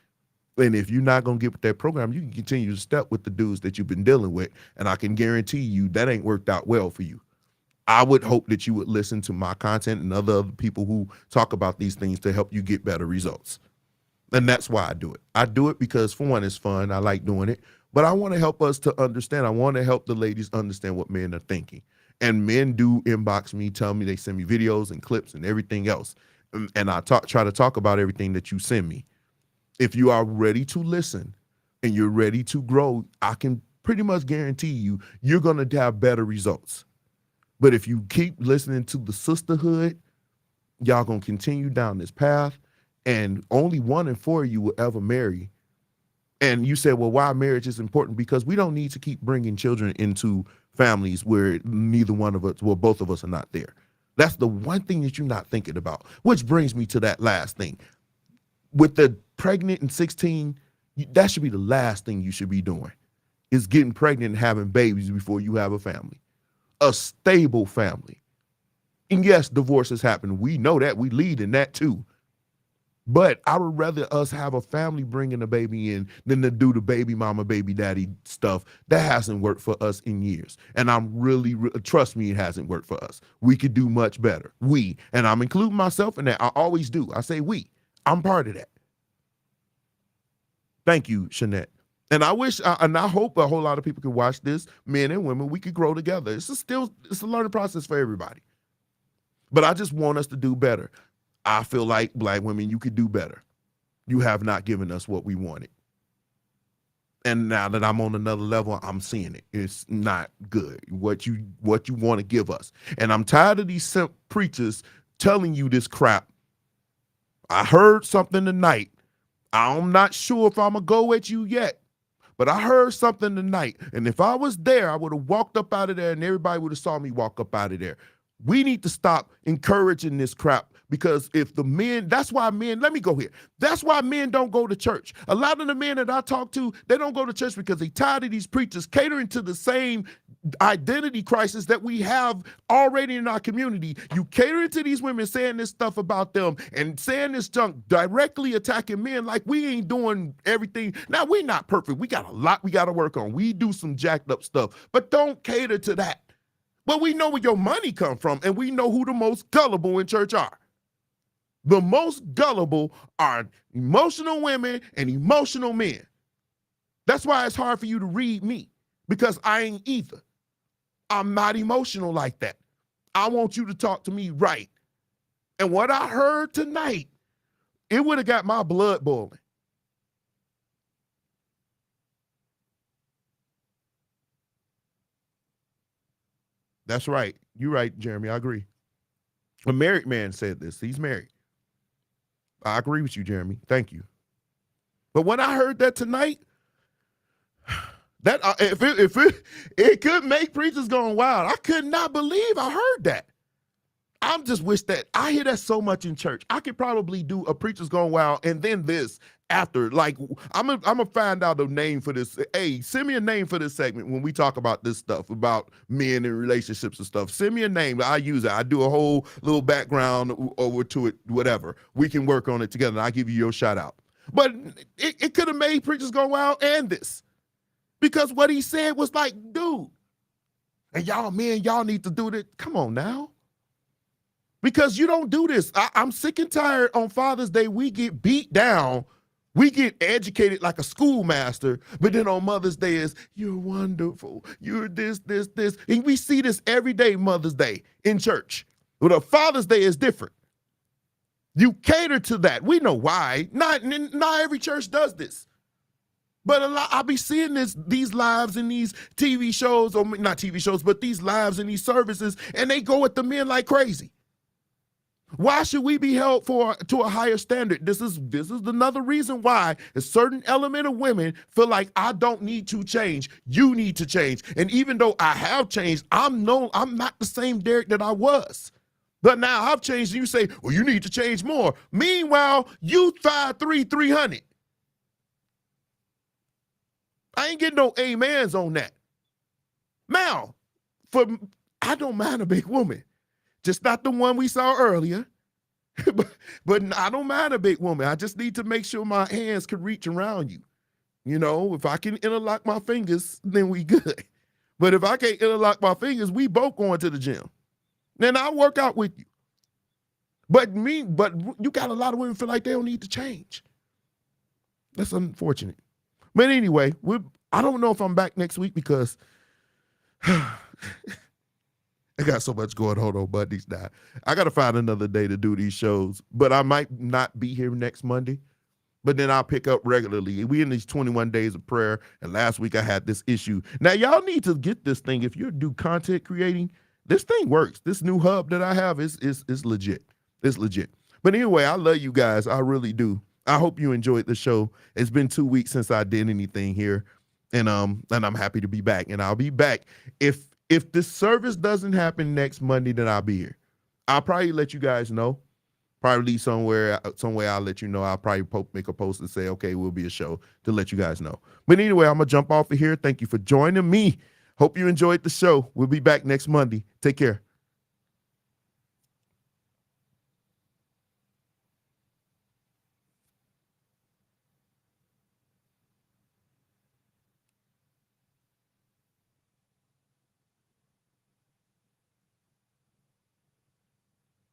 And if you're not going to get with that program, you can continue to step with the dudes that you've been dealing with. And I can guarantee you that ain't worked out well for you. I would hope that you would listen to my content and other people who talk about these things to help you get better results. And that's why I do it. I do it because, for one, it's fun. I like doing it. But I want to help us to understand. I want to help the ladies understand what men are thinking. And men do inbox me, tell me, they send me videos and clips and everything else. And I try to talk about everything that you send me. If you are ready to listen and you're ready to grow, I can pretty much guarantee you're going to have better results. But if you keep listening to the sisterhood, y'all going to continue down this path, and only 1 in 4 of you will ever marry. And you said, well, why marriage is important? Because we don't need to keep bringing children into families where neither one of us, well, both of us are not there. That's the one thing that you're not thinking about, which brings me to that last thing. With the pregnant and 16, that should be the last thing you should be doing, is getting pregnant and having babies before you have a family. A stable family. And yes, divorces happen. We know that. We lead in that too. But I would rather us have a family bringing a baby in than to do the baby mama, baby daddy stuff. That hasn't worked for us in years. And I'm really, trust me, it hasn't worked for us. We could do much better. And I'm including myself in that. I always do. I say we. I'm part of that. Thank you, Shanette. And I wish, and I hope a whole lot of people could watch this, men and women, we could grow together. It's a learning process for everybody. But I just want us to do better. I feel like Black women, you could do better. You have not given us what we wanted. And now that I'm on another level, I'm seeing it. It's not good, what you want to give us. And I'm tired of these simp preachers telling you this crap. I heard something tonight. I'm not sure if I'm going to go at you yet. But I heard something tonight, and if I was there, I would have walked up out of there, and everybody would have saw me walk up out of there. We need to stop encouraging this crap, because if the men, that's why men, let me go here. That's why men don't go to church. A lot of the men that I talk to, they don't go to church because they tired of these preachers catering to the same identity crisis that we have already in our community. You catering to these women saying this stuff about them and saying this junk, directly attacking men like we ain't doing everything. Now, we're not perfect. We got a lot we got to work on. We do some jacked up stuff, but don't cater to that. But we know where your money come from, and we know who the most gullible in church are. The most gullible are emotional women and emotional men. That's why it's hard for you to read me, because I ain't either. I'm not emotional like that. I want you to talk to me right. And what I heard tonight, it would have got my blood boiling. That's right. You're right, Jeremy. I agree. A married man said this. He's married. I agree with you, Jeremy. Thank you. But when I heard that tonight, that if it could make preachers going wild. I could not believe I heard that. I just wish that I hear that so much in church. I could probably do a preachers going wild and then this after. Like I'm gonna find out a name for this. Hey, send me a name for this segment when we talk about this stuff about men and relationships and stuff. Send me a name. I use it. I do a whole little background over to it. Whatever. We can work on it together. And I'll give you your shout out. But it could have made preachers go wild and this. Because what he said was like, dude, and y'all men, y'all need to do this. Come on now. Because you don't do this. I'm sick and tired on Father's Day. We get beat down. We get educated like a schoolmaster. But then on Mother's Day is, you're wonderful. You're this. And we see this every day, Mother's Day in church. But a Father's Day is different. You cater to that. We know why. Not every church does this. But I'll be seeing these lives in these TV shows, or not TV shows, but these lives in these services, and they go at the men like crazy. Why should we be held to a higher standard? This is another reason why a certain element of women feel like I don't need to change. You need to change. And even though I have changed, I'm not the same Derek that I was. But now I've changed and you say, well, you need to change more. Meanwhile, you 5'3", 300. I ain't getting no amens on that. Now, I don't mind a big woman. Just not the one we saw earlier. but I don't mind a big woman. I just need to make sure my hands can reach around you. You know, if I can interlock my fingers, then we good. But if I can't interlock my fingers, we both going to the gym. Then I'll work out with you. But you got a lot of women feel like they don't need to change. That's unfortunate. But anyway, I don't know if I'm back next week because I got so much going on Mondays now. I got to find another day to do these shows, but I might not be here next Monday, but then I'll pick up regularly. We in these 21 days of prayer, and last week I had this issue. Now, y'all need to get this thing. If you do content creating, this thing works. This new hub that I have is legit. It's legit. But anyway, I love you guys. I really do. I hope you enjoyed the show. It's been 2 weeks since I did anything here, and I'm happy to be back. And I'll be back if this service doesn't happen next Monday, then I'll be here. I'll probably let you guys know. Probably somewhere I'll let you know. I'll probably make a post and say, okay, we'll be a show to let you guys know. But anyway, I'm going to jump off of here. Thank you for joining me. Hope you enjoyed the show. We'll be back next Monday. Take care.